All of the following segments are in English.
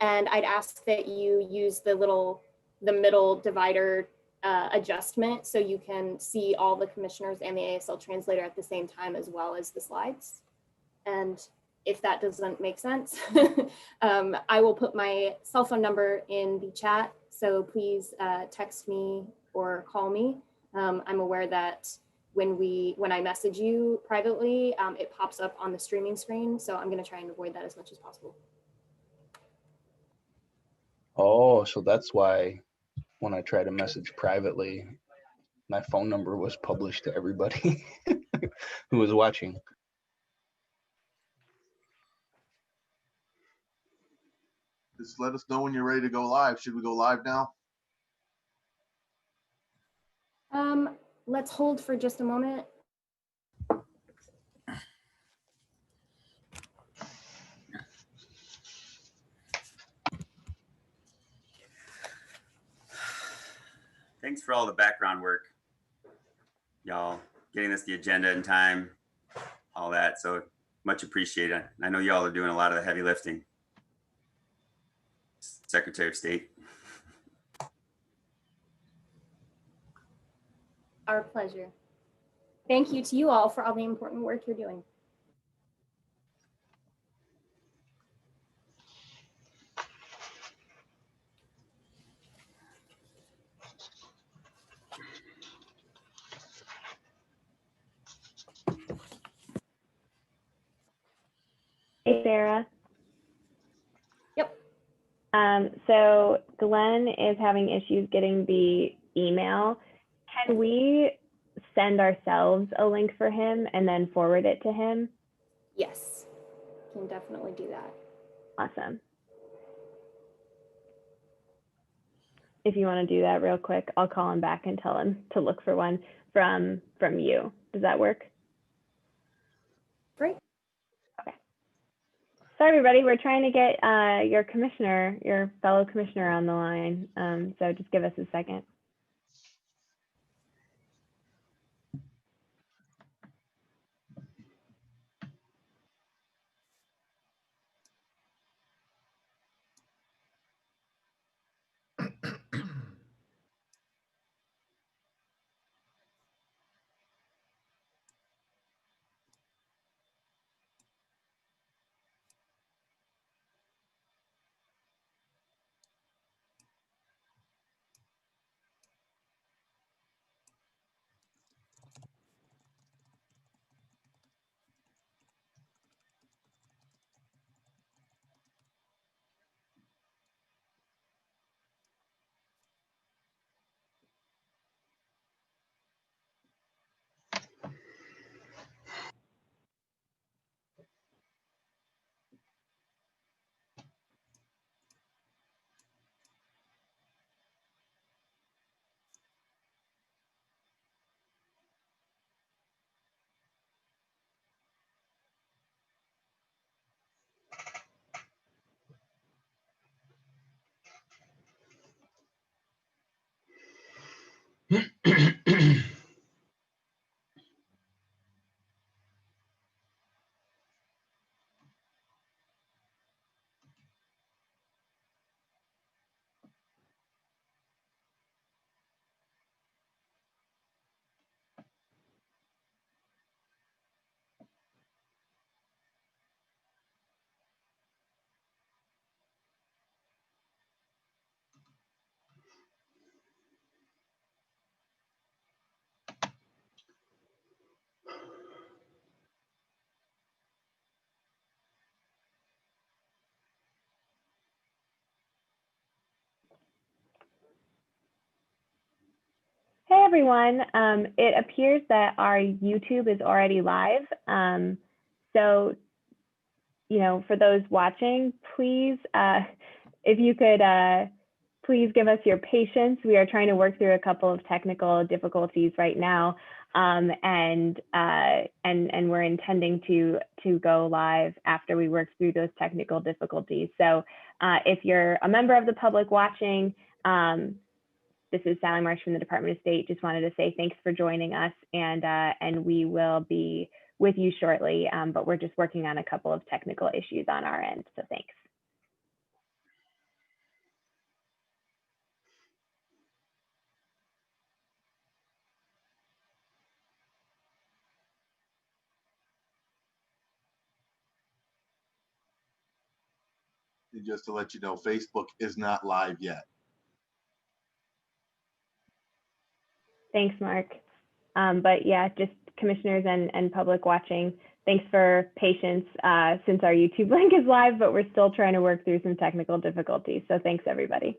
And I'd ask that you use the middle divider adjustment so you can see all the commissioners and the ASL translator at the same time, as well as the slides. And if that doesn't make sense, I will put my cell phone number in the chat. So please text me or call me. I'm aware that when I message you privately, it pops up on the streaming screen. So I'm going to try and avoid that as much as possible. Oh, so that's why when I try to message privately, my phone number was published to everybody who was watching. Just let us know when you're ready to go live. Should we go live now? Let's hold for just a moment. Thanks for all the background work, y'all, getting us the agenda in time, all that. So much appreciated. I know y'all are doing a lot of the heavy lifting. Secretary of State. Our pleasure. Thank you to you all for all the important work you're doing. Hey, Sarah. Yep. So Glenn is having issues getting the email. Can we send ourselves a link for him and then forward it to him? Yes, can definitely do that. Awesome. If you want to do that real quick, I'll call him back and tell him to look for one from you. Does that work? Great. Okay. So everybody, we're trying to get your fellow commissioner on the line. So just give us a second. Hey everyone, it appears that our YouTube is already live. So, for those watching, please, if you could, please give us your patience. We are trying to work through a couple of technical difficulties right now, and we're intending to go live after we work through those technical difficulties. So, if you're a member of the public watching, this is Sally Marsh from the Department of State. Just wanted to say thanks for joining us, and we will be with you shortly, but we're just working on a couple of technical issues on our end, so thanks. And just to let you know, Facebook is not live yet. Thanks, Mark. But yeah, just commissioners and public watching, thanks for patience since our YouTube link is live, but we're still trying to work through some technical difficulties. So thanks, everybody.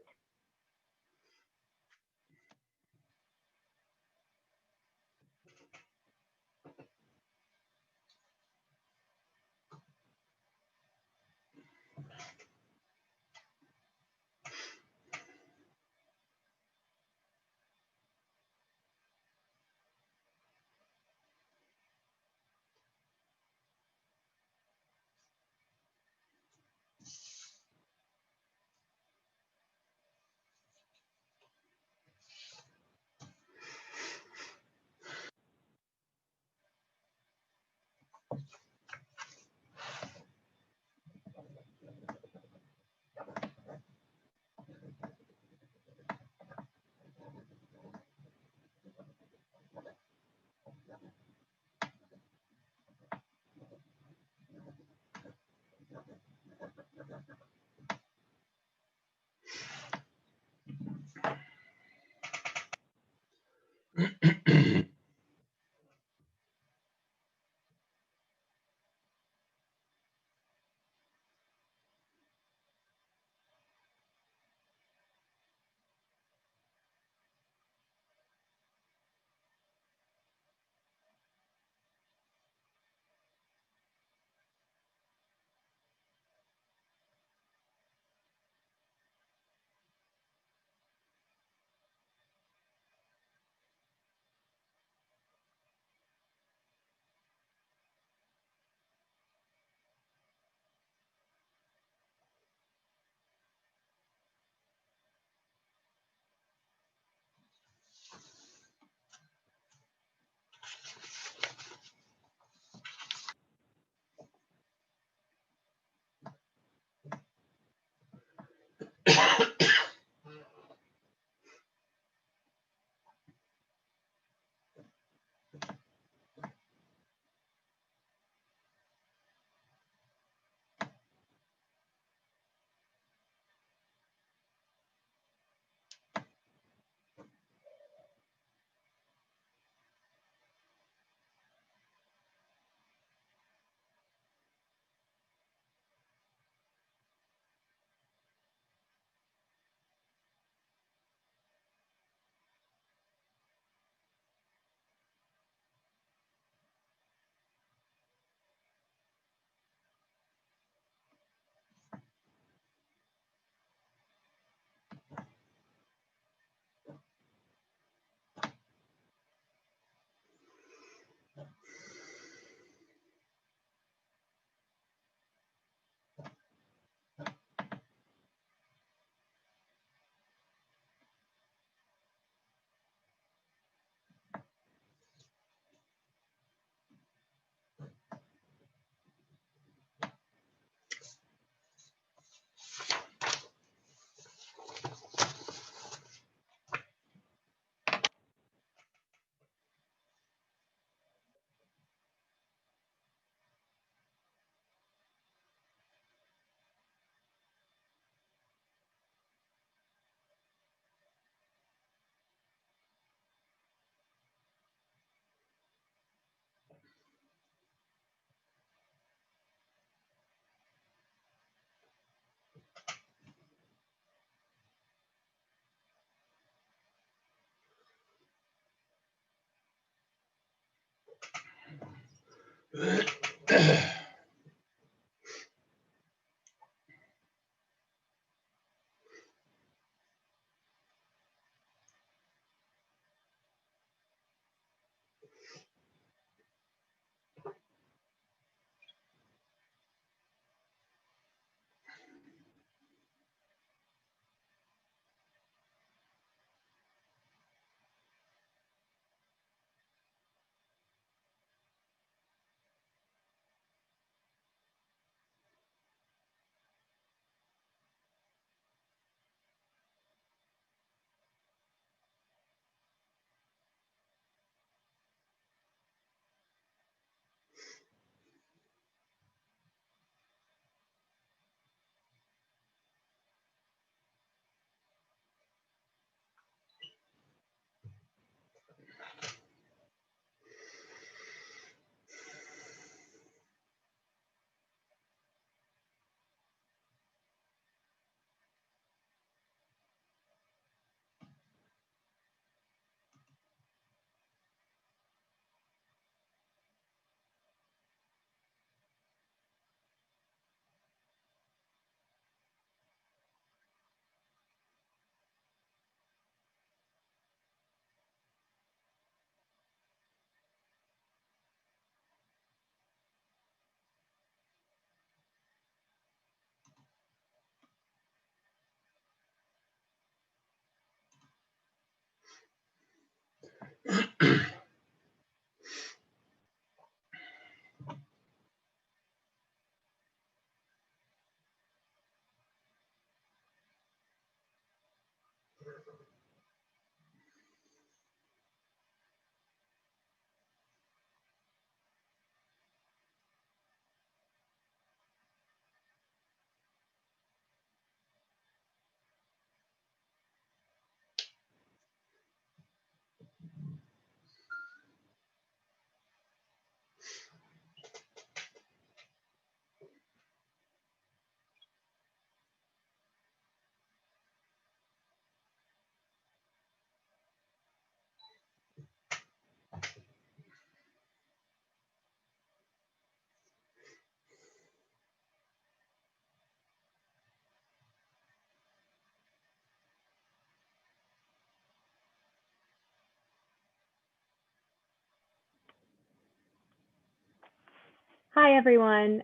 Hi, everyone.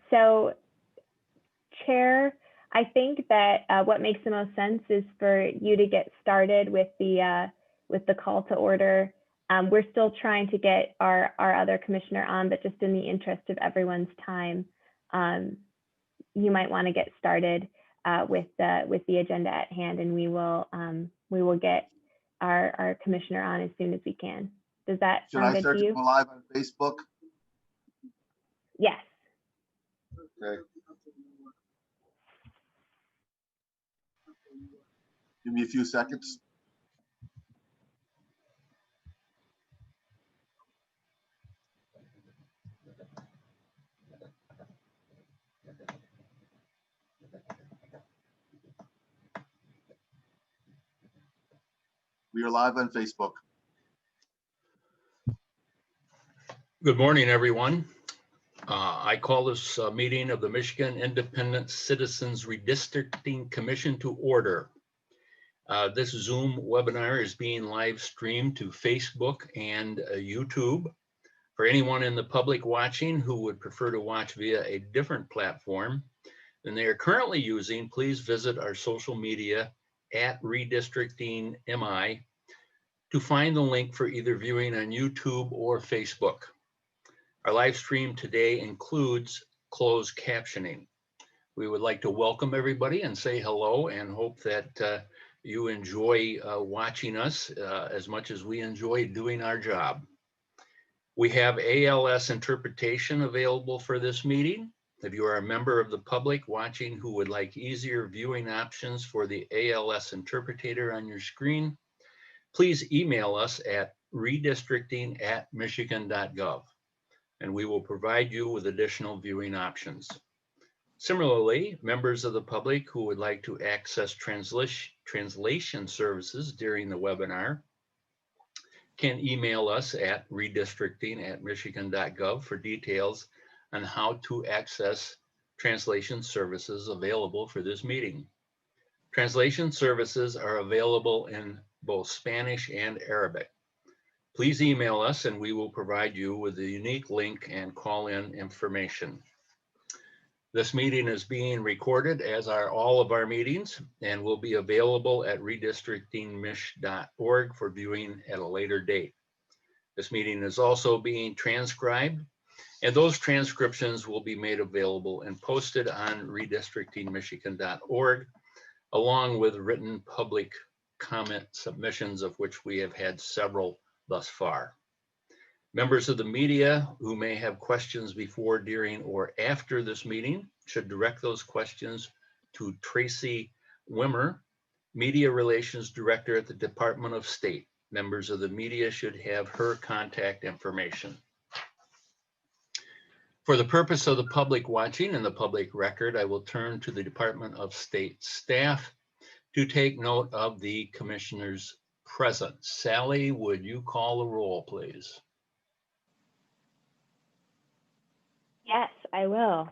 So, Chair, I think that what makes the most sense is for you to get started with the call to order. We're still trying to get our other commissioner on, but just in the interest of everyone's time, you might want to get started with the agenda at hand, and we will get our commissioner on as soon as we can. Does that Should sound I good start to to you? go live on Facebook? Yes. Okay. Give me a few seconds. We are live on Facebook. Good morning, everyone. I call this meeting of the Michigan Independent Citizens Redistricting Commission to order. This Zoom webinar is being live streamed to Facebook and YouTube. For anyone in the public watching who would prefer to watch via a different platform than they are currently using, please visit our social media at Redistricting MI to find the link for either viewing on YouTube or Facebook. Our live stream today includes closed captioning. We would like to welcome everybody and say hello and hope that you enjoy watching us as much as we enjoy doing our job. We have ALS interpretation available for this meeting. If you are a member of the public watching who would like easier viewing options for the ALS interpreter on your screen, please email us at redistricting@michigan.gov. and we will provide you with additional viewing options. Similarly, members of the public who would like to access translation services during the webinar can email us at redistricting@michigan.gov for details on how to access translation services available for this meeting. Translation services are available in both Spanish and Arabic. Please email us and we will provide you with a unique link and call-in information. This meeting is being recorded, as are all of our meetings, and will be available at redistrictingmich.org for viewing at a later date. This meeting is also being transcribed, and those transcriptions will be made available and posted on redistrictingmichigan.org, along with written public comment submissions, of which we have had several thus far. Members of the media who may have questions before, during, or after this meeting should direct those questions to Tracy Wimmer, Media Relations Director at the Department of State. Members of the media should have her contact information. For the purpose of the public watching and the public record, I will turn to the Department of State staff to take note of the commissioners present. Sally, would you call the roll, please? Yes, I will.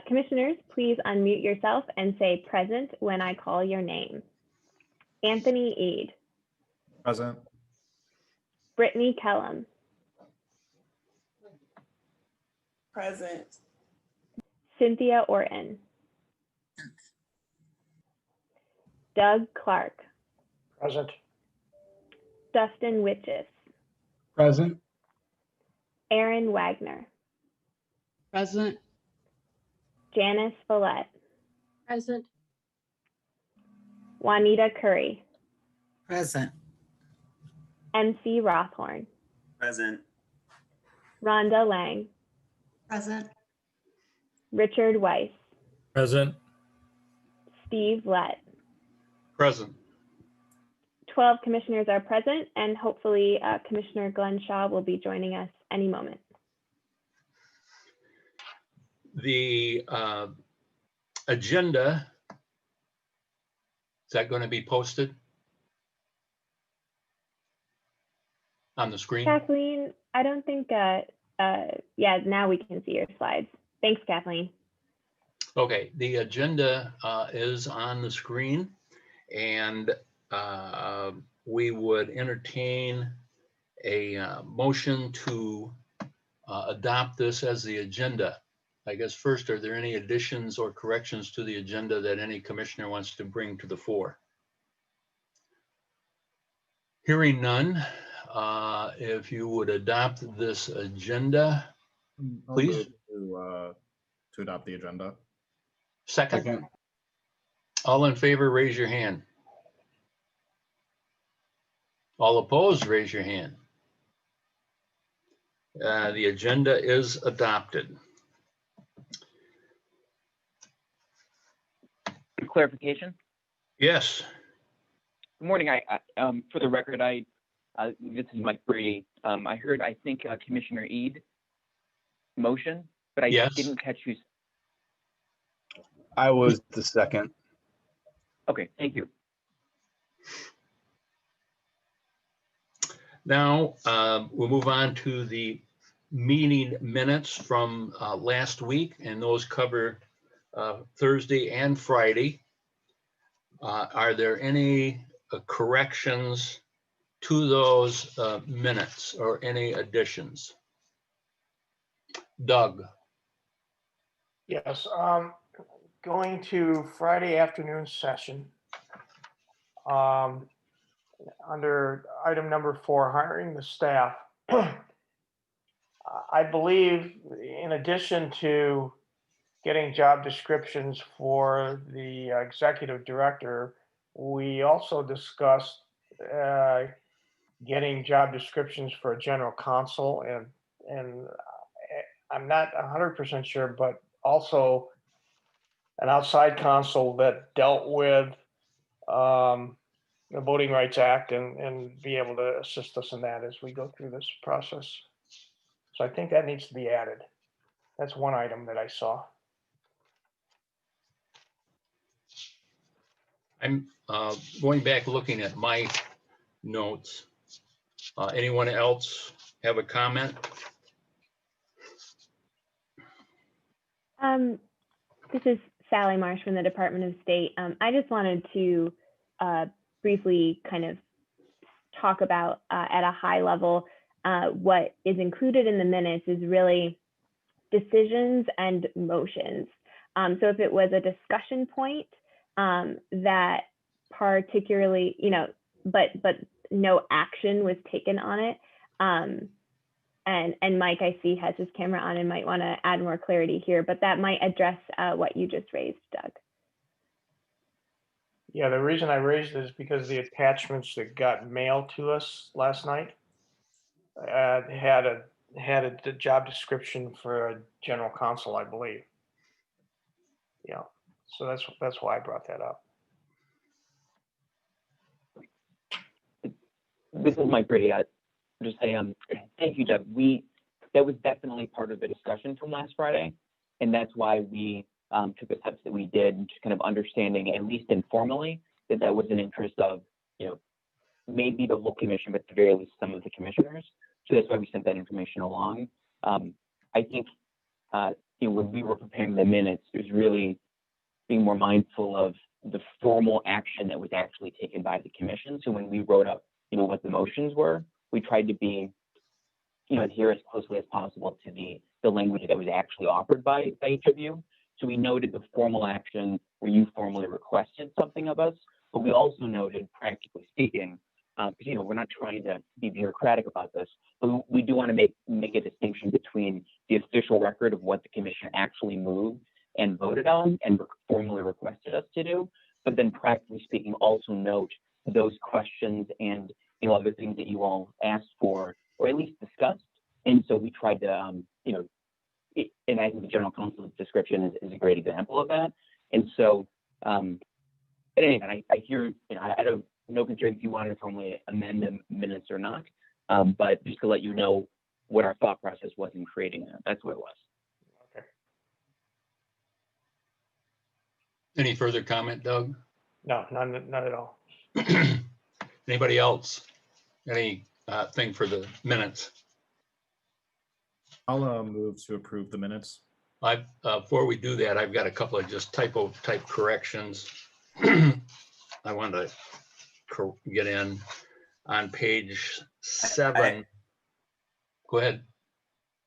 Commissioners, please unmute yourself and say present when I call your name. Anthony Eade. Present. Brittany Kellum. Present. Cynthia Orton. Doug Clark. Present. Dustin Witches. Present. Aaron Wagner, Present. Janice Follett, Present. Juanita Curry, Present. MC Rothhorn, Present. Rhonda Lang, Present. Richard Weiss, Present. Steve Lett. Present. 12 commissioners are present, and hopefully Commissioner Glenn Shaw will be joining us any moment. The agenda, is that going to be posted on the screen? Kathleen, I don't think, yeah, now we can see your slides. Thanks, Kathleen. Okay, the agenda is on the screen, and we would entertain a motion to adopt this as the agenda. I guess first, are there any additions or corrections to the agenda that any commissioner wants to bring to the fore? Hearing none, if you would adopt this agenda, I'll please. move to adopt the agenda. Second. Second. All in favor, raise your hand. All opposed, raise your hand. The agenda is adopted. Clarification. Yes. Good morning. For the record, this is Mike Brady. I heard, I think, Commissioner Eid motion, but I Yes. didn't catch who's. I was the second. Okay, thank you. Now we'll move on to the meeting minutes from last week, and those cover Thursday and Friday. Are there any corrections to those minutes or any additions? Doug. Yes, going to Friday afternoon session. Under item number 4, hiring the staff. I believe in addition to getting job descriptions for the executive director, we also discussed getting job descriptions for a general counsel, and I'm not 100% sure, but also an outside counsel that dealt with the Voting Rights Act and be able to assist us in that as we go through this process. So I think that needs to be added. That's one item that I saw. I'm going back looking at my notes. Anyone else have a comment? This is Sally Marsh from the Department of State. I just wanted to briefly kind of talk about at a high level what is included in the minutes is really decisions and motions. So if it was a discussion point that particularly, but no action was taken on it. And Mike, I see, has his camera on and might want to add more clarity here, but that might address what you just raised, Doug. Yeah, the reason I raised it is because the attachments that got mailed to us last night had a job description for a general counsel, I believe. Yeah, so that's why I brought that up. This is Mike Brady. Just say thank you, Doug. That was definitely part of the discussion from last Friday, and that's why we took the steps that we did, just kind of understanding, at least informally, that was an interest of, maybe the whole commission, but at the very least some of the commissioners. So that's why we sent that information along. I think when we were preparing the minutes, it was really being more mindful of the formal action that was actually taken by the commission. So when we wrote up, what the motions were, we tried to be, adhere as closely as possible to the language that was actually offered by each of you. So we noted the formal action where you formally requested something of us, but we also noted, practically speaking, because we're not trying to be bureaucratic about this, but we do want to make a distinction between the official record of what the commission actually moved and voted on and formally requested us to do, but then practically speaking, also note those questions and other things that you all asked for or at least discussed. And so we tried to, and I think the general counsel's description is a great example of that. And so, at any rate, I hear, I don't no concern if you wanted to formally amend the minutes or not, but just to let you know what our thought process was in creating that. That's what it was. Okay. Any further comment, Doug? No, none at all. Anybody else? Any thing for the minutes? I'll move to approve the minutes. Before we do that, I've got a couple of just type corrections. I wanted to get in on page 7. Go ahead.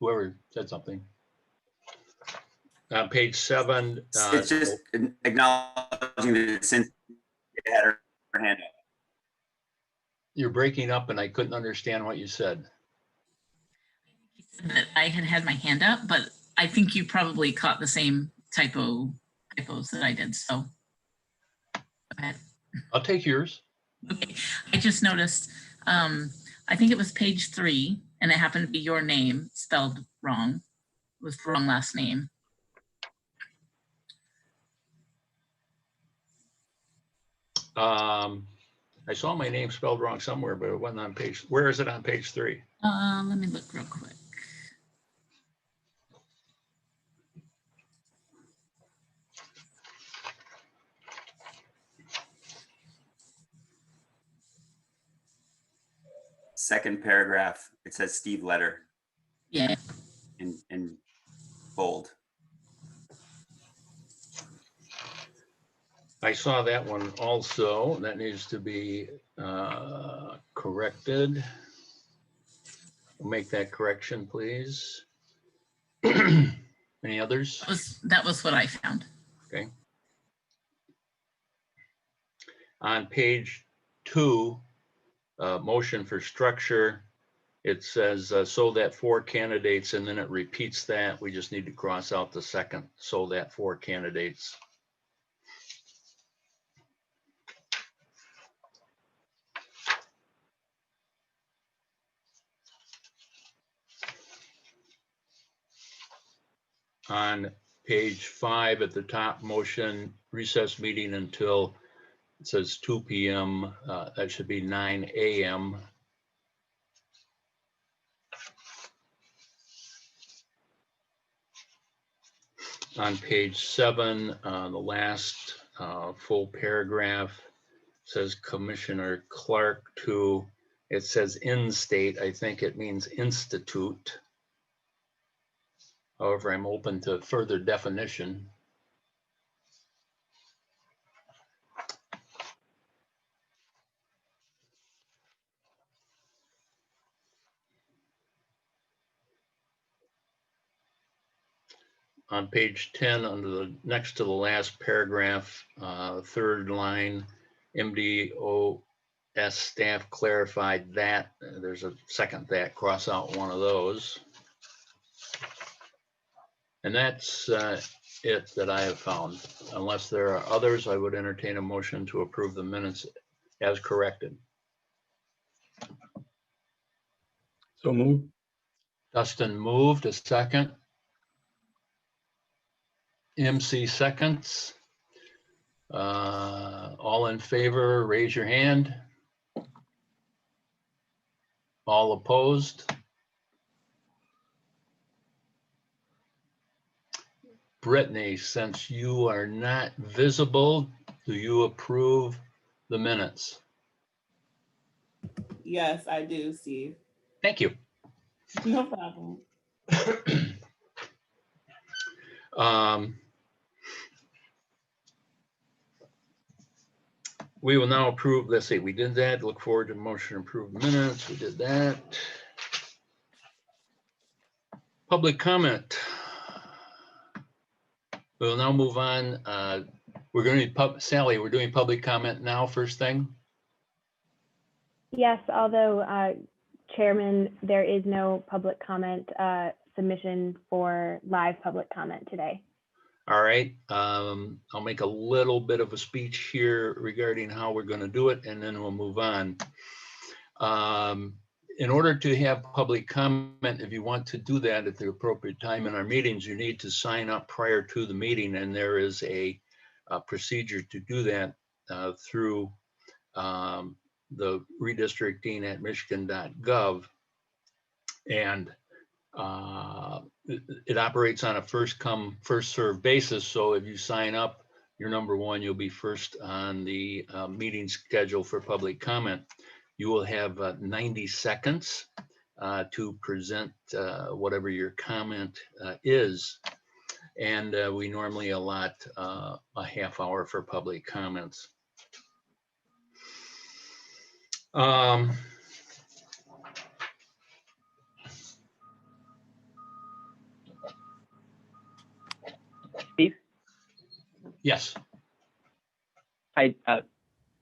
Whoever said something. On page 7. It's just acknowledging that since you had her hand up. You're breaking up and I couldn't understand what you said. That I had my hand up, but I think you probably caught the same typos that I did. So go ahead. I'll take yours. Okay. I just noticed, I think it was page 3 and it happened to be your name spelled wrong. It was the wrong last name. I saw my name spelled wrong somewhere, but it wasn't on page. Where is it on page 3? Let me look real quick. Second paragraph, it says Steve Letter. Yeah. In bold. I saw that one also. That needs to be corrected. Make that correction, please. Any others? That was what I found. Okay. On page 2, motion for structure, it says so that 4 candidates, and then it repeats that. We just need to cross out the second, so that 4 candidates. On page 5 at the top, motion recess meeting until, it says 2 p.m. That should be 9 a.m. On page 7, the last full paragraph says Commissioner Clark to, it says in state. I think it means institute. However, I'm open to further definition. On page 10, under the next to the last paragraph, third line, MDOS staff clarified that. There's a second that, cross out one of those. And that's it that I have found. Unless there are others, I would entertain a motion to approve the minutes as corrected. So moved. Dustin moved, a second. MC seconds. All in favor, raise your hand. All opposed? Brittany, since you are not visible, do you approve the minutes? Yes, I do, Steve. Thank you. No problem. We will now approve, let's see, we did that. Look forward to motion to approve minutes. We did that. Public comment. We'll now move on. We're going to Sally, we're doing public comment now, first thing. Yes, although Chairman, there is no public comment submission for live public comment today. All right, I'll make a little bit of a speech here regarding how we're going to do it, and then we'll move on. In order to have public comment, if you want to do that at the appropriate time in our meetings, you need to sign up prior to the meeting, and there is a procedure to do that through the redistricting at michigan.gov. And it operates on a first come, first served basis. So if you sign up, you're number one, you'll be first on the meeting schedule for public comment. You will have 90 seconds to present whatever your comment is. And we normally allot a half hour for public comments. Steve? Yes. Hi,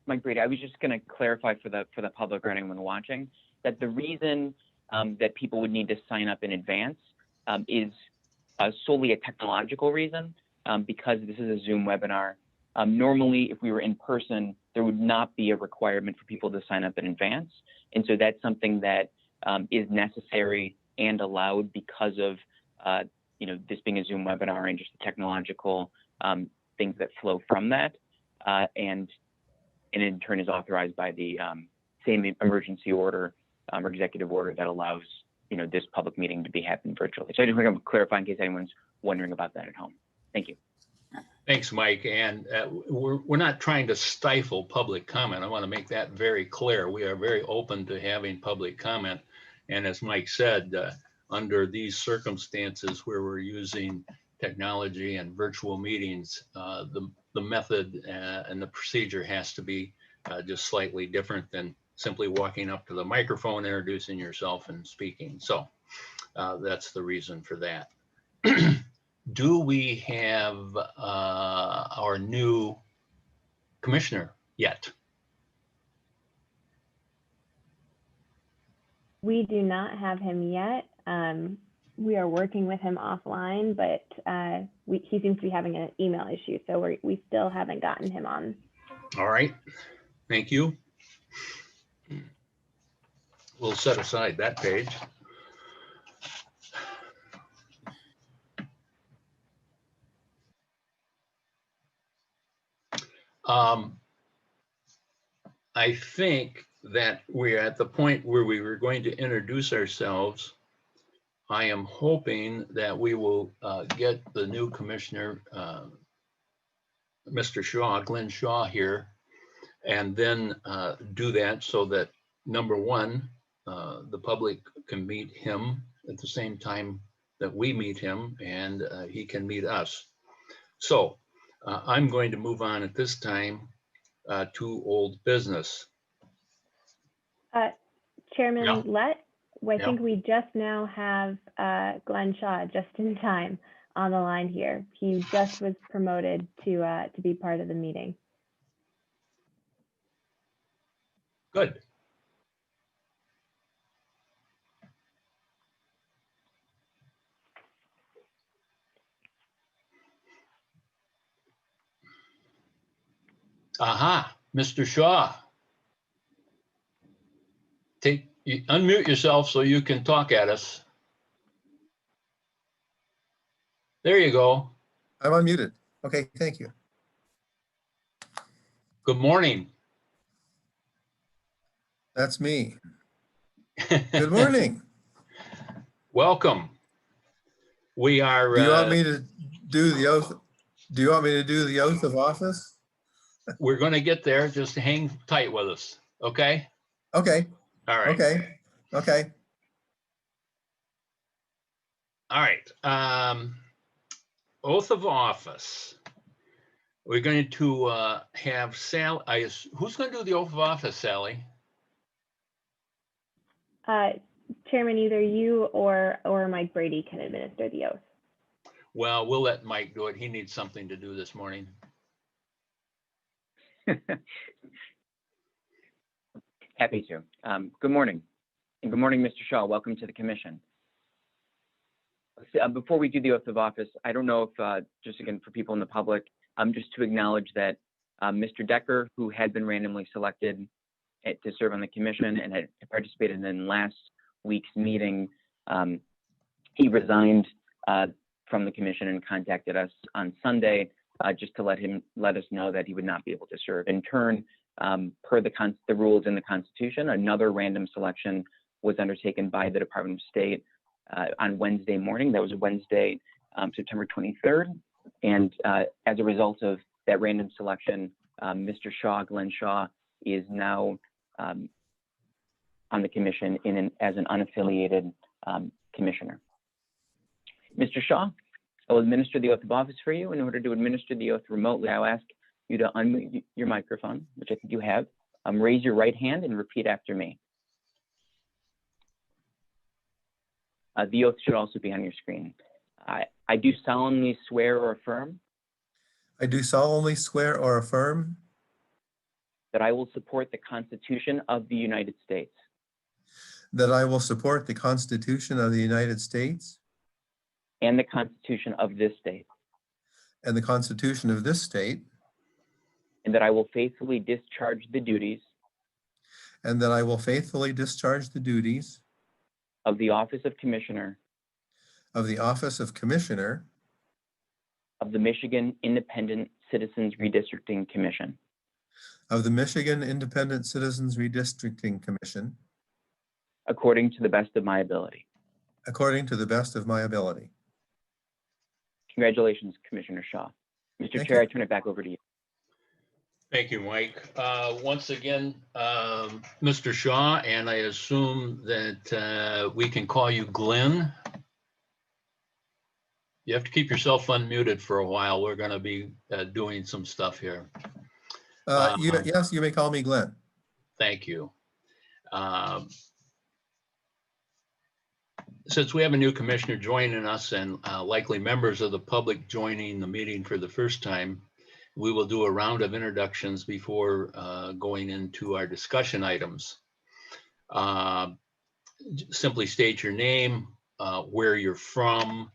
Mike Brady. I was just going to clarify for the public or anyone watching that the reason that people would need to sign up in advance is solely a technological reason because this is a Zoom webinar. Normally, if we were in person, there would not be a requirement for people to sign up in advance. And so that's something that is necessary and allowed because of this being a Zoom webinar and just the technological things that flow from that. And in turn is authorized by the same emergency order or executive order that allows this public meeting to be happening virtually. So I just want to clarify in case anyone's wondering about that at home. Thank you. Thanks, Mike. And we're not trying to stifle public comment. I want to make that very clear. We are very open to having public comment. And as Mike said, under these circumstances where we're using technology and virtual meetings, the method and the procedure has to be just slightly different than simply walking up to the microphone, introducing yourself and speaking. So that's the reason for that. Do we have our new commissioner yet? We do not have him yet. We are working with him offline, but he seems to be having an email issue, so we still haven't gotten him on. All right, thank you. We'll set aside that page. I think that we're at the point where we were going to introduce ourselves. I am hoping that we will get the new commissioner, Mr. Shaw, Glenn Shaw here, and then do that so that number one, the public can meet him at the same time that we meet him and he can meet us. So I'm going to move on at this time to old business. Chairman Yeah. Lett, I Yeah. think we just now have Glenn Shaw just in time on the line here. He just was promoted to be part of the meeting. Good. Aha, Mr. Shaw. Unmute yourself so you can talk at us. There you go. I'm unmuted. Okay, thank you. Good morning. That's me. Good morning. Welcome. We are. Do you want me to do the oath? Do you want me to do the oath of office? We're going to get there. Just hang tight with us. Okay. Okay. All right. Okay. Okay. All right. Oath of office. We're going to have Sally. Who's going to do the oath of office, Sally? Chairman, either you or Mike Brady can administer the oath. Well, we'll let Mike do it. He needs something to do this morning. Happy to. Good morning. And good morning, Mr. Shaw. Welcome to the commission. Before we do the oath of office, I don't know if, just again, for people in the public, just to acknowledge that Mr. Decker, who had been randomly selected to serve on the commission and had participated in last week's meeting, he resigned from the commission and contacted us on Sunday just to let us know that he would not be able to serve. In turn, per the rules in the Constitution, another random selection was undertaken by the Department of State on Wednesday morning. That was Wednesday, September 23rd. And as a result of that random selection, Mr. Shaw, Glenn Shaw, is now on the commission as an unaffiliated commissioner. Mr. Shaw, I will administer the oath of office for you. In order to administer the oath remotely, I'll ask you to unmute your microphone, which I think you have. Raise your right hand and repeat after me. The oath should also be on your screen. I do solemnly swear or affirm. I do solemnly swear or affirm That I will support the Constitution of the United States. that I will support the Constitution of the United States And the Constitution of this state. and the Constitution of this state, And that I will faithfully discharge the duties and that I will faithfully discharge the duties of the office of Commissioner of the office of Commissioner of the Michigan Independent Citizens Redistricting Commission, of the Michigan Independent Citizens Redistricting Commission, according to the best of my ability. according to the best of my ability. Congratulations, Commissioner Shaw. Mr. Thank Chair, you. I turn it back over to you. Thank you, Mike. Once again, Mr. Shaw, and I assume that we can call you Glenn. You have to keep yourself unmuted for a while. We're going to be doing some stuff here. Yes, you may call me Glenn. Thank you. Since we have a new commissioner joining us and likely members of the public joining the meeting for the first time, we will do a round of introductions before going into our discussion items. Simply state your name, where you're from,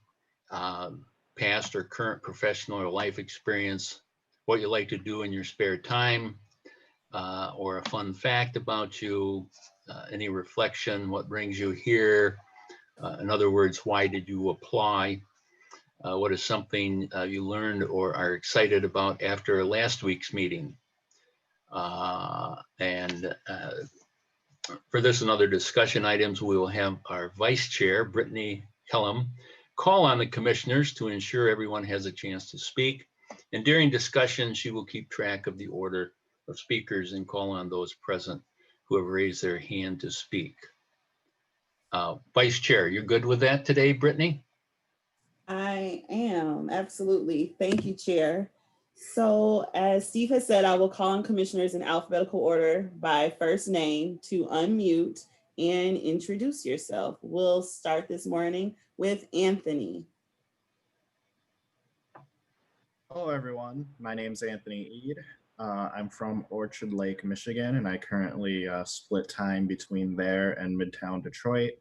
past or current professional or life experience, what you like to do in your spare time, or a fun fact about you, any reflection, what brings you here. In other words, why did you apply? What is something you learned or are excited about after last week's meeting? For this and other discussion items, we will have our Vice Chair, Brittany Kellum, call on the commissioners to ensure everyone has a chance to speak. And during discussion, she will keep track of the order of speakers and call on those present who have raised their hand to speak. Vice Chair, you're good with that today, Brittany? I am, absolutely. Thank you, Chair. So as Steve has said, I will call on commissioners in alphabetical order by first name to unmute and introduce yourself. We'll start this morning with Anthony. Hello, everyone. My name's Anthony Eade. I'm from Orchard Lake, Michigan, and I currently split time between there and Midtown Detroit.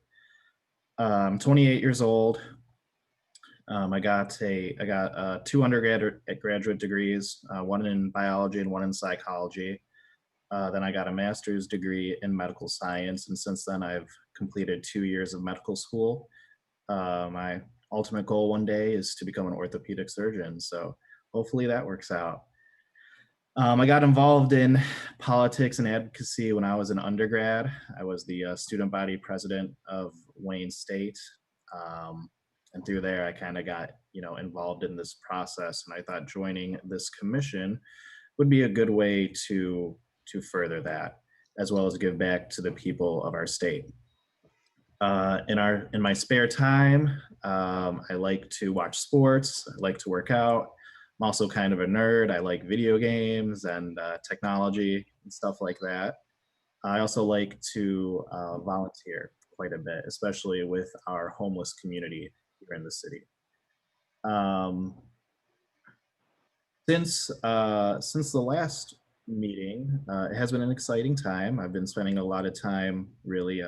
I'm 28 years old. I got two undergraduate degrees, one in biology and one in psychology. Then I got a master's degree in medical science, and since then I've completed 2 years of medical school. My ultimate goal one day is to become an orthopedic surgeon, so hopefully that works out. I got involved in politics and advocacy when I was an undergrad. I was the student body president of Wayne State. And through there, I kind of got, involved in this process. And I thought joining this commission would be a good way to further that, as well as give back to the people of our state. In my spare time, I like to watch sports. I like to work out. I'm also kind of a nerd. I like video games and technology and stuff like that. I also like to volunteer quite a bit, especially with our homeless community here in the city. Since the last meeting. It has been an exciting time. I've been spending a lot of time really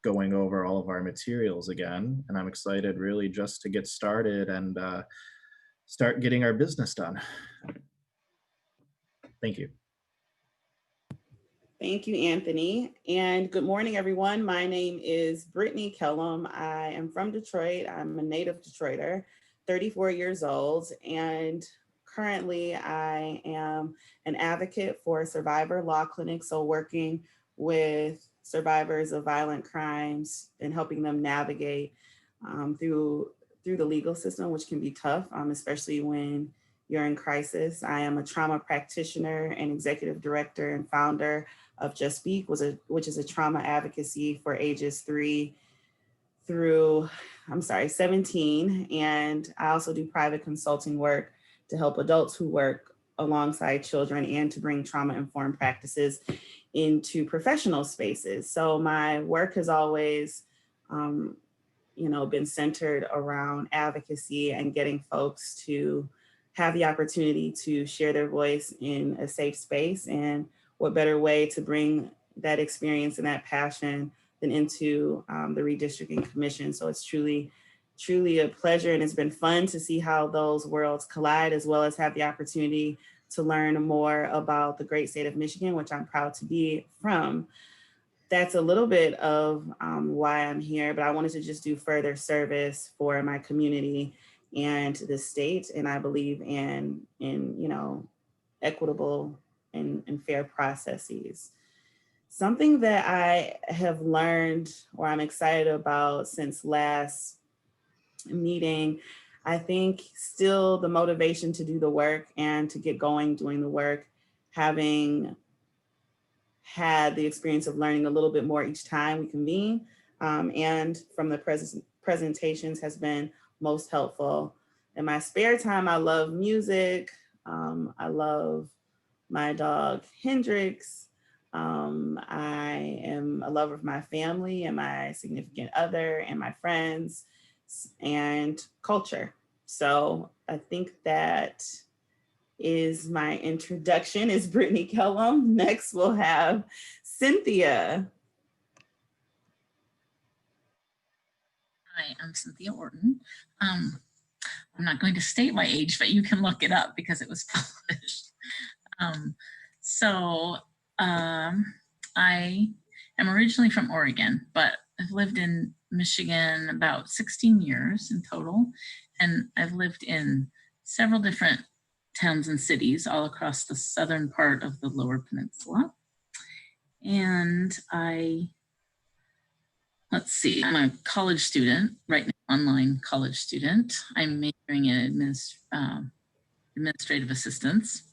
going over all of our materials again, and I'm excited really just to get started and start getting our business done. Thank you. Thank you, Anthony. And good morning, everyone. My name is Brittany Kellum. I am from Detroit. I'm a native Detroiter, 34 years old, and currently I am an advocate for survivor law clinics, so working with survivors of violent crimes and helping them navigate through the legal system, which can be tough, especially when you're in crisis. I am a trauma practitioner and executive director and founder of Just Speak, which is a trauma advocacy for ages 3 through 17. And I also do private consulting work to help adults who work alongside children and to bring trauma-informed practices into professional spaces. So my work has always, been centered around advocacy and getting folks to have the opportunity to share their voice in a safe space. And what better way to bring that experience and that passion than into the Redistricting Commission. So it's truly a pleasure, and it's been fun to see how those worlds collide, as well as have the opportunity to learn more about the great state of Michigan, which I'm proud to be from. That's a little bit of why I'm here, but I wanted to just do further service for my community and the state. And I believe in equitable and fair processes. Something that I have learned or I'm excited about since last meeting, I think still the motivation to do the work and to get going doing the work, having had the experience of learning a little bit more each time we convene, and from the presentations has been most helpful. In my spare time, I love music. I love my dog, Hendrix. I am a lover of my family and my significant other and my friends and culture. So I think that is my introduction. Is Brittany Kellum. Next, we'll have Cynthia. Hi, I'm Cynthia Orton. I'm not going to state my age, but you can look it up because it was published. I am originally from Oregon, but I've lived in Michigan about 16 years in total, and I've lived in several different towns and cities all across the southern part of the Lower Peninsula. And I'm a college student, right now, online college student. I'm majoring in administrative assistance.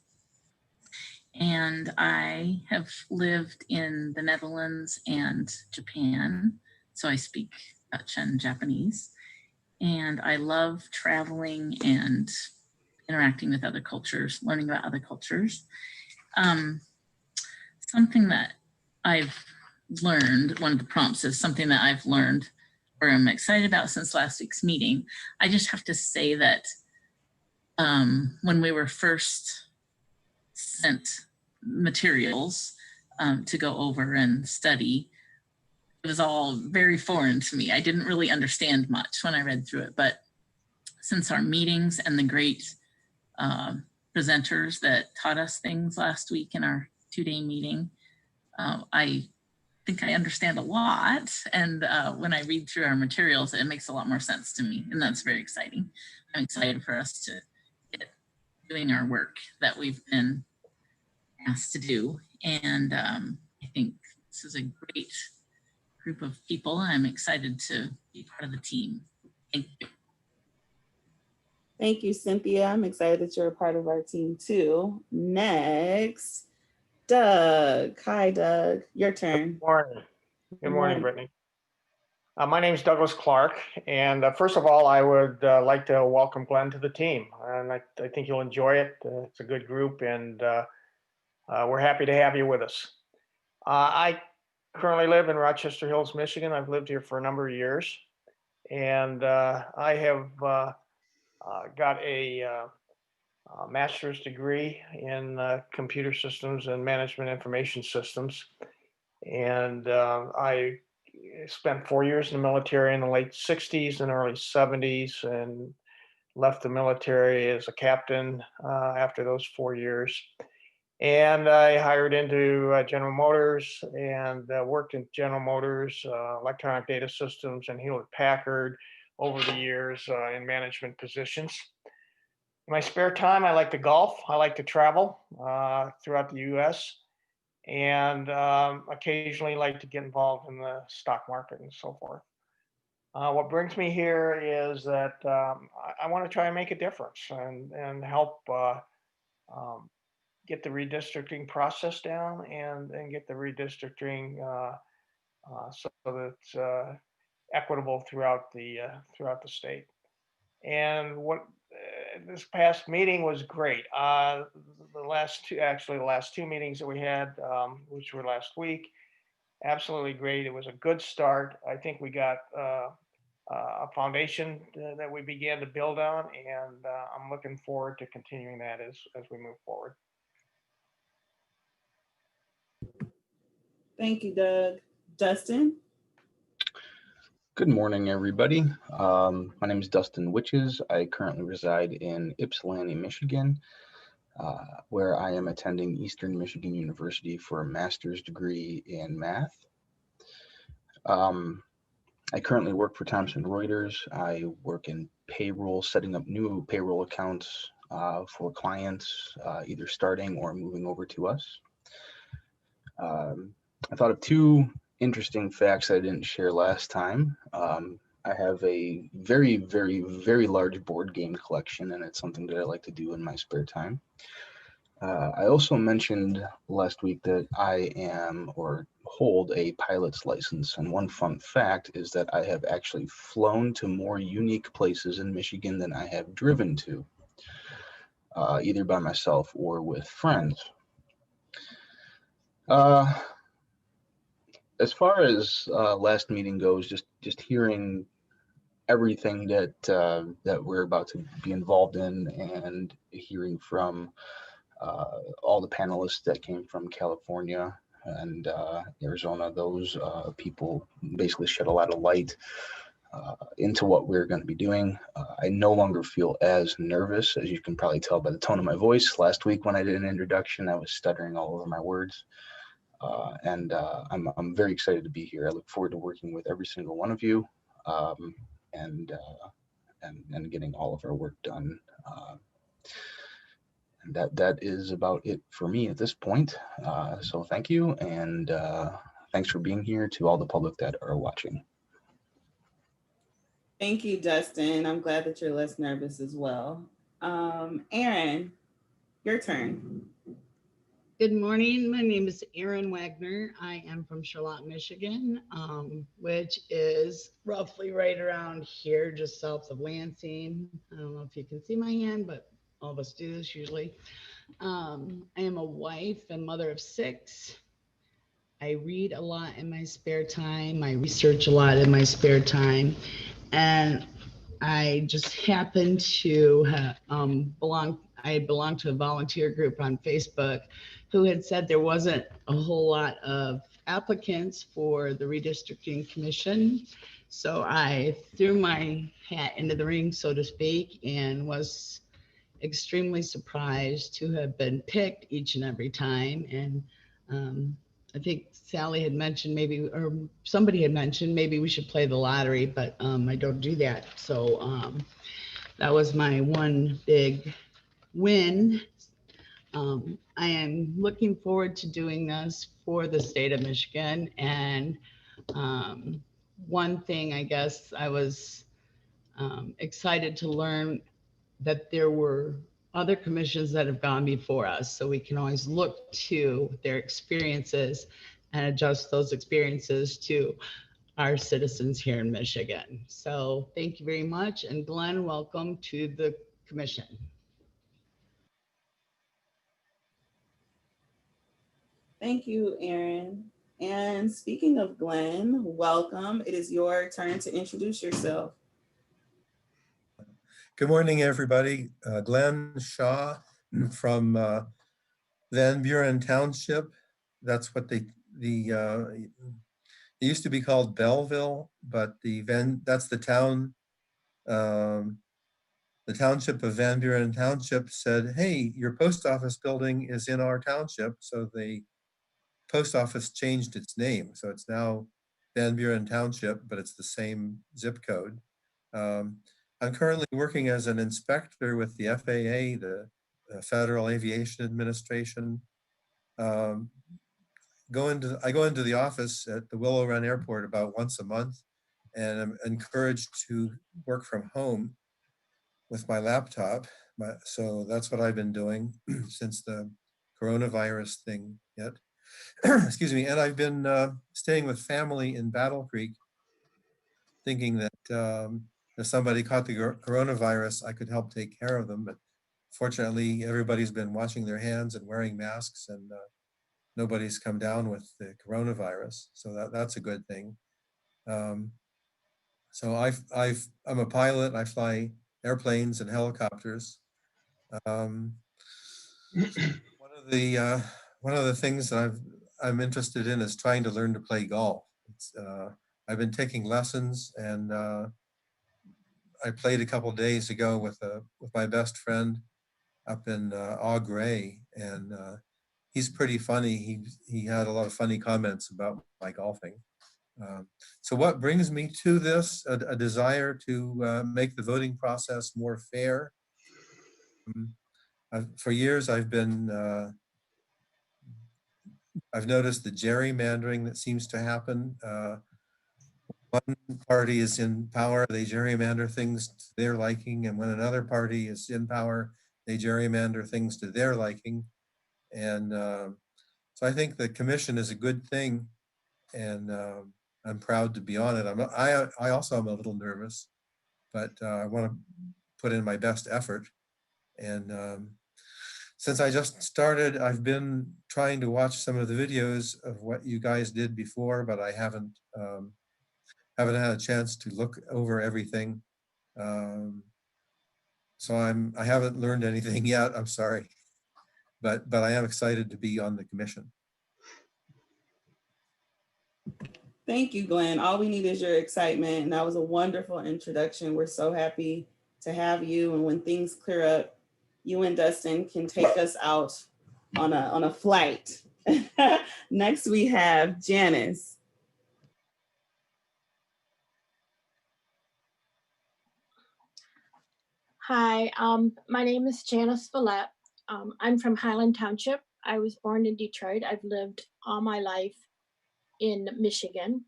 And I have lived in the Netherlands and Japan, so I speak Dutch and Japanese. And I love traveling and interacting with other cultures, learning about other cultures. Something that I've learned, one of the prompts is something that I've learned or I'm excited about since last week's meeting. I just have to say that when we were first sent materials to go over and study, it was all very foreign to me. I didn't really understand much when I read through it, but since our meetings and the great presenters that taught us things last week in our 2-day meeting, I think I understand a lot. And when I read through our materials, it makes a lot more sense to me. And that's very exciting. I'm excited for us to get doing our work that we've been asked to do. And I think this is a great group of people. I'm excited to be part of the team. Thank you. Thank you, Cynthia. I'm excited that you're a part of our team too. Next, Doug. Hi, Doug. Your turn. Good morning. Good morning, Brittany. My name is Douglas Clark, and first of all, I would like to welcome Glenn to the team, and I think you'll enjoy it. It's a good group, and we're happy to have you with us. I currently live in Rochester Hills, Michigan. I've lived here for a number of years, and I have got a master's degree in computer systems and management information systems. And I spent 4 years in the military in the late 60s and early 70s, and left the military as a captain after those 4 years. And I hired into General Motors and worked in General Motors, electronic data systems, and Hewlett Packard over the years in management positions. In my spare time, I like to golf. I like to travel throughout the U.S. and occasionally like to get involved in the stock market and so forth. What brings me here is that I want to try and make a difference and help get the redistricting process down and get the redistricting so that it's equitable throughout the state. And what this past meeting was great. The last two meetings that we had, which were last week, absolutely great. It was a good start. I think we got a foundation that we began to build on, and I'm looking forward to continuing that as we move forward. Thank you, Doug. Dustin? Good morning, everybody. My name is Dustin Witches. I currently reside in Ypsilanti, Michigan, where I am attending Eastern Michigan University for a master's degree in math. I currently work for Thomson Reuters. I work in payroll, setting up new payroll accounts for clients, either starting or moving over to us. I thought of two interesting facts I didn't share last time. I have a very, very, very large board game collection, and it's something that I like to do in my spare time. I also mentioned last week that I am or hold a pilot's license, and one fun fact is that I have actually flown to more unique places in Michigan than I have driven to, either by myself or with friends. As far as last meeting goes, just hearing everything that that we're about to be involved in, and hearing from all the panelists that came from California and Arizona, those people basically shed a lot of light into what we're going to be doing. I no longer feel as nervous, as you can probably tell by the tone of my voice. Last week when I did an introduction, I was stuttering all over my words. I'm very excited to be here. I look forward to working with every single one of you and getting all of our work done. And that is about it for me at this point. So thank you, and thanks for being here to all the public that are watching. Thank you, Dustin. I'm glad that you're less nervous as well. Aaron, your turn. Good morning. My name is Erin Wagner. I am from Charlotte, Michigan, which is roughly right around here, just south of Lansing. I don't know if you can see my hand, but all of us do this usually. I am a wife and mother of 6. I read a lot in my spare time. I research a lot in my spare time. And I just happen to belong to a volunteer group on Facebook who had said there wasn't a whole lot of applicants for the Redistricting Commission. So I threw my hat into the ring, so to speak, and was extremely surprised to have been picked each and every time. And I think Sally had mentioned maybe, or somebody had mentioned maybe we should play the lottery, but I don't do that. So that was my one big win. I am looking forward to doing this for the state of Michigan. And one thing, I guess I was excited to learn that there were other commissions that have gone before us. So we can always look to their experiences and adjust those experiences to our citizens here in Michigan. So thank you very much. And Glenn, welcome to the commission. Thank you, Aaron. And speaking of Glenn, welcome. It is your turn to introduce yourself. Good morning, everybody. Glenn Shaw from Van Buren Township. That's what it used to be called Belleville, but that's the town. The township of Van Buren Township said, hey, your post office building is in our township. So the post office changed its name. So it's now Van Buren Township, but it's the same zip code. I'm currently working as an inspector with the FAA, the Federal Aviation Administration. I go into the office at the Willow Run Airport about once a month, and I'm encouraged to work from home with my laptop. So that's what I've been doing since the coronavirus thing hit. Excuse me. And I've been staying with family in Battle Creek, thinking that if somebody caught the coronavirus, I could help take care of them. But fortunately, everybody's been washing their hands and wearing masks, and nobody's come down with the coronavirus. So that's a good thing. So I'm a pilot. I fly airplanes and helicopters. One of the things that I'm interested in is trying to learn to play golf. I've been taking lessons, and I played a couple days ago with my best friend up in Au Gres, and he's pretty funny. He had a lot of funny comments about my golfing. So what brings me to this, a desire to make the voting process more fair. For years, I've noticed the gerrymandering that seems to happen. One party is in power, they gerrymander things to their liking, and when another party is in power, they gerrymander things to their liking. And so I think the commission is a good thing, and I'm proud to be on it. I also am a little nervous, but I want to put in my best effort. And since I just started, I've been trying to watch some of the videos of what you guys did before, but I haven't had a chance to look over everything. So I haven't learned anything yet. I'm sorry, but I am excited to be on the commission. Thank you, Glenn. All we need is your excitement. And that was a wonderful introduction. We're so happy to have you. And when things clear up, you and Dustin can take us out on a flight. Next, we have Janice. Hi, my name is Janice Villette. I'm from Highland Township. I was born in Detroit. I've lived all my life in Michigan.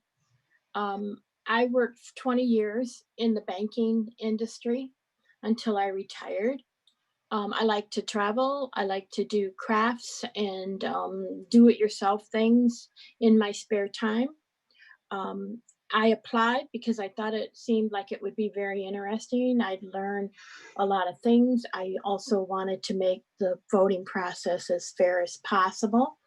I worked 20 years in the banking industry until I retired. I like to travel. I like to do crafts and do-it-yourself things in my spare time. I applied because I thought it seemed like it would be very interesting. I'd learn a lot of things. I also wanted to make the voting process as fair as possible.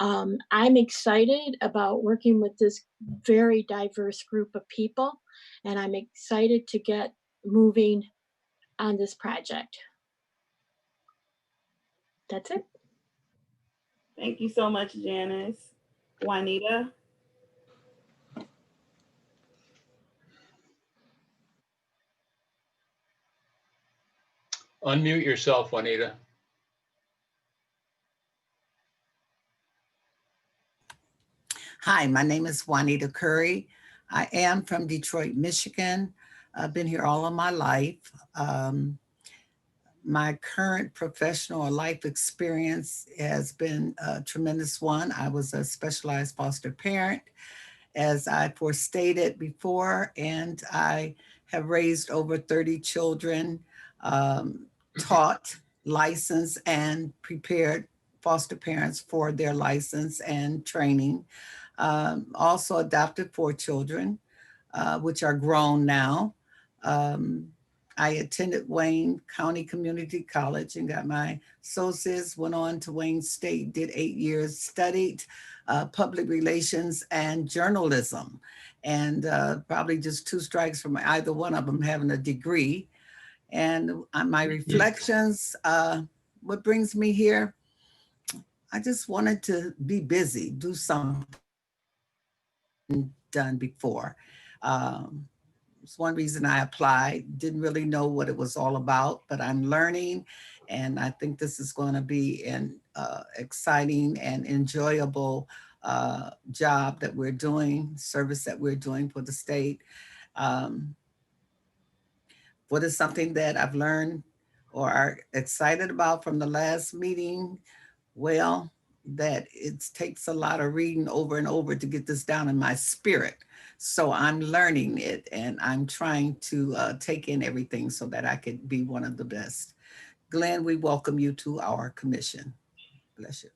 I'm excited about working with this very diverse group of people, and I'm excited to get moving on this project. That's it. Thank you so much, Janice. Juanita. Unmute yourself, Juanita. Hi, my name is Juanita Curry. I am from Detroit, Michigan. I've been here all of my life. My current professional or life experience has been a tremendous one. I was a specialized foster parent, as I forestated before, and I have raised over 30 children, taught, licensed, and prepared foster parents for their license and training. Also adopted 4 children, which are grown now. I attended Wayne County Community College and got my associates, went on to Wayne State, did 8 years, studied public relations and journalism, and probably just 2 strikes from either one of them having a degree. And on my reflections, what brings me here, I just wanted to be busy, do something done before. It's one reason I applied. Didn't really know what it was all about, but I'm learning, and I think this is going to be an exciting and enjoyable job that we're doing, service that we're doing for the state. What is something that I've learned or are excited about from the last meeting? Well, that it takes a lot of reading over and over to get this down in my spirit. So I'm learning it, and I'm trying to take in everything so that I could be one of the best. Glenn, we welcome you to our commission. Bless you.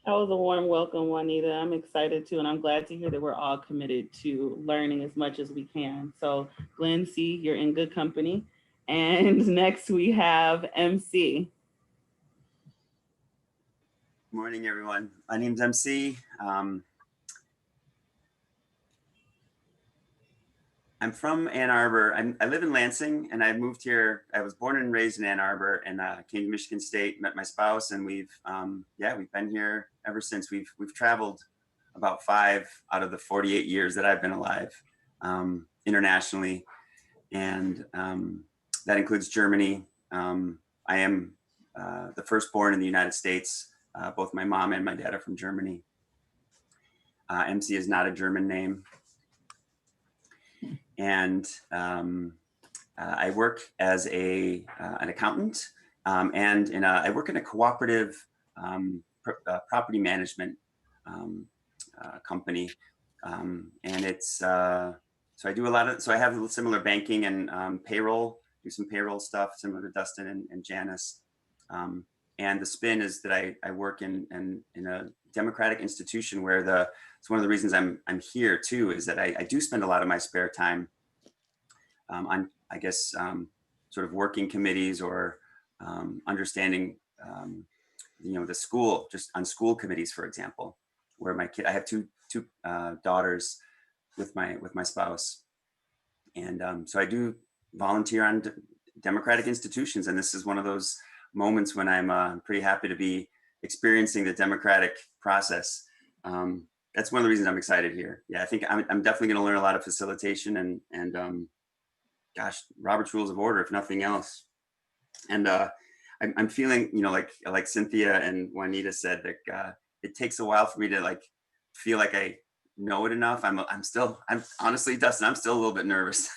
That was a warm welcome, Juanita. I'm excited too, and I'm glad to hear that we're all committed to learning as much as we can. So Glenn C., you're in good company. And next we have MC. Morning, everyone. My name's MC. I'm from Ann Arbor. I live in Lansing, and I moved here. I was born and raised in Ann Arbor, and came to Michigan State, met my spouse, and we've been here ever since. We've traveled about 5 out of the 48 years that I've been alive, internationally, and that includes Germany. I am the firstborn in the United States. Both my mom and my dad are from Germany. MC is not a German name. And I work as an accountant, and I work in a cooperative property management company. And it's, so I do a lot of, so I have similar banking and payroll, do some payroll stuff similar to Dustin and Janice. And the spin is that I work in a democratic institution where it's one of the reasons I'm here too, is that I do spend a lot of my spare time on, I guess, sort of working committees or understanding, the school, just on school committees, for example, where I have two daughters with my spouse. And so I do volunteer on democratic institutions. And this is one of those moments when I'm pretty happy to be experiencing the democratic process. That's one of the reasons I'm excited here. Yeah, I think I'm definitely going to learn a lot of facilitation and gosh, Robert's Rules of Order, if nothing else. And I'm feeling, like Cynthia and Juanita said, that it takes a while for me to feel like I know it enough. I'm honestly, Dustin, I'm still a little bit nervous.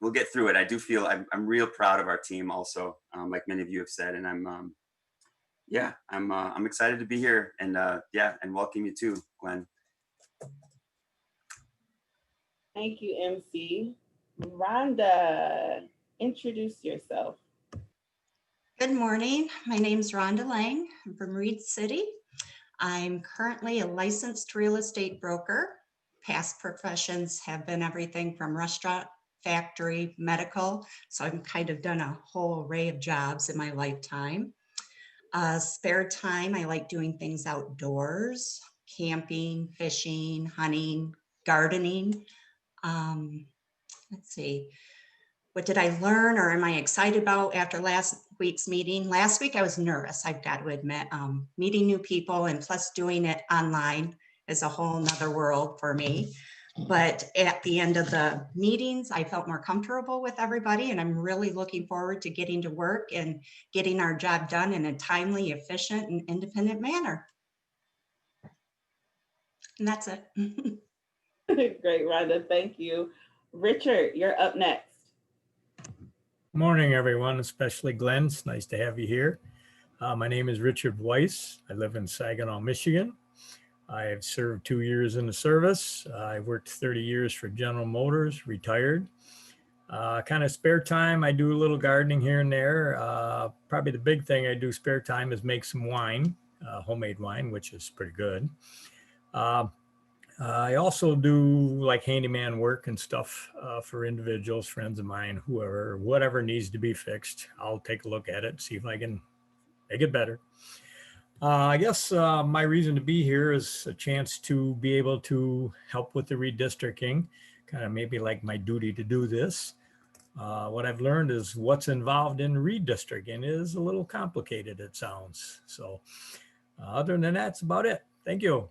We'll get through it. I do feel I'm real proud of our team also, like many of you have said, and I'm excited to be here and and welcome you too, Glenn. Thank you, MC. Rhonda, introduce yourself. Good morning. My name is Rhonda Lang. I'm from Reed City. I'm currently a licensed real estate broker. Past professions have been everything from restaurant, factory, medical. So I've kind of done a whole array of jobs in my lifetime. Spare time, I like doing things outdoors, camping, fishing, hunting, gardening. Let's see. What did I learn or am I excited about after last week's meeting? Last week I was nervous, I've got to admit. Meeting new people and plus doing it online is a whole nother world for me. But at the end of the meetings, I felt more comfortable with everybody, and I'm really looking forward to getting to work and getting our job done in a timely, efficient, and independent manner. And that's it. Great, Rhonda, thank you. Richard, you're up next. Morning, everyone, especially Glenn. It's nice to have you here. My name is Richard Weiss. I live in Saginaw, Michigan. I have served 2 years in the service. I worked 30 years for General Motors, retired. Kind of spare time, I do a little gardening here and there. Probably the big thing I do spare time is make some wine, homemade wine, which is pretty good. I also do like handyman work and stuff for individuals, friends of mine, whatever needs to be fixed. I'll take a look at it, see if I can make it better. I guess my reason to be here is a chance to be able to help with the redistricting, kind of maybe like my duty to do this. What I've learned is what's involved in redistricting is a little complicated, it sounds. So other than that, that's about it. Thank you.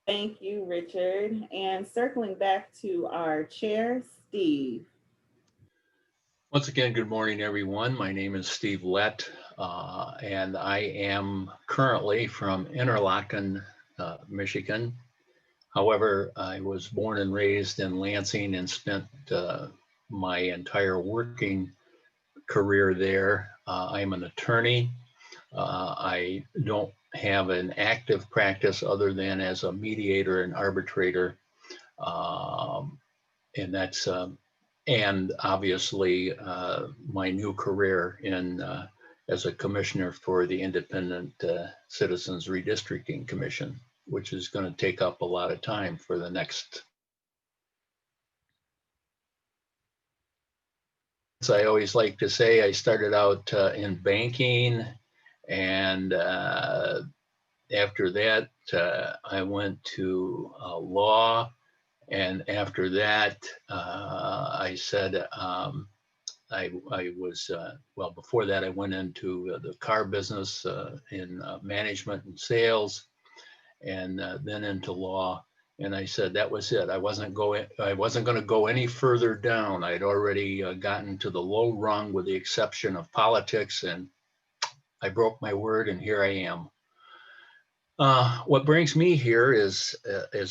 Thank you, Richard. And circling back to our chair, Steve. Once again, good morning, everyone. My name is Steve Lett, and I am currently from Interlaken, Michigan. However, I was born and raised in Lansing and spent my entire working career there. I'm an attorney. I don't have an active practice other than as a mediator and arbitrator. And that's and obviously my new career in as a commissioner for the Independent Citizens Redistricting Commission, which is going to take up a lot of time for the next. So I always like to say I started out in banking, and after that I went to law. And after that, I said, I was, well, before that, I went into the car business in management and sales, and then into law. And I said, that was it. I wasn't going to go any further down. I'd already gotten to the low rung with the exception of politics, and I broke my word, and here I am. What brings me here is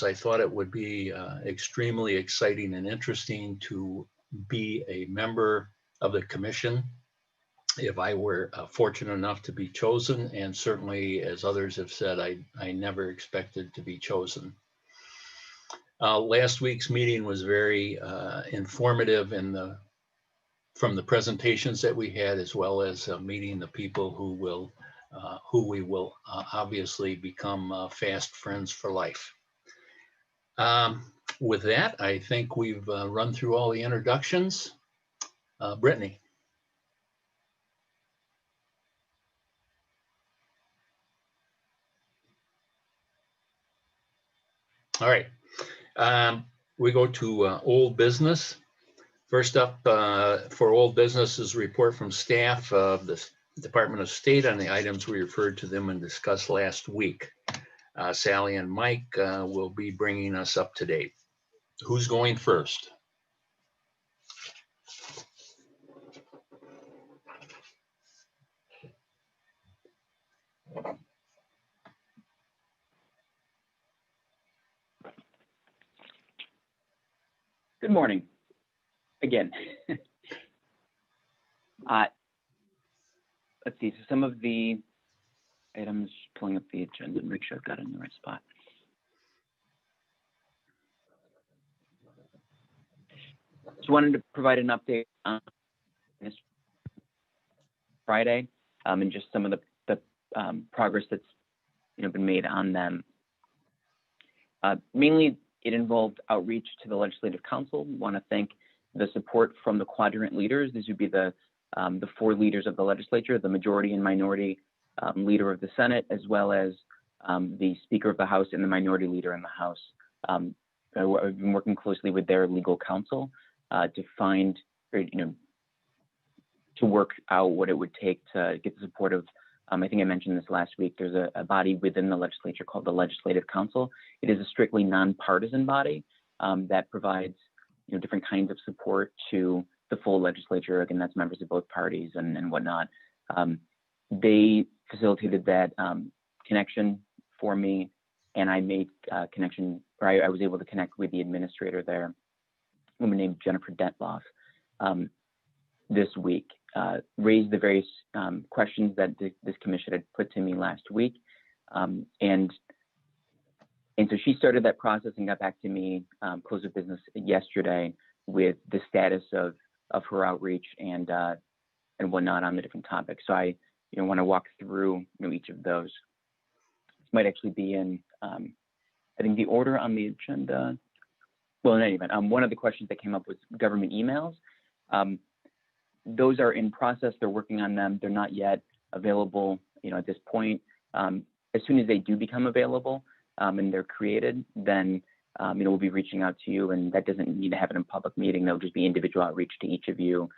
I thought it would be extremely exciting and interesting to be a member of the commission if I were fortunate enough to be chosen, and certainly, as others have said, I never expected to be chosen. Last week's meeting was very informative from the presentations that we had, as well as meeting the people who we will obviously become fast friends for life. With that, I think we've run through all the introductions. Brittany. All right. We go to old business. First up for old business is a report from staff of the Department of State on the items we referred to them and discussed last week. Sally and Mike will be bringing us up to date. Who's going first? Good morning. Again. Let's see, so some of the items, pulling up the agenda and make sure I've got it in the right spot. Just wanted to provide an update on this Friday and just some of the progress that's been made on them. Mainly, it involved outreach to the Legislative Council. We want to thank the support from the quadrant leaders. These would be the 4 leaders of the legislature, the majority and minority leader of the Senate, as well as the Speaker of the House and the minority leader in the House. I've been working closely with their legal counsel to find, to work out what it would take to get the support of, I think I mentioned this last week, there's a body within the legislature called the Legislative Council. It is a strictly nonpartisan body that provides different kinds of support to the full legislature. Again, that's members of both parties and whatnot. They facilitated that connection for me, and I made connection, or I was able to connect with the administrator there, a woman named Jennifer Detloff, this week. Raised the various questions that this commission had put to me last week, and so she started that process and got back to me close of business yesterday with the status of her outreach and whatnot on the different topics. So I want to walk through each of those. This might actually be in I think the order on the agenda. Well, in any event, one of the questions that came up was government emails. Those are in process. They're working on them. They're not yet available, at this point. As soon as they do become available and they're created, then we'll be reaching out to you, and that doesn't need to happen in a public meeting. There'll just be individual outreach to each of you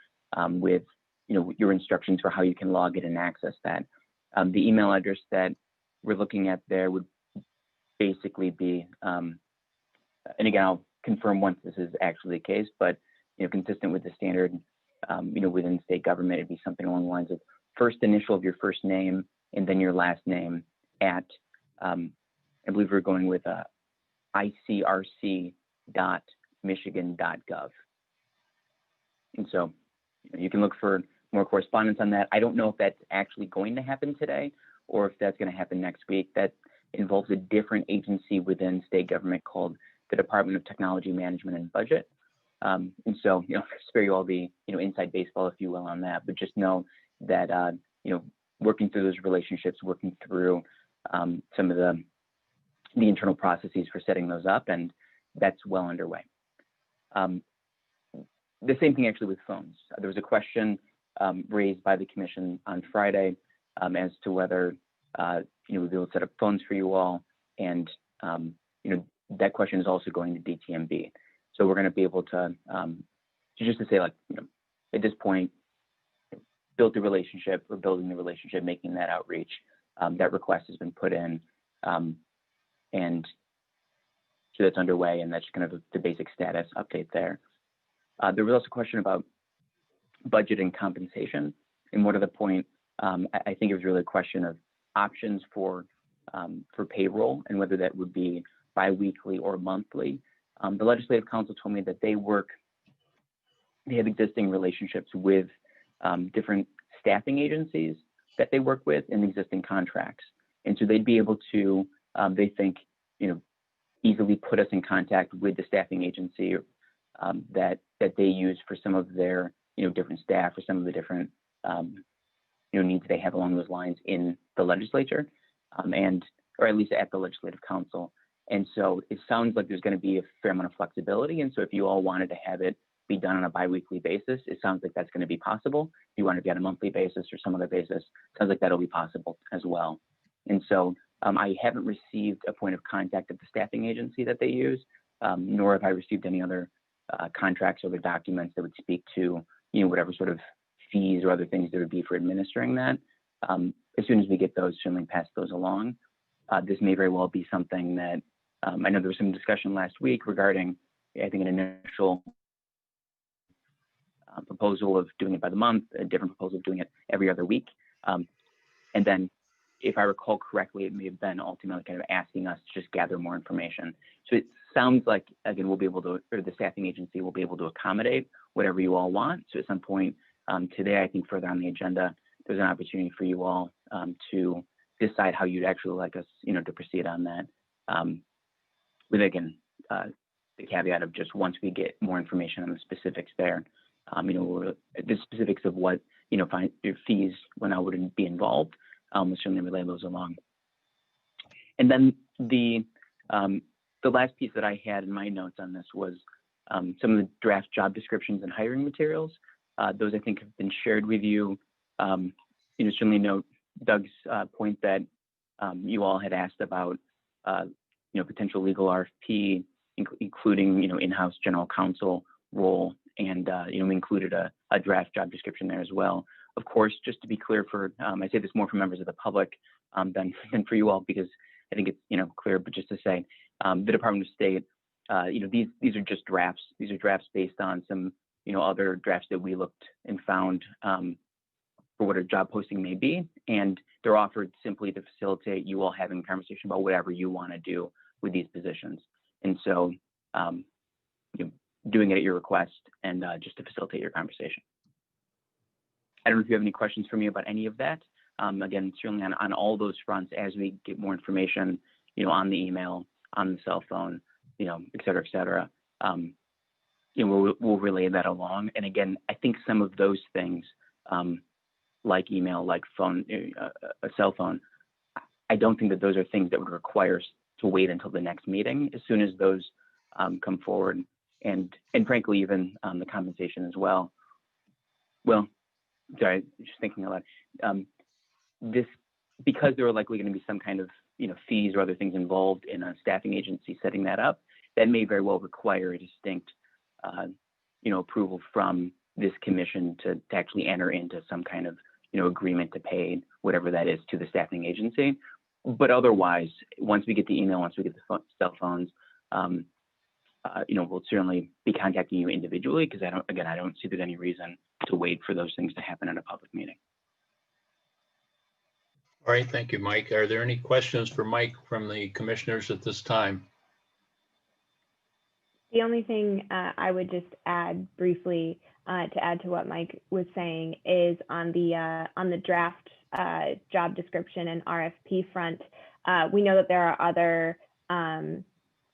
with your instructions for how you can log in and access that. The email address that we're looking at there would basically be, and again, I'll confirm once this is actually the case, but consistent with the standard, within state government, it'd be something along the lines of first initial of your first name and then your last name at, I believe we're going with icrc.michigan.gov. And so you can look for more correspondence on that. I don't know if that's actually going to happen today or if that's going to happen next week. That involves a different agency within state government called the Department of Technology Management and Budget. And so, spare you all the, inside baseball, if you will, on that, but just know that, working through those relationships, working through some of the internal processes for setting those up, and that's well underway. The same thing actually with phones. There was a question raised by the commission on Friday as to whether we'll be able to set up phones for you all, and that question is also going to DTMB. So we're going to be able to just to say, like, at this point, build the relationship, or building the relationship, making that outreach. That request has been put in, and so that's underway, and that's kind of the basic status update there. There was also a question about budget and compensation, and more to the point, I think it was really a question of options for payroll and whether that would be biweekly or monthly. The Legislative Council told me that they have existing relationships with different staffing agencies that they work with in existing contracts. And so they'd be able to, they think, easily put us in contact with the staffing agency that they use for some of their, different staff or some of the different, needs they have along those lines in the legislature, or at least at the Legislative Council. And so it sounds like there's going to be a fair amount of flexibility. And so if you all wanted to have it be done on a biweekly basis, it sounds like that's going to be possible. If you want to be on a monthly basis or some other basis, it sounds like that'll be possible as well. And so I haven't received a point of contact at the staffing agency that they use, nor have I received any other contracts or other documents that would speak to, whatever sort of fees or other things there would be for administering that. As soon as we get those, certainly pass those along. This may very well be something that I know there was some discussion last week regarding, I think, an initial proposal of doing it by the month, a different proposal of doing it every other week. And then, if I recall correctly, it may have been ultimately kind of asking us to just gather more information. So it sounds like, again, we'll be able to, or the staffing agency will be able to accommodate whatever you all want. So at some point today, I think further on the agenda, there's an opportunity for you all to decide how you'd actually like us, to proceed on that. With, again, the caveat of just once we get more information on the specifics there, the specifics of what, fees, when I wouldn't be involved, we'll certainly relay those along. And then the last piece that I had in my notes on this was some of the draft job descriptions and hiring materials. Those, I think, have been shared with you. Certainly note Doug's point that you all had asked about, potential legal RFP, including, in-house general counsel role, and, we included a draft job description there as well. Of course, just to be clear for, I say this more for members of the public than for you all, because I think it's, clear, but just to say, the Department of State, these are just drafts. These are drafts based on some, other drafts that we looked and found for what a job posting may be. And they're offered simply to facilitate you all having a conversation about whatever you want to do with these positions. And so, doing it at your request and just to facilitate your conversation. I don't know if you have any questions for me about any of that. Again, certainly on all those fronts, as we get more information, on the email, on the cell phone, et cetera, we'll relay that along. And again, I think some of those things, like email, like phone, a cell phone, I don't think that those are things that would require us to wait until the next meeting. As soon as those come forward, and frankly, even the compensation as well. Well, sorry, just thinking a lot. this, because there are likely going to be some kind of, fees or other things involved in a staffing agency setting that up, that may very well require a distinct, approval from this commission to actually enter into some kind of, agreement to pay whatever that is to the staffing agency. But otherwise, once we get the email, once we get the cell phones, we'll certainly be contacting you individually, because I don't see there's any reason to wait for those things to happen in a public meeting. All right, thank you, Mike. Are there any questions for Mike from the commissioners at this time? The only thing I would just add briefly to add to what Mike was saying is on the draft job description and RFP front, we know that there are other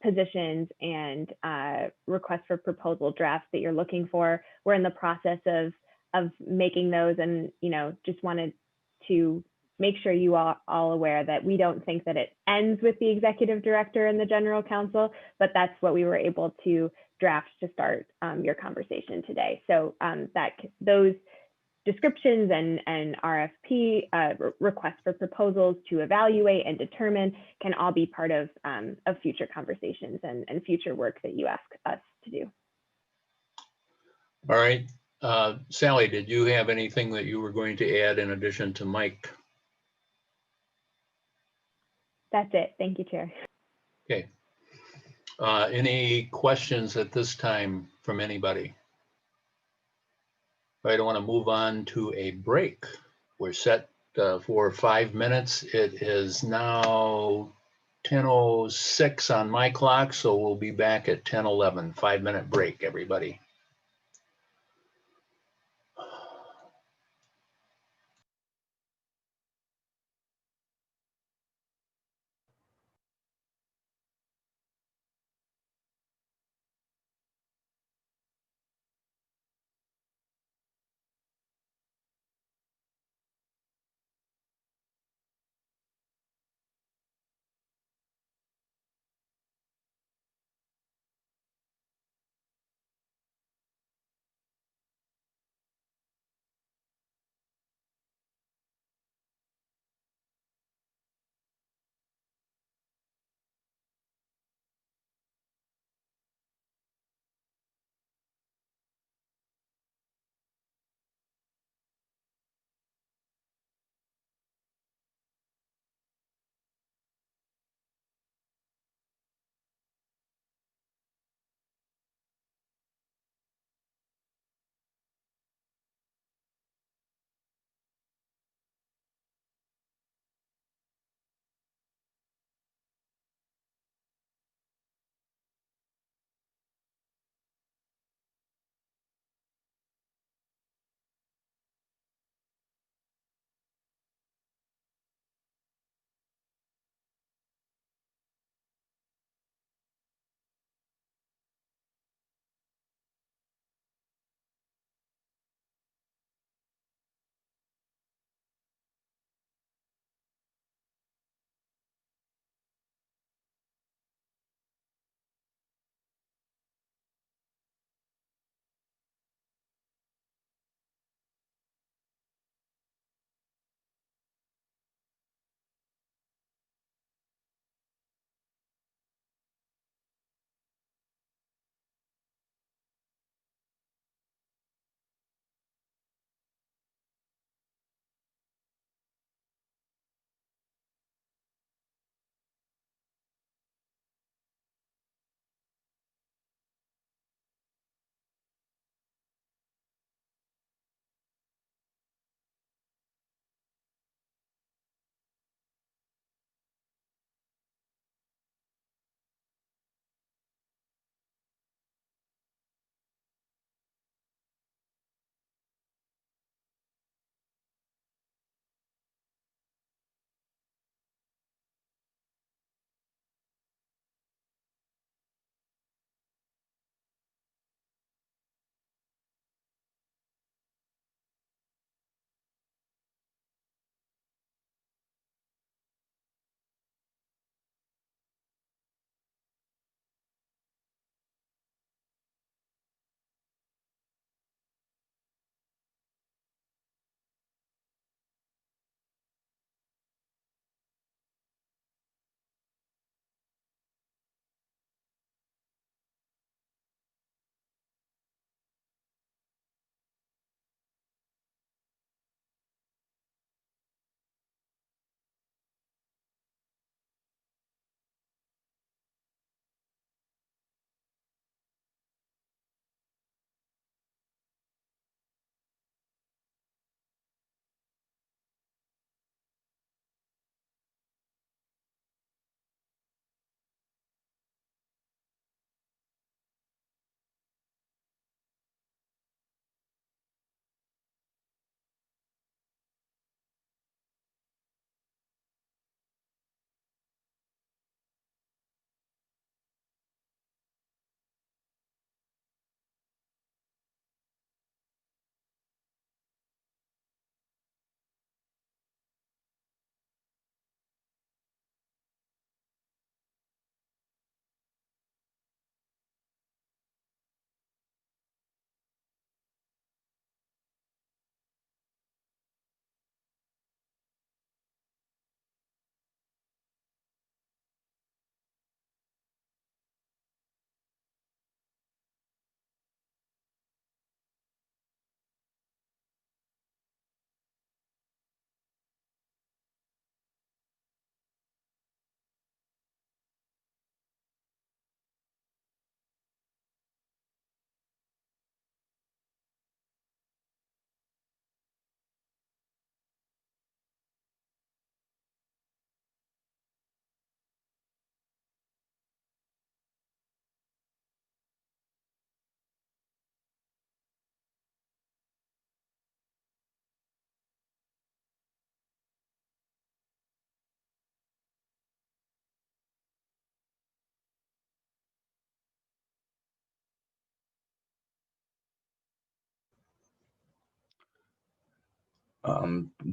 positions and requests for proposal drafts that you're looking for. We're in the process of making those, and just wanted to make sure you are all aware that we don't think that it ends with the executive director and the general counsel, but that's what we were able to draft to start your conversation today. So those descriptions and RFP requests for proposals to evaluate and determine can all be part of future conversations and future work that you ask us to do. All right. Sally, did you have anything that you were going to add in addition to Mike? That's it. Thank you, Chair. Okay. Any questions at this time from anybody? I don't want to move on to a break. We're set for 5 minutes. It is now 10:06 on my clock, so we'll be back at 10:11. 5-minute break, everybody.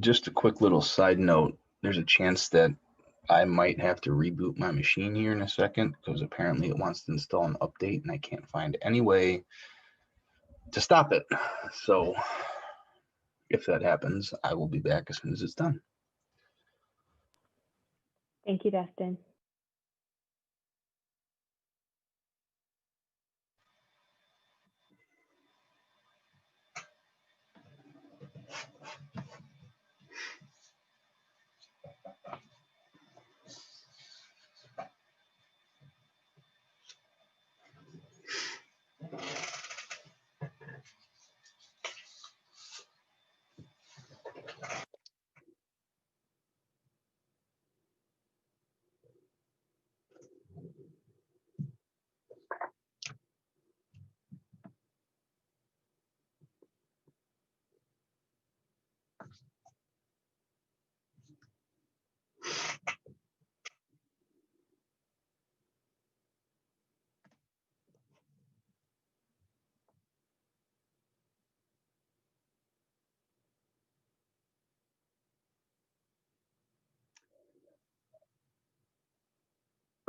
Just a quick little side note. There's a chance that I might have to reboot my machine here in a second because apparently it wants to install an update and I can't find any way to stop it. So if that happens, I will be back as soon as it's done. Thank you, Dustin.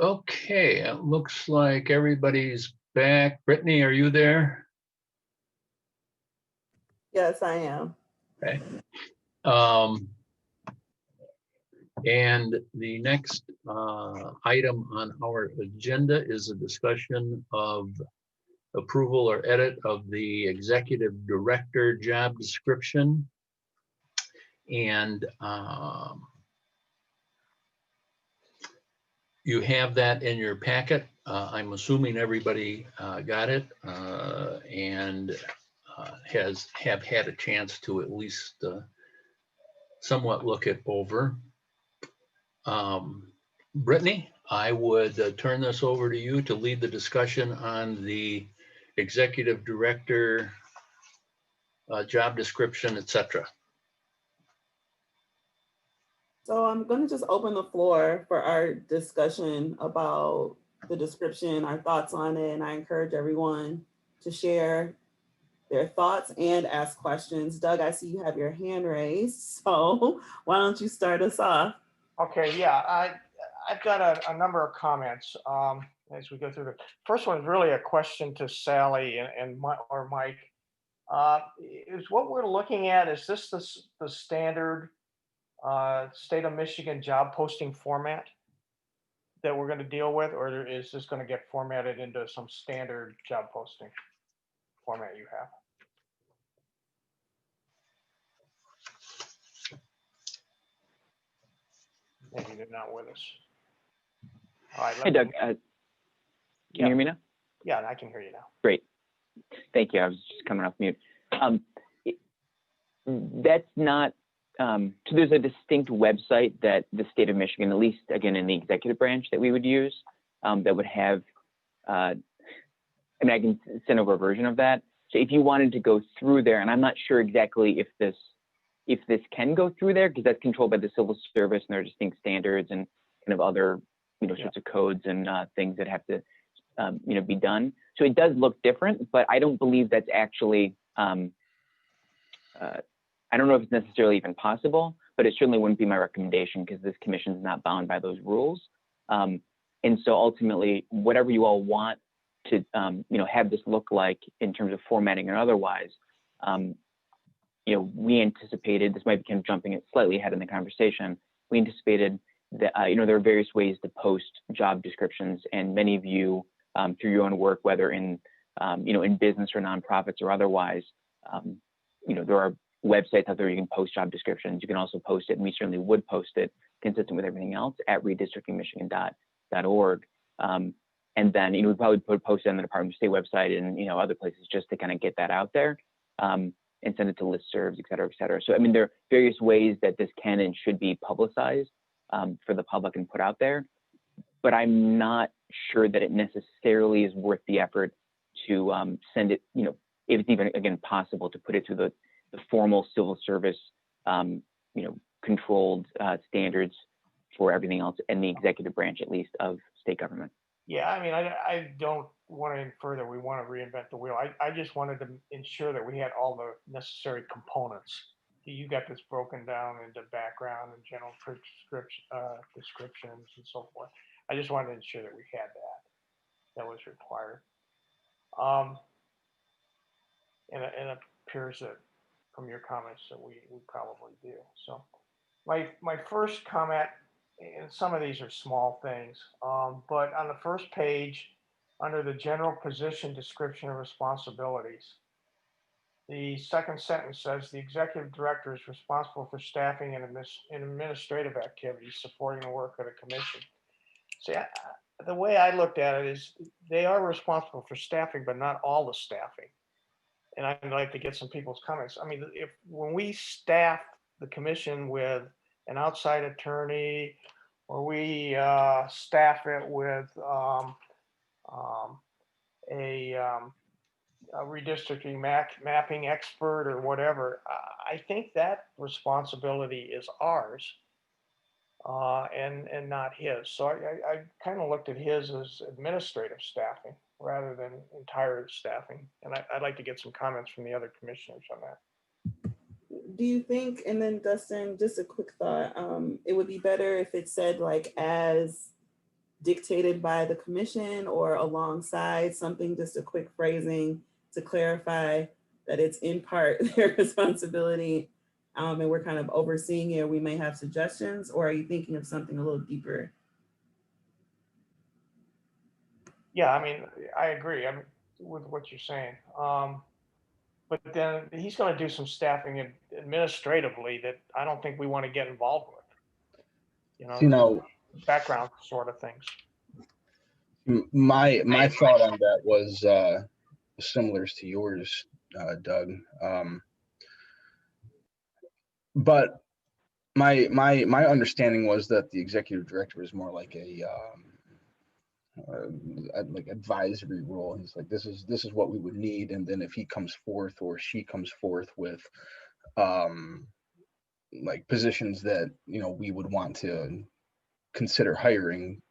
Okay, it looks like everybody's back. Brittany, are you there? Yes, I am. Okay. And the next item on our agenda is a discussion of approval or edit of the executive director job description. And you have that in your packet. I'm assuming everybody got it and have had a chance to at least somewhat look it over. Brittany, I would turn this over to you to lead the discussion on the executive director job description, etc. So I'm going to just open the floor for our discussion about the description, our thoughts on it, and I encourage everyone to share their thoughts and ask questions. Doug, I see you have your hand raised, so why don't you start us off? Okay, yeah, I've got a number of comments as we go through the first one is really a question to Sally and Mike. Is what we're looking at, is this the standard state of Michigan job posting format that we're going to deal with, or is this going to get formatted into some standard job posting format you have? Maybe they're not with us. All right. Hey, Doug, can you hear me now? Yeah, I can hear you now. Great. Thank you. I was just coming off mute. That's not, so there's a distinct website that the state of Michigan, at least again in the executive branch, that we would use that would have, I mean, I can send over a version of that. So if you wanted to go through there, and I'm not sure exactly if this can go through there, because that's controlled by the civil service and there are distinct standards and kind of other, sorts of codes and things that have to, be done. So it does look different, but I don't believe that's actually, I don't know if it's necessarily even possible, but it certainly wouldn't be my recommendation because this commission is not bound by those rules. And so ultimately, whatever you all want to, have this look like in terms of formatting and otherwise, we anticipated, this might be kind of jumping it slightly ahead in the conversation, we anticipated that, there are various ways to post job descriptions, and many of you, through your own work, whether in, in business or nonprofits or otherwise, there are websites out there you can post job descriptions. You can also post it, and we certainly would post it, consistent with everything else, at redistrictingmichigan.org. And then, we probably post it on the Department of State website and, other places just to kind of get that out there and send it to listservs, et cetera, et cetera. So, I mean, there are various ways that this can and should be publicized for the public and put out there, but I'm not sure that it necessarily is worth the effort to send it, if it's even, again, possible to put it through the formal civil service, controlled standards for everything else in the executive branch, at least, of state government. Yeah, I mean, I don't want to infer that we want to reinvent the wheel. I just wanted to ensure that we had all the necessary components you got this broken down into background and general descriptions and so forth. I just wanted to ensure that we had that. That was required. And it appears that from your comments that we probably do. So my first comment, and some of these are small things, but on the first page, under the general position description of responsibilities, the second sentence says the executive director is responsible for staffing and administrative activities supporting the work of the commission. See, the way I looked at it is they are responsible for staffing, but not all the staffing. And I'd like to get some people's comments. I mean, when we staff the commission with an outside attorney, or we staff it with a redistricting mapping expert or whatever, I think that responsibility is ours and not his. So I kind of looked at his as administrative staffing rather than entire staffing. And I'd like to get some comments from the other commissioners on that. Do you think, and then Dustin, just a quick thought, it would be better if it said like as dictated by the commission or alongside something, just a quick phrasing to clarify that it's in part their responsibility and we're kind of overseeing it, we may have suggestions, or are you thinking of something a little deeper? Yeah, I mean, I agree with what you're saying. But then he's going to do some staffing administratively that I don't think we want to get involved with. Background sort of things. My thought on that was similar to yours, Doug. But my understanding was that the executive director is more like a like advisory role. He's like, this is what we would need, and then if he comes forth or she comes forth with like positions that we would want to consider hiring,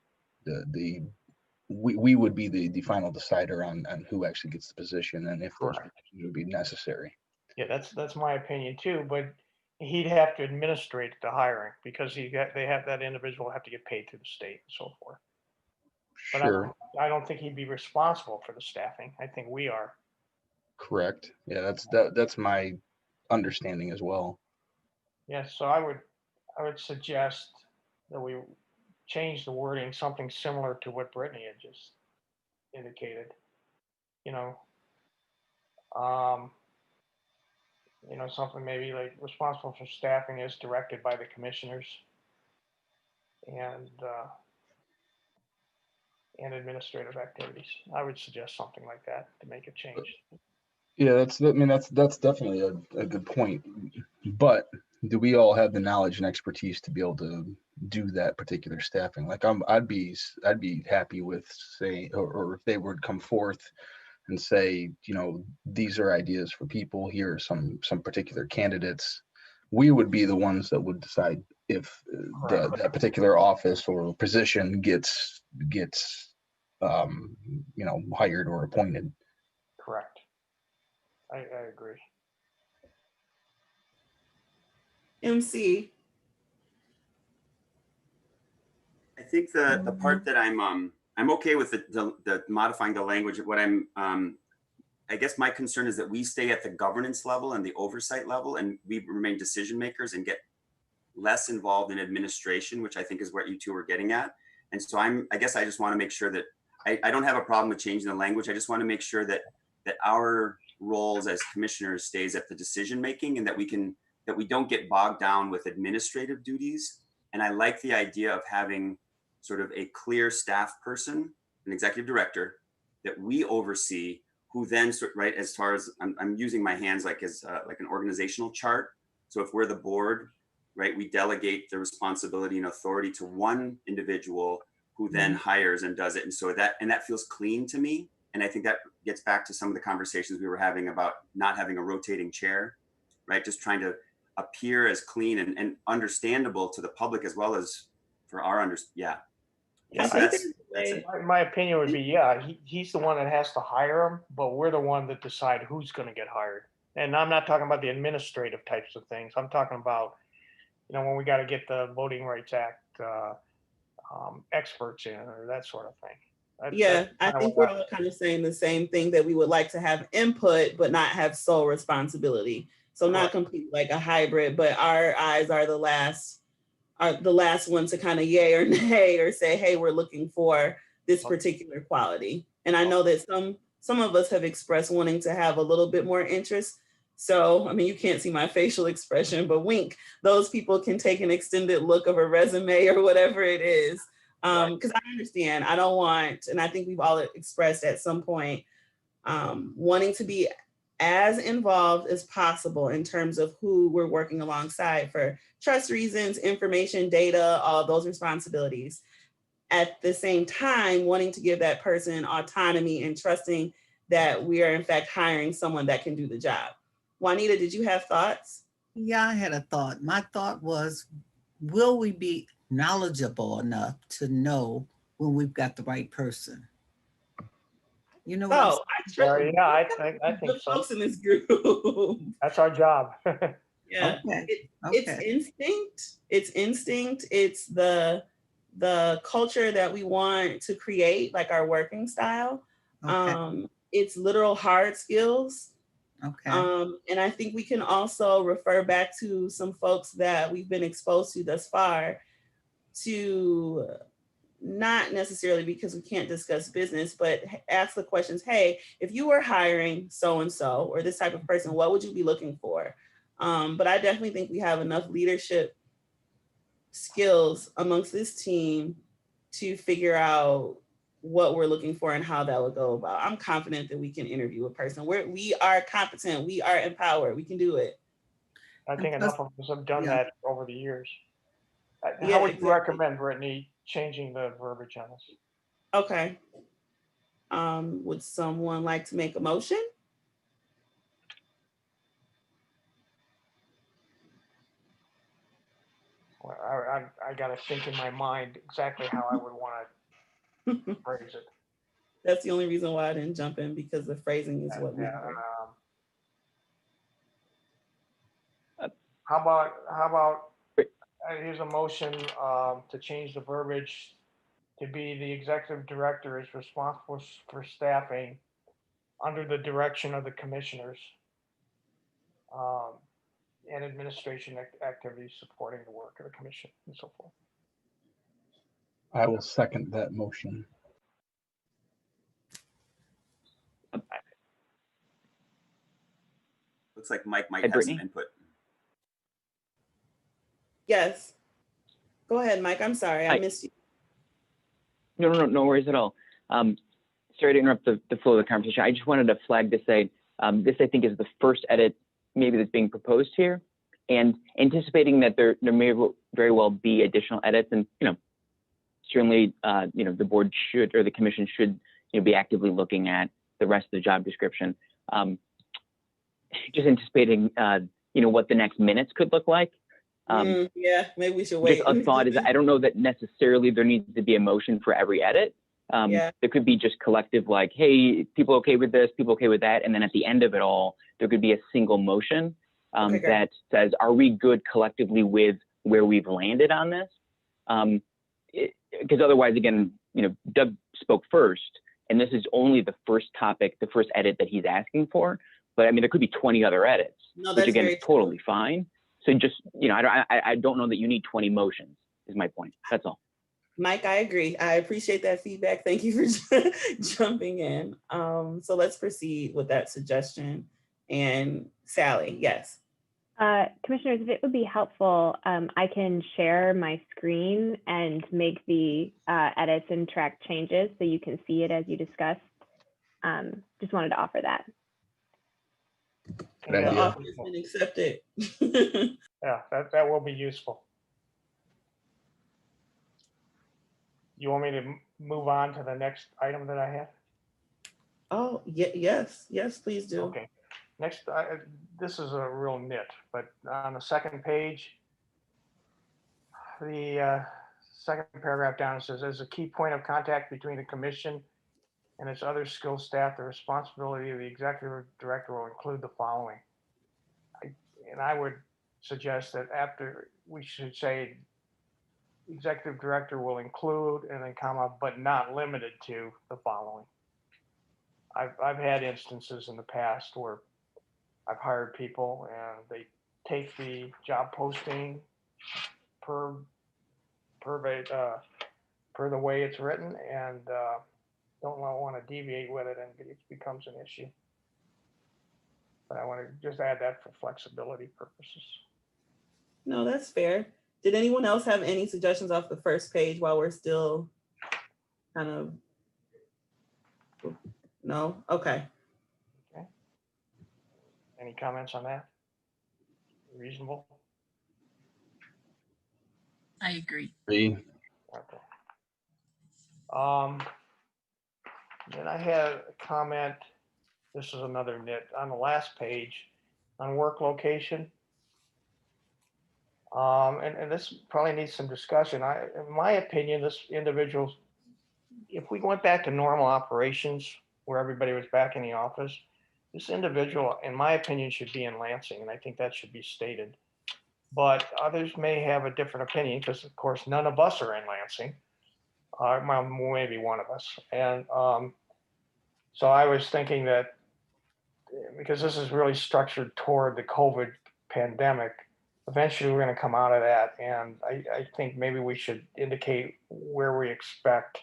we would be the final decider on who actually gets the position and if those positions would be necessary. Yeah, that's my opinion too, but he'd have to administrate the hiring because that individual have to get paid through the state and so forth. But Sure. I don't think he'd be responsible for the staffing. I think we are. Correct. Yeah, that's my understanding as well. Yeah, so I would suggest that we change the wording something similar to what Brittany had just indicated. Something maybe like responsible for staffing is directed by the commissioners and administrative activities. I would suggest something like that to make a change. Yeah, that's definitely a good point. But do we all have the knowledge and expertise to be able to do that particular staffing? Like I'd be happy with saying, or if they would come forth and say, these are ideas for people, here are some particular candidates, we would be the ones that would decide if that particular office or position gets hired or appointed. Correct. I agree. MC. I think the part that I'm okay with the modifying the language. What I guess my concern is that we stay at the governance level and the oversight level, and we remain decision makers and get less involved in administration, which I think is what you two are getting at. And so I guess I just want to make sure that I don't have a problem with changing the language. I just want to make sure that our roles as commissioners stays at the decision making, and that we don't get bogged down with administrative duties. And I like the idea of having sort of a clear staff person, an executive director, that we oversee, who then, right, as far as I'm using my hands like as like an organizational chart. So if we're the board, right, we delegate the responsibility and authority to one individual who then hires and does it. And so that feels clean to me. And I think that gets back to some of the conversations we were having about not having a rotating chair, right? Just trying to appear as clean and understandable to the public as well as for our so that's it. My opinion would be, yeah, he's the one that has to hire them, but we're the one that decide who's going to get hired. And I'm not talking about the administrative types of things. I'm talking about, when we got to get the Voting Rights Act experts in or that sort of thing. Yeah, I think we're all kind of saying the same thing, that we would like to have input, but not have sole responsibility. So not completely like a hybrid, but our eyes are the last one to kind of yay or nay or say, hey, we're looking for this particular quality. And I know that some of us have expressed wanting to have a little bit more interest. So, I mean, you can't see my facial expression, but wink, those people can take an extended look of a resume or whatever it is. Because I understand, I don't want, and I think we've all expressed at some point, wanting to be as involved as possible in terms of who we're working alongside for trust reasons, information, data, all those responsibilities. At the same time, wanting to give that person autonomy and trusting that we are in fact hiring someone that can do the job. Juanita, did you have thoughts? Yeah, I had a thought. My thought was, will we be knowledgeable enough to know when we've got the right person? You know what I think so. Folks in this group. That's our job. Yeah. It's instinct. It's instinct. It's the culture that we want to create, like our working style. It's literal hard skills. And I think we can also refer back to some folks that we've been exposed to thus far, to not necessarily because we can't discuss business, but ask the questions, hey, if you were hiring so-and-so or this type of person, what would you be looking for? But I definitely think we have enough leadership skills amongst this team to figure out what we're looking for and how that would go about. I'm confident that we can interview a person. We are competent, we are empowered, we can do it. I think enough of us have done that over the years. How would you recommend, Brittany, changing the verbiage on this? Okay. Would someone like to make a motion? Well, I got to think in my mind exactly how I would want to phrase it. That's the only reason why I didn't jump in, because the phrasing is what matters. How about here's a motion to change the verbiage to be the executive director is responsible for staffing under the direction of the commissioners and administration activities supporting the work of the commission and so forth. I will second that motion. Looks like Mike might have some input. Yes. Go ahead, Mike. I'm sorry, I missed you. No worries at all. Sorry to interrupt the flow of the conversation. I just wanted to flag to say, this I think is the first edit maybe that's being proposed here, and anticipating that there may very well be additional edits, and certainly the board should, or the commission should, be actively looking at the rest of the job description. Just anticipating what the next minutes could look like. Yeah, maybe we should wait. Just a thought is, I don't know that necessarily there needs to be a motion for every edit. There could be just collective, like, hey, people okay with this, people okay with that, and then at the end of it all, there could be a single motion that says, are we good collectively with where we've landed on this? Because otherwise, again, Doug spoke first, and this is only the first topic, the first edit that he's asking for. But I mean, there could be 20 other edits, which again is totally fine. So just, I don't know that you need 20 motions, is my point. That's all. Mike, I agree. I appreciate that feedback. Thank you for jumping in. So let's proceed with that suggestion. And Sally, yes. Commissioners, if it would be helpful, I can share my screen and make the edits and track changes so you can see it as you discussed. Just wanted to offer that. The offer has been accepted. Yeah, that will be useful. You want me to move on to the next item that I have? Oh, yes, please do. Okay. Next, this is a real nit, but on the second page, the second paragraph down, it says, as a key point of contact between the commission and its other skilled staff, the responsibility of the executive director will include the following. and I would suggest that after, we should say executive director will include, and then comma, but not limited to the following. I've had instances in the past where I've hired people and they take the job posting per the way it's written, and don't want to deviate with it, and it becomes an issue. But I want to just add that for flexibility purposes. No, that's fair. Did anyone else have any suggestions off the first page while we're still kind of? No? Okay. Okay. Any comments on that? Reasonable? I agree. Okay. Then I had a comment, this is another nit, on the last page, on work location. And this probably needs some discussion. In my opinion, this individual, if we went back to normal operations where everybody was back in the office, this individual, in my opinion, should be in Lansing, and I think that should be stated. But others may have a different opinion because, of course, none of us are in Lansing. Well, maybe one of us. And so I was thinking that because this is really structured toward the COVID pandemic, eventually we're going to come out of that. And I think maybe we should indicate where we expect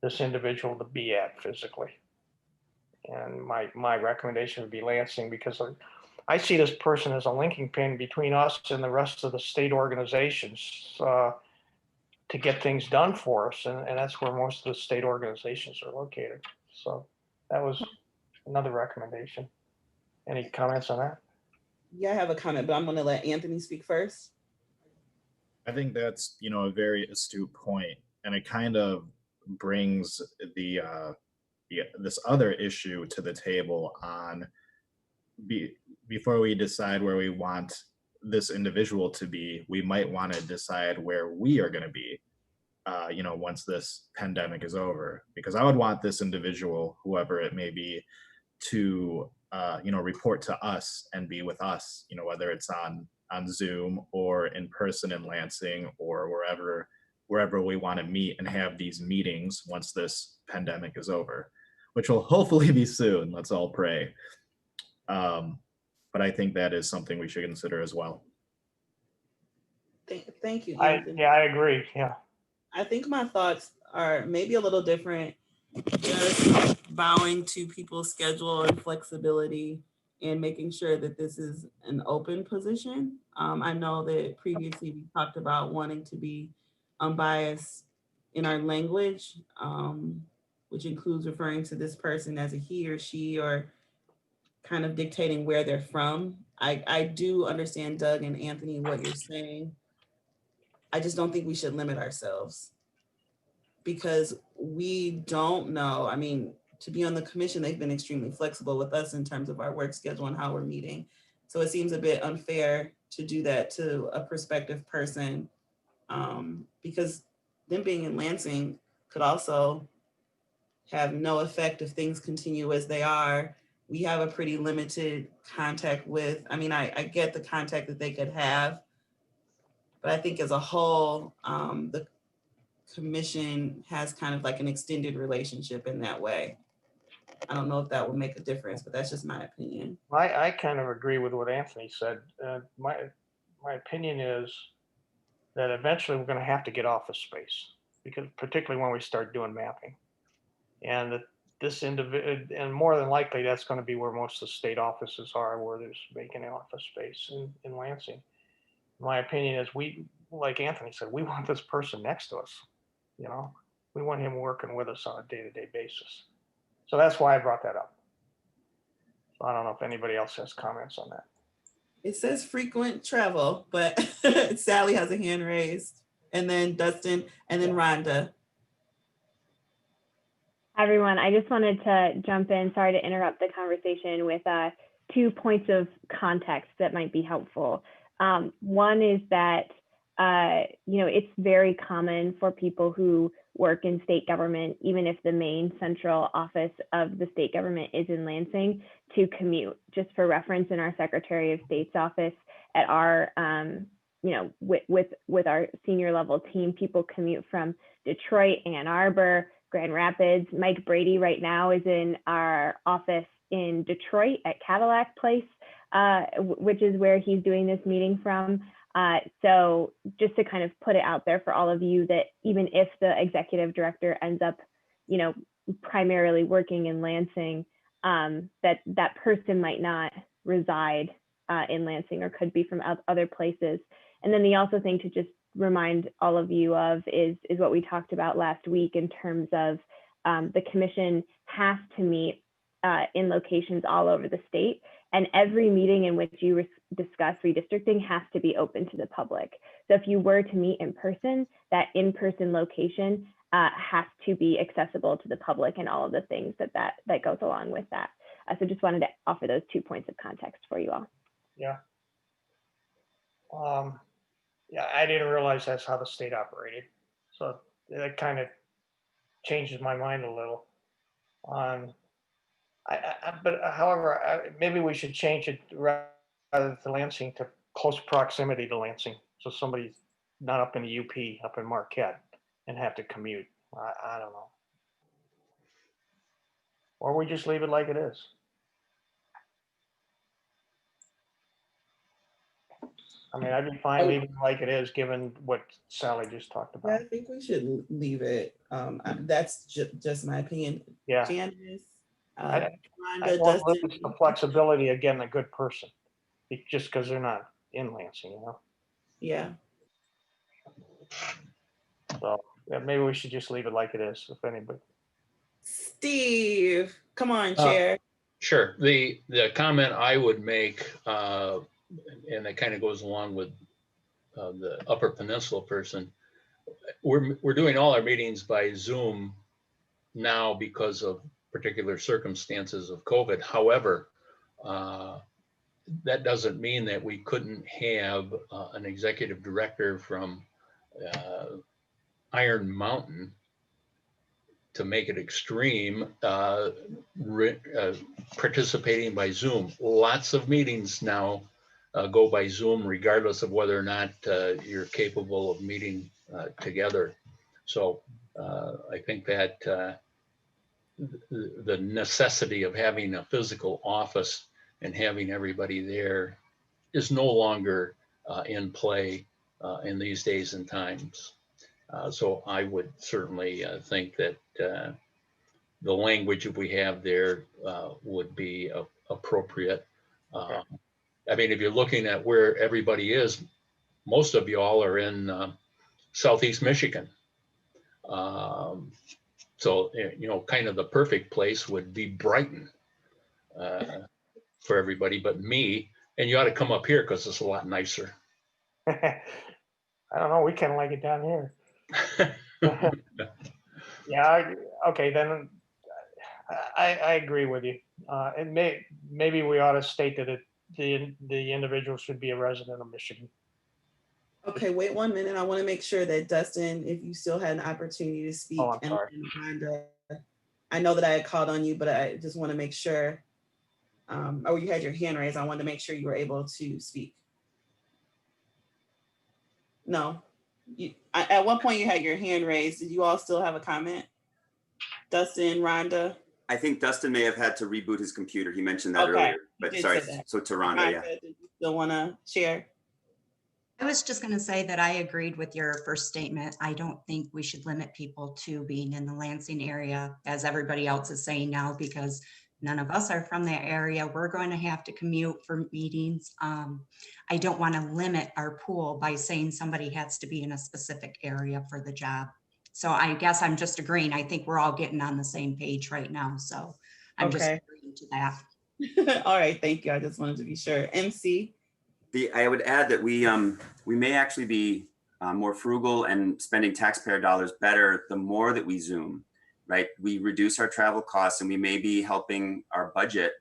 this individual to be at physically. And my recommendation would be Lansing, because I see this person as a linking pin between us and the rest of the state organizations to get things done for us. And that's where most of the state organizations are located. So that was another recommendation. Any comments on that? Yeah, I have a comment, but I'm going to let Anthony speak first. I think that's, a very astute point, and it kind of brings this other issue to the table on before we decide where we want this individual to be, we might want to decide where we are going to be, once this pandemic is over, because I would want this individual, whoever it may be, to report to us and be with us, whether it's on Zoom or in person in Lansing or wherever we want to meet and have these meetings once this pandemic is over, which will hopefully be soon. Let's all pray. But I think that is something we should consider as well. Thank you, Anthony. I agree. Yeah. I think my thoughts are maybe a little different. Just bowing to people's schedule and flexibility and making sure that this is an open position. I know that previously we talked about wanting to be unbiased in our language, which includes referring to this person as a he or she, or kind of dictating where they're from. I do understand, Doug and Anthony, what you're saying. I just don't think we should limit ourselves, because we don't know. I mean, to be on the commission, they've been extremely flexible with us in terms of our work schedule and how we're meeting. So it seems a bit unfair to do that to a prospective person, because them being in Lansing could also have no effect if things continue as they are. We have a pretty limited contact with, I get the contact that they could have, but I think as a whole, the commission has kind of like an extended relationship in that way. I don't know if that would make a difference, but that's just my opinion. I kind of agree with what Anthony said. My opinion is that eventually we're going to have to get office space, because particularly when we start doing mapping, and that this individual, and more than likely that's going to be where most of the state offices are, where there's vacant office space in Lansing. My opinion is, we, like Anthony said, we want this person next to us. We want him working with us on a day-to-day basis. So that's why I brought that up. So I don't know if anybody else has comments on that. It says frequent travel, but Sally has a hand raised, and then Dustin, and then Rhonda. Hi, everyone. I just wanted to jump in. Sorry to interrupt the conversation with 2 points of context that might be helpful. One is that it's very common for people who work in state government, even if the main central office of the state government is in Lansing, to commute. Just for reference, in our Secretary of State's office, at our, with our senior level team, people commute from Detroit, Ann Arbor, Grand Rapids. Mike Brady right now is in our office in Detroit at Cadillac Place, which is where he's doing this meeting from. So just to kind of put it out there for all of you that even if the executive director ends up, primarily working in Lansing, that person might not reside in Lansing or could be from other places. And then the also thing to just remind all of you of is what we talked about last week in terms of the commission has to meet in locations all over the state. And every meeting in which you discuss redistricting has to be open to the public. So if you were to meet in person, that in-person location has to be accessible to the public and all of the things that goes along with that. So just wanted to offer those 2 points of context for you all. Yeah. Yeah, I didn't realize that's how the state operated. So that kind of changes my mind a little. But however, maybe we should change it rather than Lansing to close proximity to Lansing. So somebody's not up in the UP, up in Marquette, and have to commute. I don't know. Or we just leave it like it is. I mean, I'd be fine leaving it like it is, given what Sally just talked Yeah, about. I think we should leave it. That's just my opinion. Yeah. Janice, I Rhonda, want Dustin. the flexibility of getting a good person, just because they're not in Lansing, Yeah. So yeah, maybe we should just leave it like it is, if anybody. Steve, come on, Chair. Sure. The comment I would make, and it kind of goes along with the Upper Peninsula person. We're doing all our meetings by Zoom now because of particular circumstances of COVID. However, that doesn't mean that we couldn't have an executive director from Iron Mountain, to make it extreme, participating by Zoom. Lots of meetings now go by Zoom, regardless of whether or not you're capable of meeting together. So I think that the necessity of having a physical office and having everybody there is no longer in play in these days and times. So I would certainly think that the language that we have there would be appropriate. Okay. I mean, if you're looking at where everybody is, most of you all are in Southeast Michigan. So, kind of the perfect place would be Brighton for everybody but me. And you ought to come up here because it's a lot nicer. I don't know. We kind of like it down here. Yeah. Okay. Then I agree with you. And maybe we ought to state that the individual should be a resident of Michigan. Okay, wait 1 minute. I want to make sure that Dustin, if you still had an opportunity to speak. Oh, I'm sorry. And Rhonda, I know that I had called on you, but I just want to make sure. You had your hand raised. I wanted to make sure you were able to speak. No. At one point you had your hand raised. Did you all still have a comment? Dustin, Rhonda? I think Dustin may have had to reboot his computer. He mentioned that earlier, but sorry. So to Rhonda, yeah. Did you still want to share? I was just going to say that I agreed with your first statement. I don't think we should limit people to being in the Lansing area, as everybody else is saying now, because none of us are from that area. We're going to have to commute for meetings. I don't want to limit our pool by saying somebody has to be in a specific area for the job. So I guess I'm just agreeing. I think we're all getting on the same page right now. So I'm just agreeing to that. All right, thank you. I just wanted to be sure. MC? I would add that we may actually be more frugal and spending taxpayer dollars better the more that we Zoom, right? We reduce our travel costs and we may be helping our budget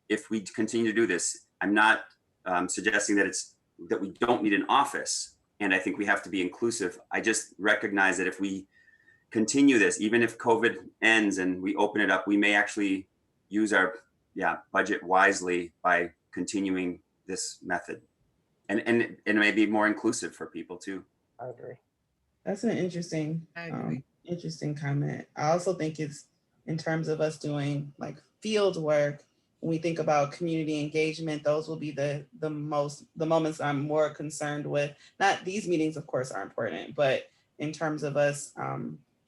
if we continue to do this. I'm not suggesting that we don't need an office. And I think we have to be inclusive. I just recognize that if we continue this, even if COVID ends and we open it up, we may actually use our budget wisely by continuing this method. And it may be more inclusive for people too. I agree. That's an interesting, interesting comment. I also think it's in terms of us doing like field work. When we think about community engagement, those will be the moments I'm more concerned with. Not these meetings, of course, are important, but in terms of us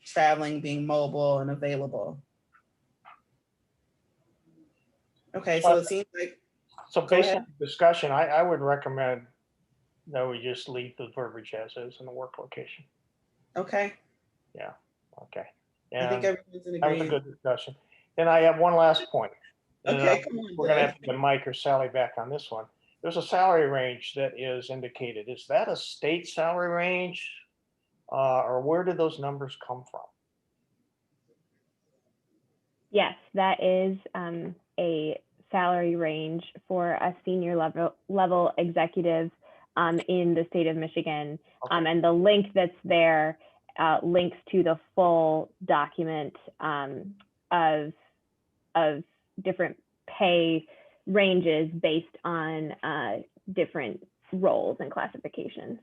traveling, being mobile and available. Okay, so it seems like. So based on the discussion, I would recommend that we just leave the verbiage as is in the work location. Okay. Yeah. Okay. I think everyone's in That was a agreement. good discussion. Then I have one last point. Okay, come on, we're going to Doug. have to get Mike or Sally back on this one. There's a salary range that is indicated. Is that a state salary range, or where did those numbers come from? Yes, that is a salary range for a senior level executive in the state of Michigan. Okay. And the link that's there links to the full document of different pay ranges based on different roles and classifications.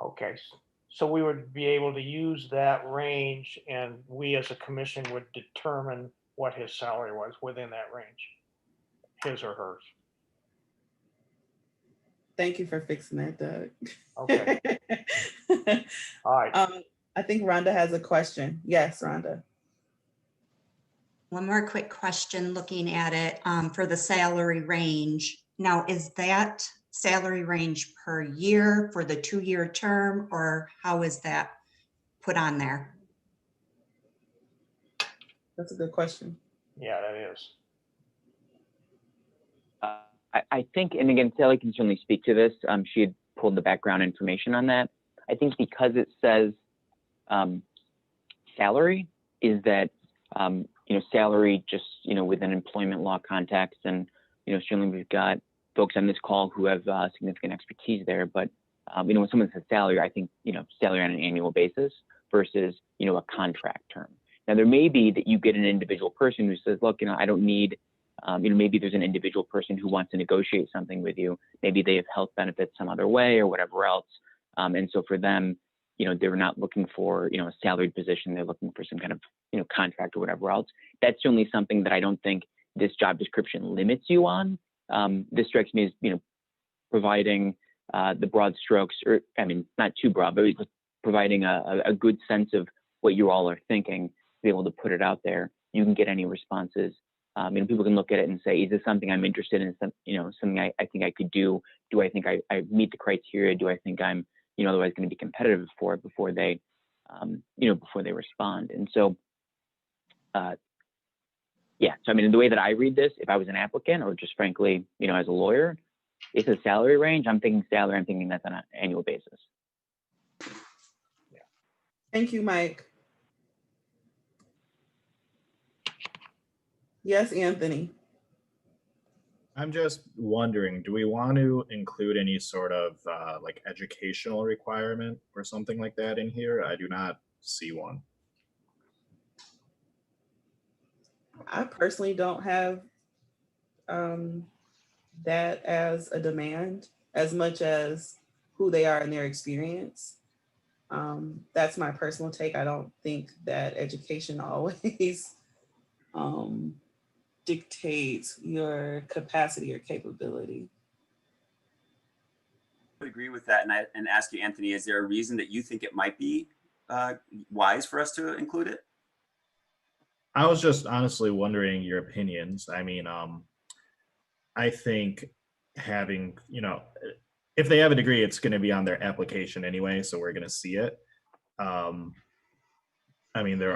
Okay. So we would be able to use that range, and we as a commission would determine what his salary was within that range, his or hers. Thank you for fixing that, Doug. Okay. All right. I think Rhonda has a question. Yes, Rhonda. One more quick question looking at it for the salary range. Now, is that salary range per year for the 2-year term, or how is that put on there? That's a good question. Yeah, that is. I think, and again, Sally can certainly speak to this. She had pulled the background information on that. I think because it says salary, is that salary just within employment law context, and certainly we've got folks on this call who have significant expertise there. But when someone says salary, I think salary on an annual basis versus a contract term. Now there may be that you get an individual person who says, look, I don't need. Maybe there's an individual person who wants to negotiate something with you. Maybe they have health benefits some other way or whatever else. And so for them, they're not looking for, a salaried position. They're looking for some kind of, contract or whatever else. That's certainly something that I don't think this job description limits you on. This strikes me as, providing the broad strokes, or I mean, not too broad, but providing a good sense of what you all are thinking, to be able to put it out there. You can get any responses. People can look at it and say, is this something I'm interested in? Something I think I could do? Do I think I meet the criteria? Do I think I'm, otherwise going to be competitive for it before they, before they respond? And so, so the way that I read this, if I was an applicant or just frankly, as a lawyer, it's a salary range. I'm thinking salary. I'm thinking that's on an annual basis. Thank you, Mike. Yes, Anthony. I'm just wondering, do we want to include any sort of like educational requirement or something like that in here? I do not see one. I personally don't have that as a demand as much as who they are in their experience. That's my personal take. I don't think that education always dictates your capacity or capability. I would agree with that, and ask you, Anthony, is there a reason that you think it might be wise for us to include it? I was just honestly wondering your opinions. I think having, if they have a degree, it's going to be on their application anyway, so we're going to see it. There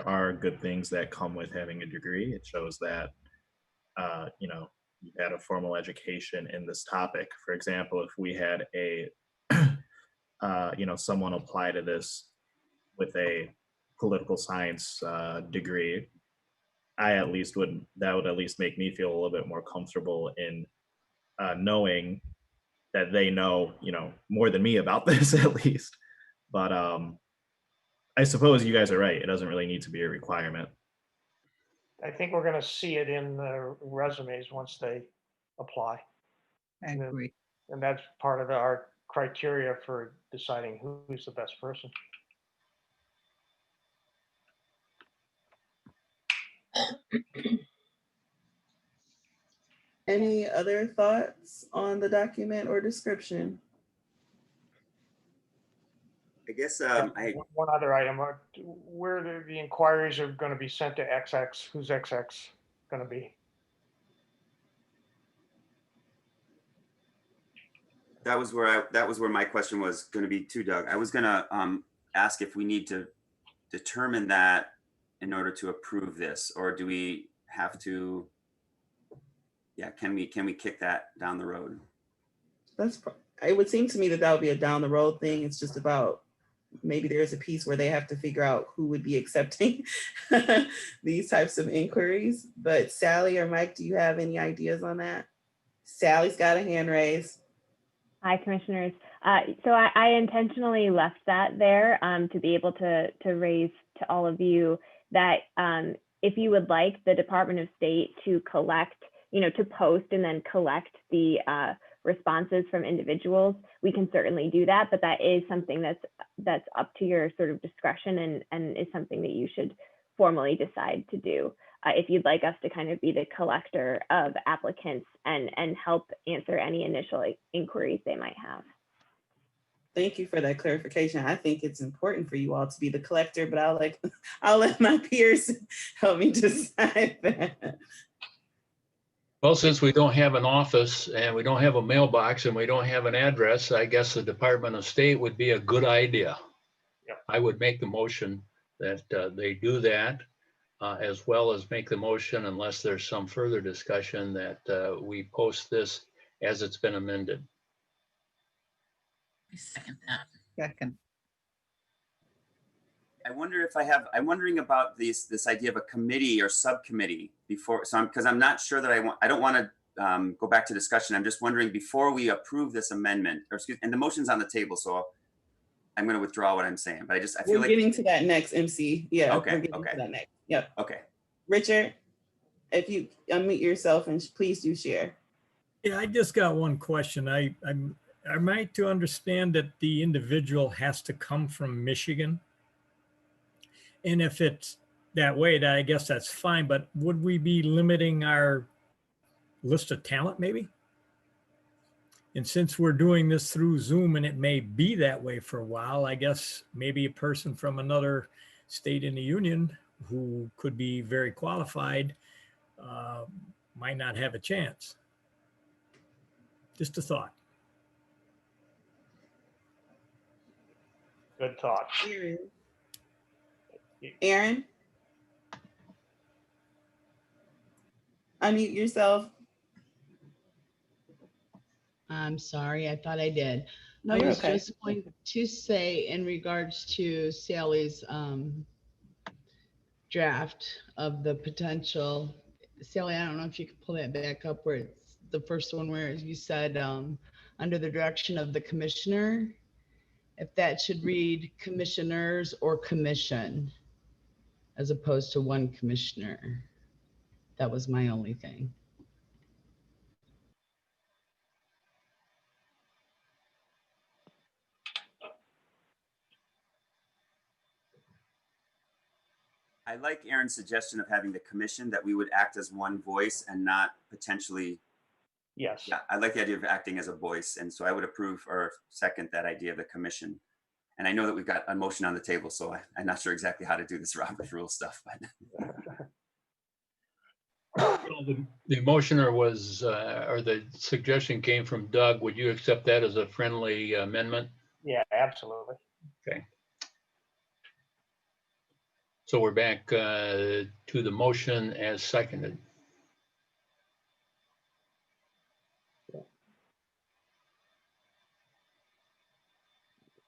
are good things that come with having a degree. It shows that, you've had a formal education in this topic. For example, if we had a, someone apply to this with a political science degree, that would at least make me feel a little bit more comfortable in knowing that they know, more than me about this at least. But I suppose you guys are right. It doesn't really need to be a requirement. I think we're gonna see it in the resumes once they apply. I agree. And that's part of our criteria for deciding who's the best person. Any other thoughts on the document or description? I guess One other item, where the inquiries are gonna be sent to XX, who's XX gonna be? that was where my question was going to be too, Doug. I was going to ask if we need to determine that in order to approve this, or do we have to? Yeah, can we kick that down the road? It would seem to me that that would be a down the road thing. It's just about maybe there's a piece where they have to figure out who would be accepting these types of inquiries. But Sally or Mike, do you have any ideas on that? Sally's got a hand raised. Hi, commissioners. So I intentionally left that there to be able to raise to all of you that if you would like the Department of State to collect, to post and then collect the responses from individuals, we can certainly do that. But that is something that's up to your sort of discretion and is something that you should formally decide to do. If you'd like us to kind of be the collector of applicants and help answer any initial inquiries they might have. Thank you for that clarification. I think it's important for you all to be the collector, but I'll let my peers help me decide that. Well, since we don't have an office and we don't have a mailbox and we don't have an address, I guess the Department of State would be a good idea. Yep. I would make the motion that they do that. As well as make the motion, unless there's some further discussion, that we post this as it's been amended. I second that. Second. I'm wondering about this idea of a committee or subcommittee before. Because I'm not sure that I don't want to go back to discussion. I'm just wondering before we approve this amendment, and the motion's on the table, so I'm going to withdraw what I'm saying. But I feel we're getting to that next, MC. Yeah. Okay. We're getting to that next. Yep. Okay. Richard, if you unmute yourself and please do share. Yeah, I just got one question. Am I to understand that the individual has to come from Michigan? And if it's that way, I guess that's fine, but would we be limiting our list of talent maybe? And since we're doing this through Zoom and it may be that way for a while, I guess maybe a person from another state in the union who could be very qualified might not have a chance. Just a thought. Good thought. Aaron? Unmute yourself. I'm sorry, I thought I did. No, I you're was okay. just going to say in regards to Sally's draft of the potential, Sally, I don't know if you could pull that back up where it's the first one where you said under the direction of the commissioner, if that should read commissioners or commission as opposed to one commissioner. That was my only thing. I like Aaron's suggestion of having the commission, that we would act as one voice and not potentially. Yes. Yeah, I like the idea of acting as a voice. And so I would approve or second that idea of the commission. And I know that we've got a motion on the table, so I'm not sure exactly how to do this Robert's rule stuff, but. Well, the motioner was, or the suggestion came from Doug. Would you accept that as a friendly amendment? Yeah, absolutely. Okay. So we're back to the motion as seconded.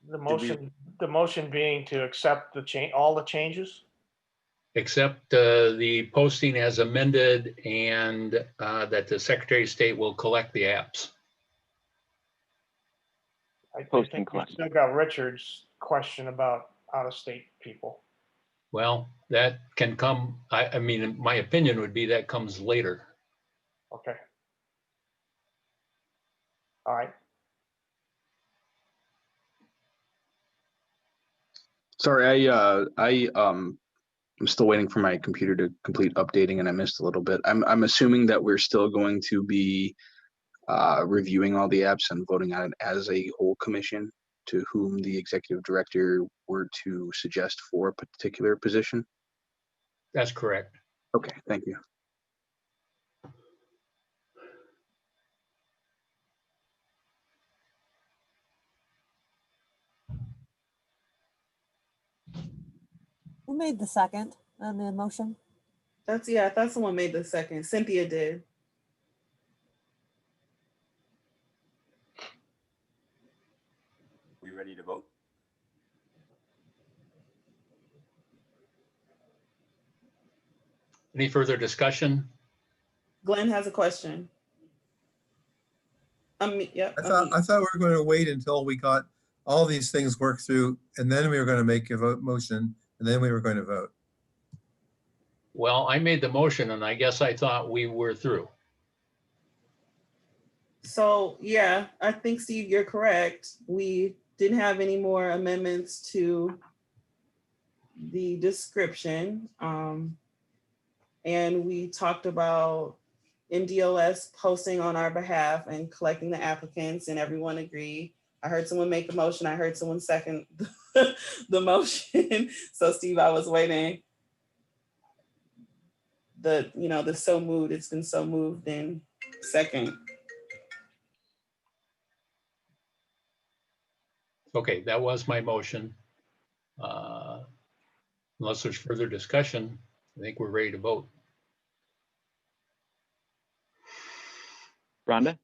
The motion being to accept all the changes? Accept the posting as amended and that the Secretary of State will collect the apps. I think we still got Richard's question about out-of-state people. Well, that can come, I mean, my opinion would be that comes later. Okay. All right. Sorry, I'm still waiting for my computer to complete updating and I missed a little bit. I'm assuming that we're still going to be reviewing all the apps and voting on it as a whole commission to whom the executive director were to suggest for a particular position. That's correct. Okay, thank you. Who made the second on the motion? Yeah, I thought someone made the second. Cynthia did. We ready to vote? Any further discussion? Glenn has a question. Yep. I thought we were going to wait until we got all these things worked through, and then we were going to make a motion, and then we were going to vote. Well, I made the motion and I guess I thought we were through. So yeah, I think Steve, you're correct. We didn't have any more amendments to the description. And we talked about MDOS posting on our behalf and collecting the applicants, and everyone agreed. I heard someone make a motion. I heard someone second the motion. So Steve, I was waiting. The so moved, it's been so moved in second. Okay, that was my motion. Unless there's further discussion, I think we're ready to vote. Rhonda?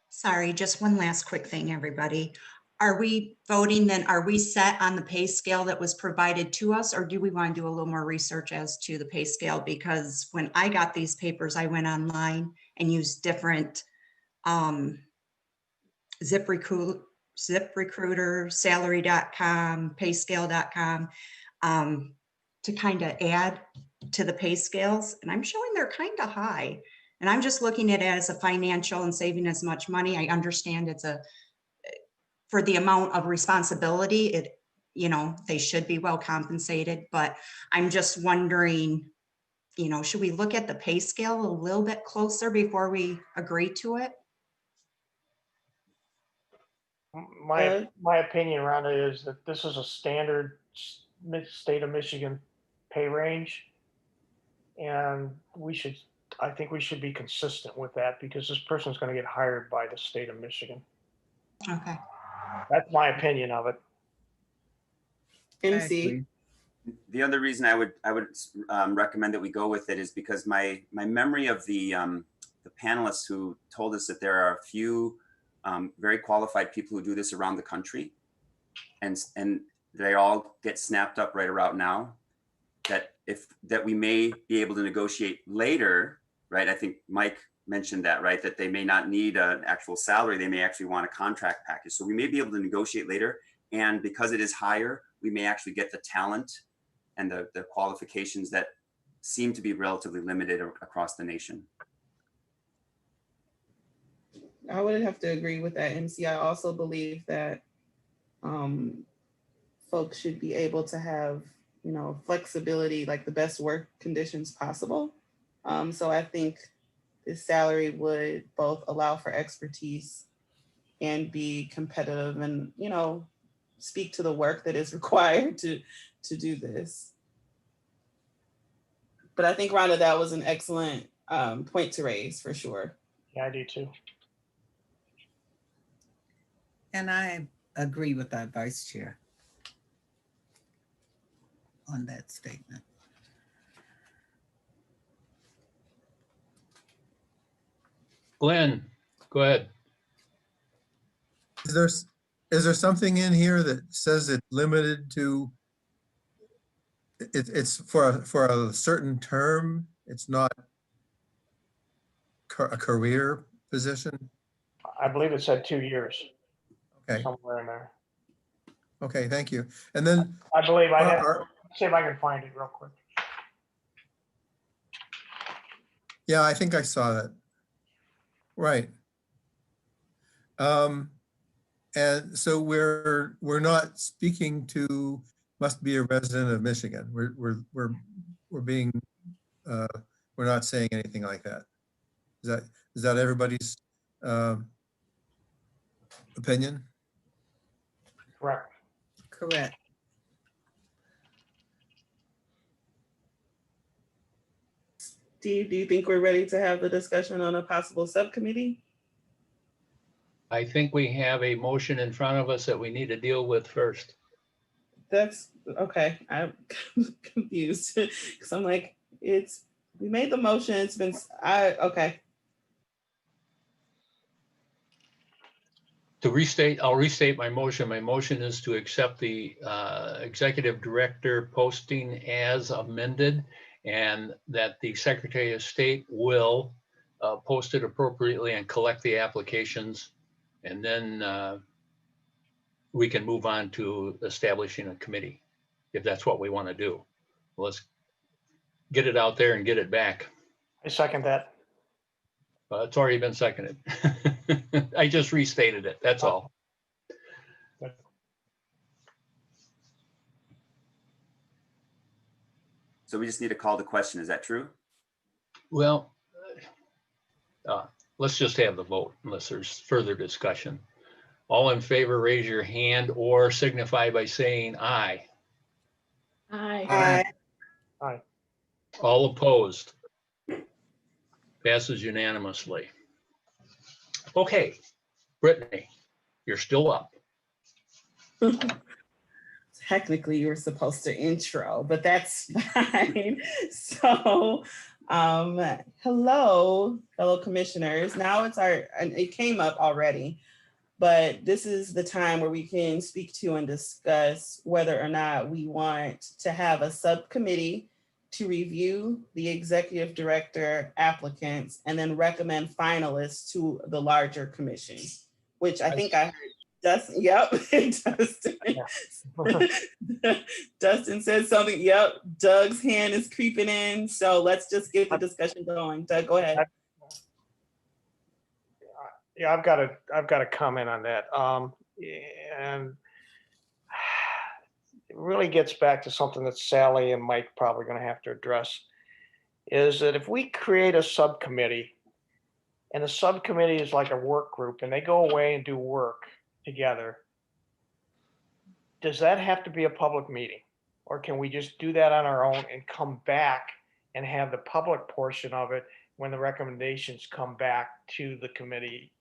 Sorry, just one last quick thing, everybody. Are we voting then, are we set on the pay scale that was provided to us, or do we want to do a little more research as to the pay scale? Because when I got these papers, I went online and used different ZipRecruiter, salary.com, payscale.com to kind of add to the pay scales. And I'm showing they're kind of high. And I'm just looking at it as a financial and saving as much money. I understand it's for the amount of responsibility, they should be well compensated, but I'm just wondering, should we look at the pay scale a little bit closer before we agree to it? My opinion, Rhonda, is that this is a standard state of Michigan pay range. And I think we should be consistent with that because this person's going to get hired by the state of Michigan. Okay. That's my opinion of it. MC. The other reason I would recommend that we go with it is because my memory of the panelists who told us that there are a few very qualified people who do this around the country, and they all get snapped up right about now. That we may be able to negotiate later, right? I think Mike mentioned that, right? That they may not need an actual salary; they may actually want a contract package. So we may be able to negotiate later, and because it is higher, we may actually get the talent and the qualifications that seem to be relatively limited across the nation. I would have to agree with that, MC. I also believe that folks should be able to have, flexibility, like the best work conditions possible. So I think this salary would both allow for expertise and be competitive and, speak to the work that is required to do this. But I think, Rhonda, that was an excellent point to raise for sure. Yeah, I do too. And I agree with our vice chair on that statement. Glenn, go ahead. Is there something in here that says it's limited to, it's for a certain term? It's not a career position? I believe it said 2 years. Okay, somewhere in there. okay, thank you. And then I believe I'd have our- to see if I can find it real quick. yeah, I think I saw that. Right. And so we're not speaking to must be a resident of Michigan. We're being we're not saying anything like that. Is that everybody's opinion? Correct. Correct. Steve, do you think we're ready to have the discussion on a possible subcommittee? I think we have a motion in front of us that we need to deal with first. That's okay. I'm confused because I'm like, we made the motion. It's been, okay. To restate, I'll restate my motion. My motion is to accept the executive director posting as amended, and that the Secretary of State will post it appropriately and collect the applications. And then we can move on to establishing a committee, if that's what we want to do. Let's get it out there and get it back. I second that. It's already been seconded. I just restated it, that's all. So we just need to call the question. Is that true? Well, let's just have the vote unless there's further discussion. All in favor, raise your hand or signify by saying aye. Aye. Aye. Aye. All opposed? Passes unanimously. Okay, Brittany, you're still up. Technically, you were supposed to intro, but that's fine. So, hello, fellow commissioners. Now and it came up already, but this is the time where we can speak to and discuss whether or not we want to have a subcommittee to review the executive director applicants and then recommend finalists to the larger commission, which I think I heard Dustin, yep, Dustin said something, yep, Doug's hand is creeping in. So let's just get the discussion going. Doug, go ahead. Yeah, I've got a comment on that. And it really gets back to something that Sally and Mike probably going to have to address, is that if we create a subcommittee and the subcommittee is like a work group and they go away and do work together, does that have to be a public meeting? Or can we just do that on our own and come back and have the public portion of it when the recommendations come back to the committee,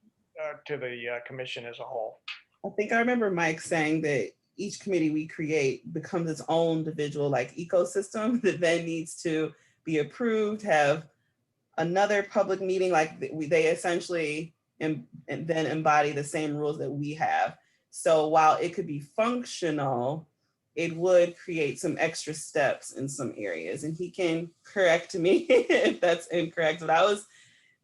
to the commission as a whole? I think I remember Mike saying that each committee we create becomes its own individual like ecosystem that then needs to be approved, have another public meeting, like they essentially and then embody the same rules that we have. So while it could be functional, it would create some extra steps in some areas. And he can correct me if that's incorrect, but I was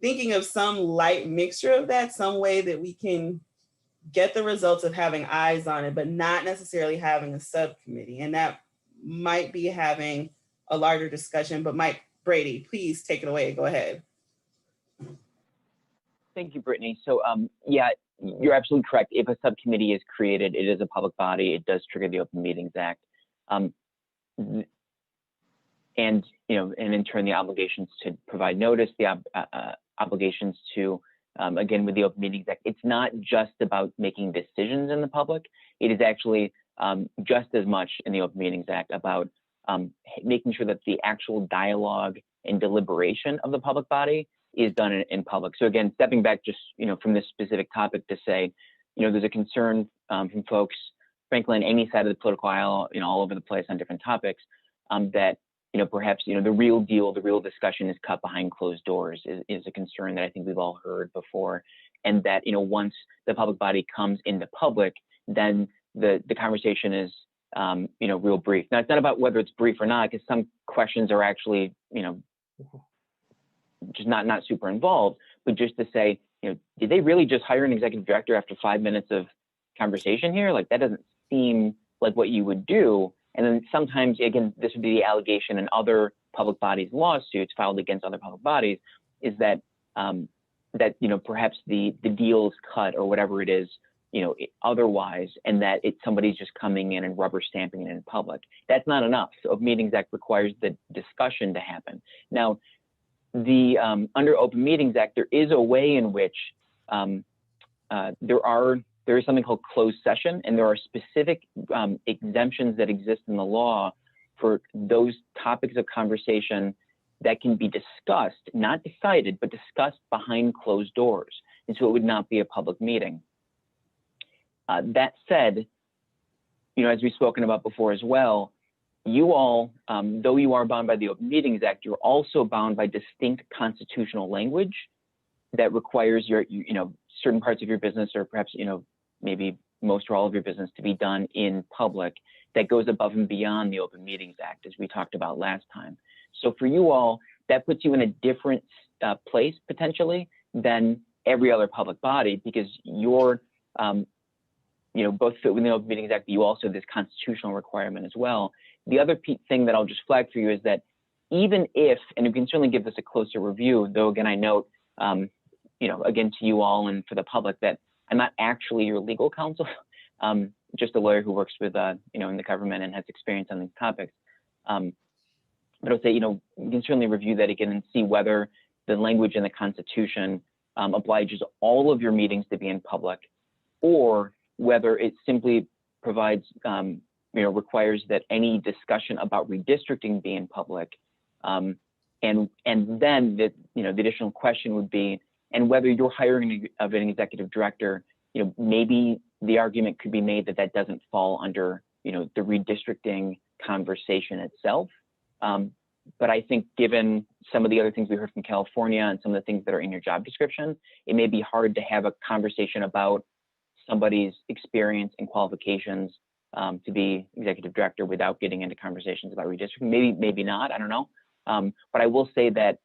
thinking of some light mixture of that, some way that we can get the results of having eyes on it, but not necessarily having a subcommittee. And that might be having a larger discussion, but Mike Brady, please take it away. Go ahead. Thank you, Brittany. So yeah, you're absolutely correct. If a subcommittee is created, it is a public body. It does trigger the Open Meetings Act. And in turn, the obligations to provide notice, the obligations to, again, with the Open Meetings Act, it's not just about making decisions in the public. It is actually just as much in the Open Meetings Act about making sure that the actual dialogue and deliberation of the public body is done in public. So again, stepping back just, from this specific topic to say, there's a concern from folks, frankly, on any side of the political aisle, all over the place on different topics, that, perhaps, the real deal, the real discussion is cut behind closed doors is a concern that I think we've all heard before. And that, once the public body comes into public, then the conversation is, real brief. Now, it's not about whether it's brief or not, because some questions are actually, just not super involved, but just to say, did they really just hire an executive director after 5 minutes of conversation here? Like, that doesn't seem like what you would do. And then sometimes, again, this would be the allegation in other public bodies lawsuits filed against other public bodies, is that that, you know, perhaps the deal is cut or whatever it is, you know, otherwise, and that somebody's just coming in and rubber stamping it in public. That's not enough. So Open Meetings Act requires the discussion to happen. Now, the under Open Meetings Act, there is a way in which there is something called closed session, and there are specific exemptions that exist in the law for those topics of conversation that can be discussed, not decided, but discussed behind closed doors. And so it would not be a public meeting. That said, you know, as we've spoken about before as well, you all, though you are bound by the Open Meetings Act, you're also bound by distinct constitutional language that requires you know, certain parts of your business, or perhaps, you know, maybe most or all of your business, to be done in public, that goes above and beyond the Open Meetings Act, as we talked about last time. So for you all, that puts you in a different place potentially than every other public body, because you're, you know, both fit within the Open Meetings Act, but you also have this constitutional requirement as well. The other thing that I'll just flag for you is that even if, and you can certainly give this a closer review, though again, I note, you know, again, to you all and for the public, that I'm not actually your legal counsel, just a lawyer who works with, you know, in the government and has experience on these topics. But I would say, you know, you can certainly review that again and see whether the language in the Constitution obliges all of your meetings to be in public, or whether it simply provides, you know, requires that any discussion about redistricting be in public. And then the, you know, the additional question would be, and whether you're hiring of an executive director, you know, maybe the argument could be made that that doesn't fall under, you know, the redistricting conversation itself. But I think given some of the other things we heard from California and some of the things that are in your job description, it may be hard to have a conversation about somebody's experience and qualifications to be executive director without getting into conversations about redistricting. Maybe not, I don't know. But I will say that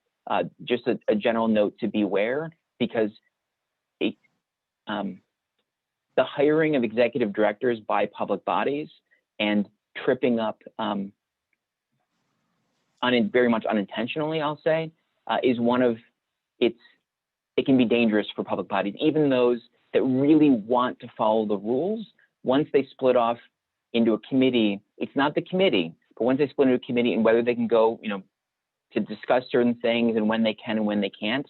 just a general note to beware, because the hiring of executive directors by public bodies and tripping up very much unintentionally, I'll say, is one of it can be dangerous for public bodies, even those that really want to follow the rules. Once they split off into a committee, it's not the committee, but once they split into a committee and whether they can go, you know, to discuss certain things and when they can and when they can't,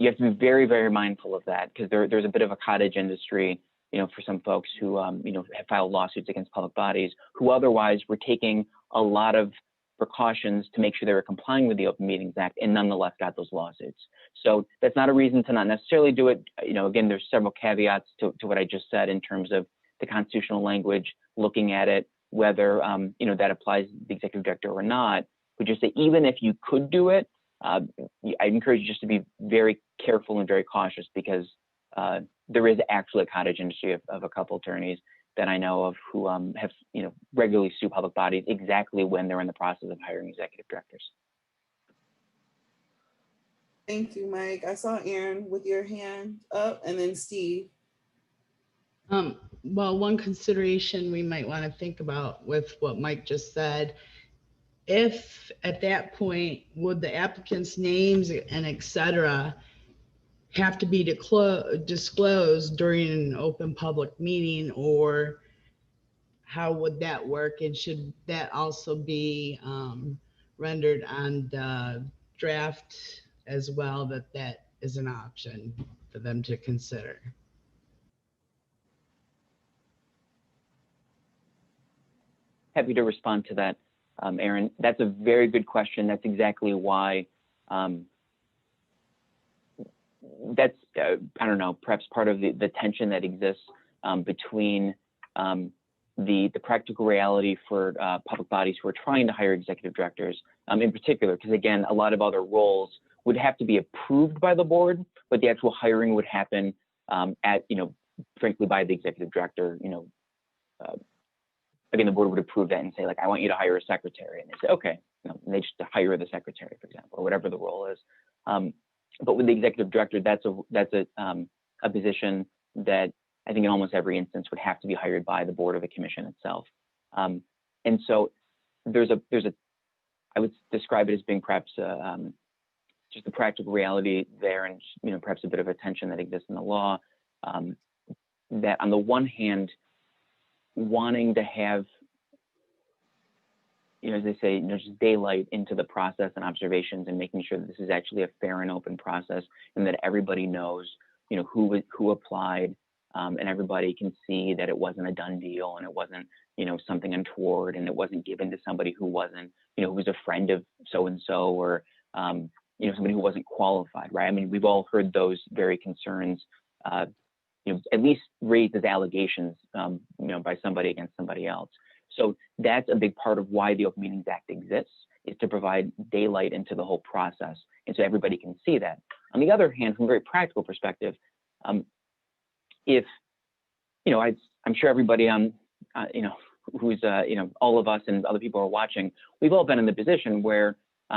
you have to be very, very mindful of that, because there's a bit of a cottage industry, you know, for some folks who, you know, have filed lawsuits against public bodies who otherwise were taking a lot of precautions to make sure they were complying with the Open Meetings Act and nonetheless got those lawsuits. So that's not a reason to not necessarily do it. You know, again, there's several caveats to what I just said in terms of the constitutional language, looking at it, whether, you know, that applies to the executive director or not. But just say, even if you could do it, I encourage you just to be very careful and very cautious, because there is actually a cottage industry of a couple attorneys that I know of who have, you know, regularly sue public bodies exactly when they're in the process of hiring executive directors. Thank you, Mike. I saw Aaron with your hand up, and then Steve. Well, one consideration we might want to think about with what Mike just said, if at that point, would the applicant's names and et cetera have to be disclosed during an open public meeting, or how would that work? And should that also be rendered on the draft as well, that is an option for them to consider? Happy to respond to that, Aaron. That's a very good question. That's exactly why that's, I don't know, perhaps part of the tension that exists between the practical reality for public bodies who are trying to hire executive directors in particular, because again, a lot of other roles would have to be approved by the board, but the actual hiring would happen at, you know, frankly, by the executive director. You know, again, the board would approve that and say, like, I want you to hire a secretary, and they say, okay, you know, and they just hire the secretary, for example, or whatever the role is. But with the executive director, that's a position that I think in almost every instance would have to be hired by the board of a commission itself. And so there's a, I would describe it as being perhaps just the practical reality there, and perhaps a bit of a tension that exists in the law, that on the one hand, wanting to have, as they say, just daylight into the process and observations, and making sure that this is actually a fair and open process, and that everybody knows, who applied, and everybody can see that it wasn't a done deal, and it wasn't, something untoward, and it wasn't given to somebody who wasn't, who was a friend of so-and-so, or, somebody who wasn't qualified, right? I mean, we've all heard those very concerns, at least raised as allegations, by somebody against somebody else. So that's a big part of why the Open Meetings Act exists, is to provide daylight into the whole process, and so everybody can see that. On the other hand, from a very practical perspective, if, I'm sure everybody who's, all of us and other people are watching, we've all been in the position where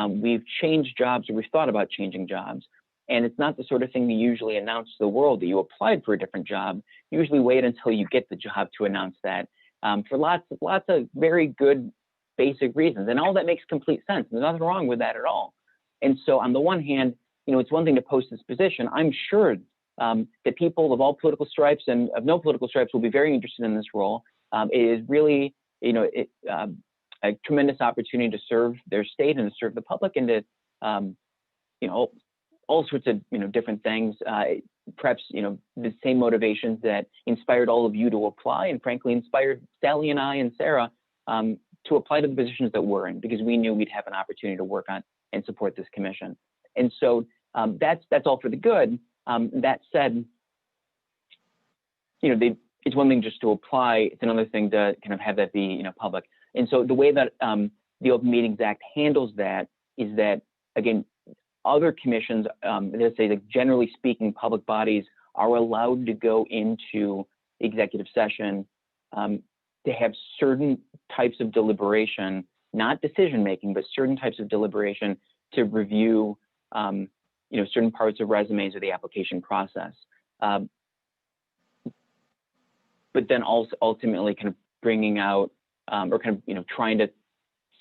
we've changed jobs, or we've thought about changing jobs. And it's not the sort of thing you usually announce to the world that you applied for a different job. You usually wait until you get the job to announce that, for lots of very good basic reasons. And all that makes complete sense. There's nothing wrong with that at all. And so on the one hand, it's one thing to post this position. I'm sure that people of all political stripes and of no political stripes will be very interested in this role. It is really, a tremendous opportunity to serve their state and to serve the public, and to, all sorts of, different things. Perhaps, the same motivations that inspired all of you to apply, and frankly inspired Sally and I and Sarah to apply to the positions that we're in, because we knew we'd have an opportunity to work on and support this commission. And so that's all for the good. That said, it's one thing just to apply. It's another thing to kind of have that be, public. And so the way that the Open Meetings Act handles that is that, again, other commissions, let's say, like, generally speaking, public bodies are allowed to go into executive session to have certain types of deliberation, not decision making, but certain types of deliberation to review, certain parts of resumes or the application process. But then also ultimately kind of bringing out, or kind of, trying to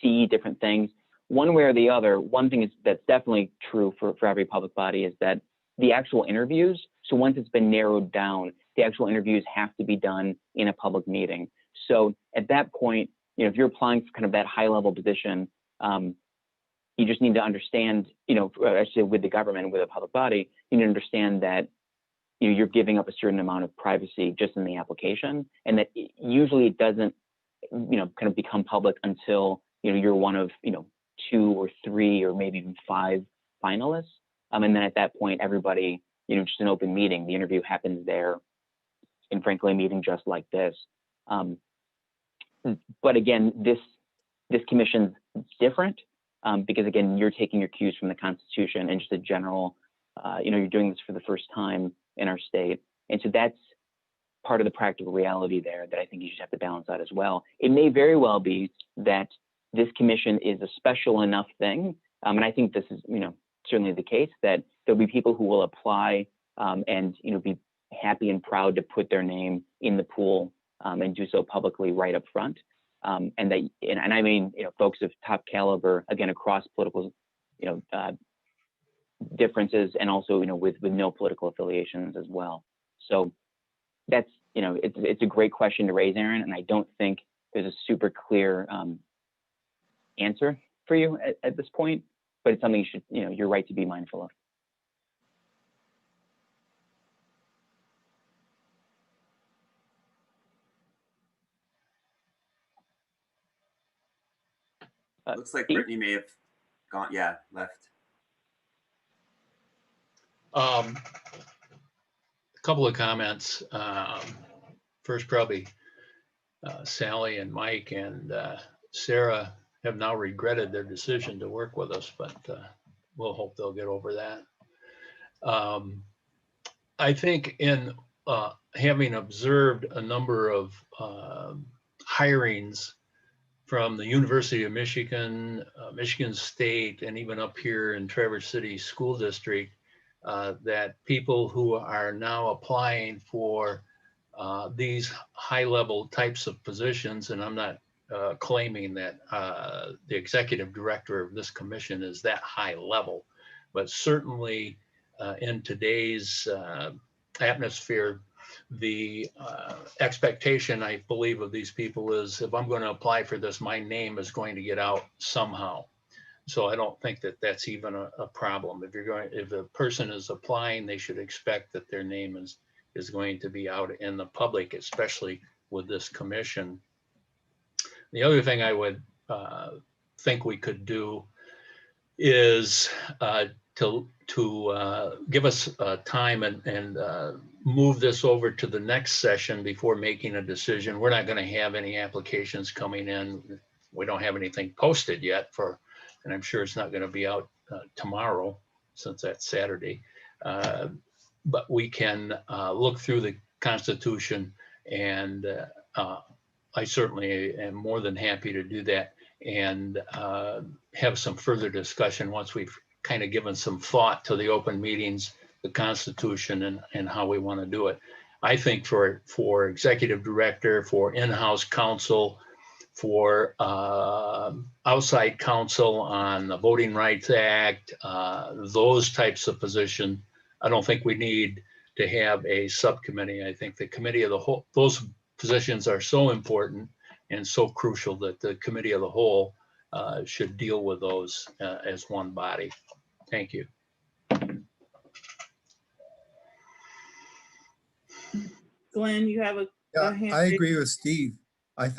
see different things. One way or the other, one thing that's definitely true for every public body is that the actual interviews, so once it's been narrowed down, the actual interviews have to be done in a public meeting. So at that point, if you're applying for kind of that high level position, you just need to understand, actually with the government, with a public body, you need to understand that you're giving up a certain amount of privacy just in the application, and that usually it doesn't, kind of become public until, you're one of, 2 or 3 or maybe even 5 finalists. And then at that point, everybody, just an open meeting, the interview happens there, and frankly, a meeting just like this. But again, this commission's different, because again, you're taking your cues from the Constitution and just a general, you're doing this for the first time in our state. And so that's part of the practical reality there that I think you just have to balance out as well. It may very well be that this commission is a special enough thing, and I think this is, certainly the case, that there'll be people who will apply and, be happy and proud to put their name in the pool and do so publicly right up front. And I mean, folks of top caliber, again, across political, differences, and also, with no political affiliations as well. So that's, it's a great question to raise, Aaron, and I don't think there's a super clear answer for you at this point, but it's something you should, you're right to be mindful of. Looks like Brittany may have gone, left. A couple of comments. First, probably Sally and Mike and Sarah have now regretted their decision to work with us, but we'll hope they'll get over that. I think in having observed a number of hirings from the University of Michigan, Michigan State, and even up here in Traverse City School District, that people who are now applying for these high-level types of positions, and I'm not claiming that the executive director of this commission is that high level, but certainly in today's atmosphere, the expectation, I believe, of these people is if I'm going to apply for this, my name is going to get out somehow. So I don't think that that's even a problem. If a person is applying, they should expect that their name is going to be out in the public, especially with this commission. The other thing I would think we could do is to give us time and move this over to the next session before making a decision. We're not going to have any applications coming in. We don't have anything posted yet and I'm sure it's not going to be out tomorrow since that's Saturday. But we can look through the Constitution, and I certainly am more than happy to do that and have some further discussion once we've kind of given some thought to the open meetings, the Constitution, and how we want to do it. I think for executive director, for in-house counsel, for outside counsel on the Voting Rights Act, those types of positions, I don't think we need to have a subcommittee. I think the committee of the whole, those positions are so important and so crucial that the committee of the whole should deal with those as one body. Thank you. Glenn, you have a Yeah, I agree with Steve. I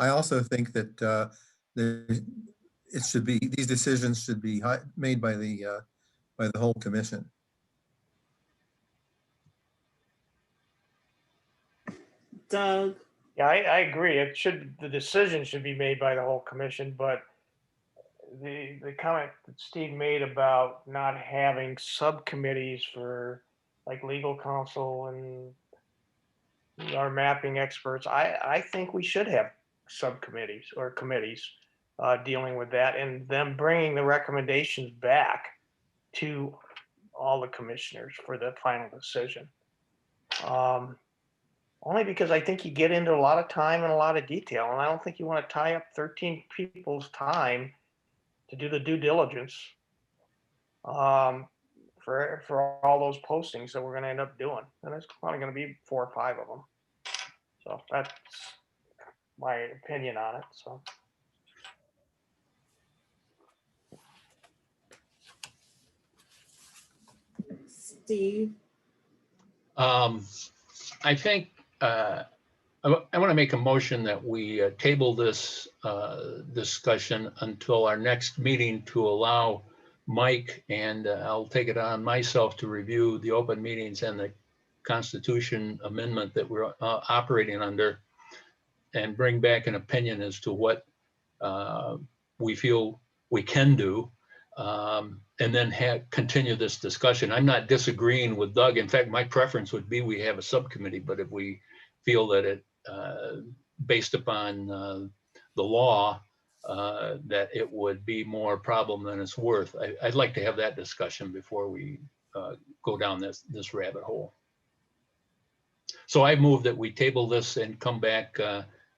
also think that it should be, these decisions should be made by the whole commission. Doug? Yeah, I agree. The decision should be made by the whole commission, but the comment that Steve made about not having subcommittees for like legal counsel and our mapping experts, I think we should have subcommittees or committees dealing with that, and them bringing the recommendations back to all the commissioners for the final decision. Only because I think you get into a lot of time and a lot of detail, and I don't think you want to tie up 13 people's time to do the due diligence for all those postings that we're going to end up doing. And it's probably going to be 4 or 5 of them. So that's my opinion on it. So. Steve? I think I want to make a motion that we table this discussion until our next meeting to allow Mike, and I'll take it on myself to review the open meetings and the Constitution amendment that we're operating under and bring back an opinion as to what we feel we can do. And then continue this discussion. I'm not disagreeing with Doug. In fact, my preference would be we have a subcommittee, but if we feel that it, based upon the law, that it would be more problem than it's worth, I'd like to have that discussion before we go down this rabbit hole. So I move that we table this and come back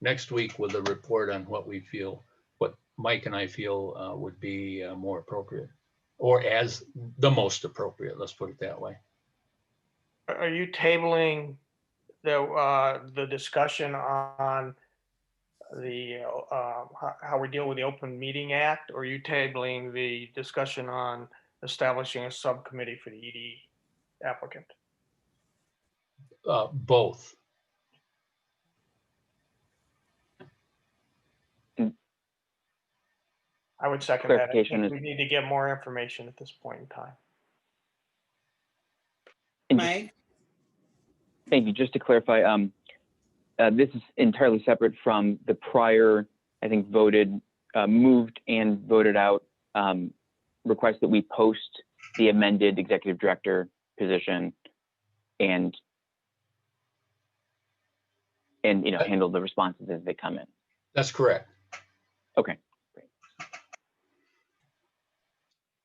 next week with a report on what we feel, what Mike and I feel would be more appropriate, or as the most appropriate, let's put it that way. Are you tabling the discussion on the how we deal with the Open Meeting Act, or are you tabling the discussion on establishing a subcommittee for the ED applicant? Both. I would second that. I Clarification think we need to get more information at this point in time. Mike? Thank you. Just to clarify, this is entirely separate from the prior, I think, moved and voted out request that we post the amended executive director position and handle the responses as they come in. That's correct. Okay, great.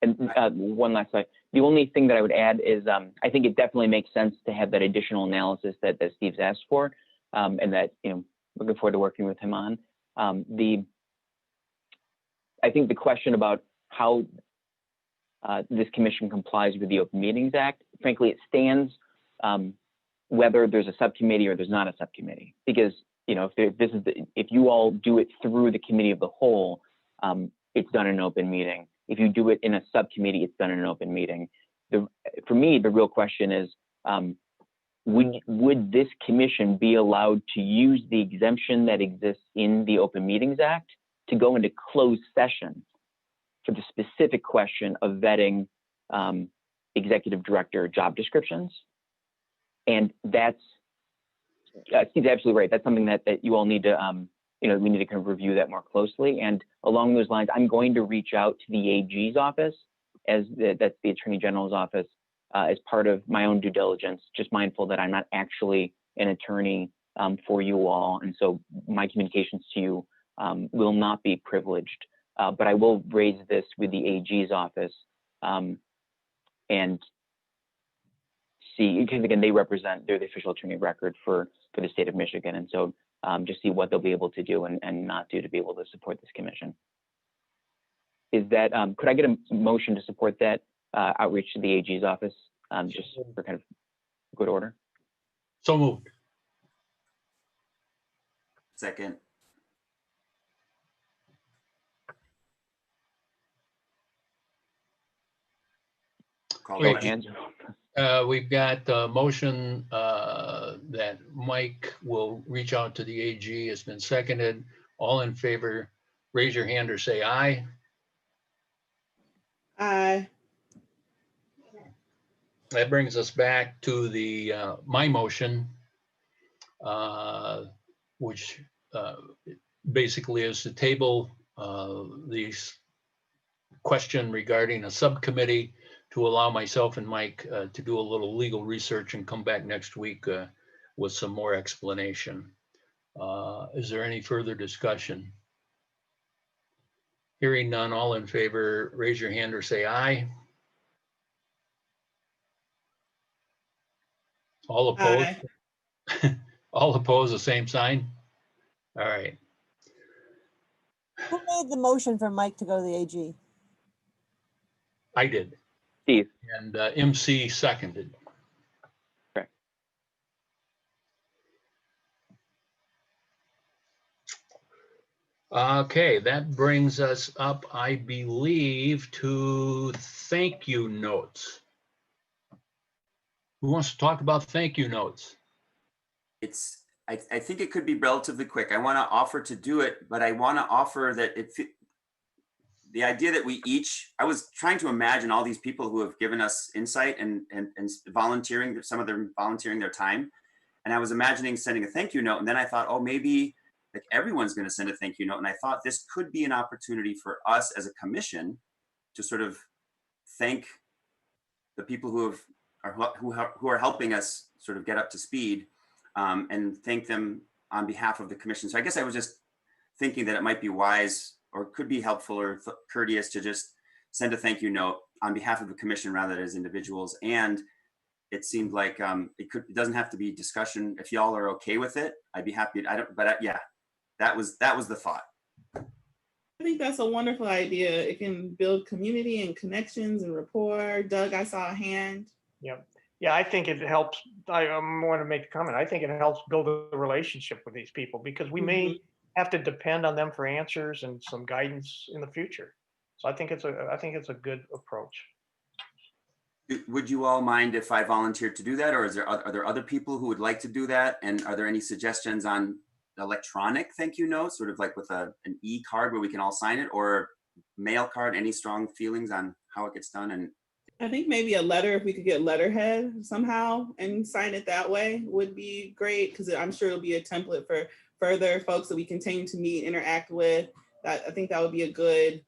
And one last slide. The only thing that I would add is I think it definitely makes sense to have that additional analysis that Steve's asked for, and that, looking forward to working with him on. I think the question about how this commission complies with the Open Meetings Act, frankly, it stands whether there's a subcommittee or there's not a subcommittee. Because if you all do it through the committee of the whole, it's done in an open meeting. If you do it in a subcommittee, it's done in an open meeting. For me, the real question is, would this commission be allowed to use the exemption that exists in the Open Meetings Act to go into closed session for the specific question of vetting executive director job descriptions? And that's, Steve's absolutely right. That's something that you all need to, we need to kind of review that more closely. And along those lines, I'm going to reach out to the AG's office, that's the Attorney General's office, as part of my own due diligence, just mindful that I'm not actually an attorney for you all. And so my communications to you will not be privileged, but I will raise this with the AG's office and see, because again, they're the official attorney of record for the state of Michigan. And so just see what they'll be able to do and not do to be able to support this commission. Is that, could I get a motion to support that outreach to the AG's office, just for kind of good order? So moved. Second. We've got a motion that Mike will reach out to the AG. It's been seconded. All in favor, raise your hand or say aye. Aye. That brings us back to the my motion, which basically is to table the question regarding a subcommittee to allow myself and Mike to do a little legal research and come back next week with some more explanation. Is there any further discussion? Hearing none, all in favor, raise your hand or say aye. All opposed? Aye. All opposed, the same sign? All right. Who made the motion for Mike to go to the AG? I did. Steve. And MC seconded. Correct. Okay, that brings us up, I believe, to thank you notes. Who wants to talk about thank you notes? I think it could be relatively quick. I want to offer to do it, but I want to offer that the idea that we each, I was trying to imagine all these people who have given us insight and volunteering, some of them volunteering their time. And I was imagining sending a thank you note. And then I thought, oh, maybe like everyone's going to send a thank you note. And I thought this could be an opportunity for us as a commission to sort of thank the people who are helping us sort of get up to speed, and thank them on behalf of the commission. So I guess I was just thinking that it might be wise or could be helpful or courteous to just send a thank you note on behalf of the commission rather than as individuals. And it seemed like it doesn't have to be discussion. If y'all are okay with it, I'd be happy. Yeah, that was the thought. I think that's a wonderful idea. It can build community and connections and rapport. Doug, I saw a hand. Yep. Yeah, I think it helps. I want to make a comment. I think it helps build a relationship with these people because we may have to depend on them for answers and some guidance in the future. So I think it's a good approach. Would you all mind if I volunteered to do that, or are there other people who would like to do that? And are there any suggestions on electronic thank you notes, sort of like with an e-card where we can all sign it, or mail card? Any strong feelings on how it gets done? And I think maybe a letter, if we could get letterhead somehow and sign it that way would be great, because I'm sure it'll be a template for further folks that we continue to meet, interact with. I think that would be a good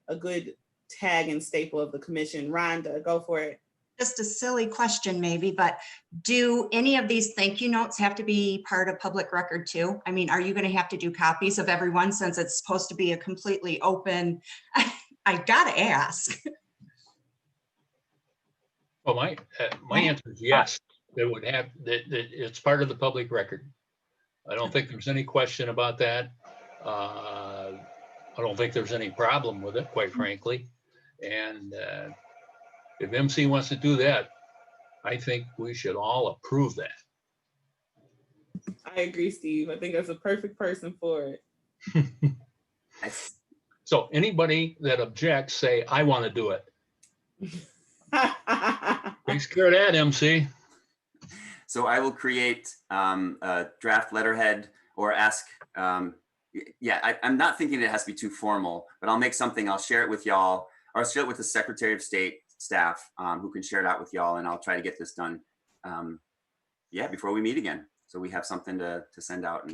tag and staple of the commission. Rhonda, go for it. Just a silly question maybe, but do any of these thank you notes have to be part of public record too? I mean, are you going to have to do copies of everyone since it's supposed to be a completely open? I gotta ask. Well, my answer is yes. It would have, that it's part of the public record. I don't think there's any question about that. I don't think there's any problem with it, quite frankly. And if MC wants to do that, I think we should all approve that. I agree, Steve. I think that's a perfect person for it. So anybody that objects, say, I want to do it. Takes care of that, MC. So I will create a draft letterhead or ask, I'm not thinking it has to be too formal, but I'll make something, I'll share it with y'all, or I'll share it with the Secretary of State staff who can share it out with y'all, and I'll try to get this done before we meet again. So we have something to send out,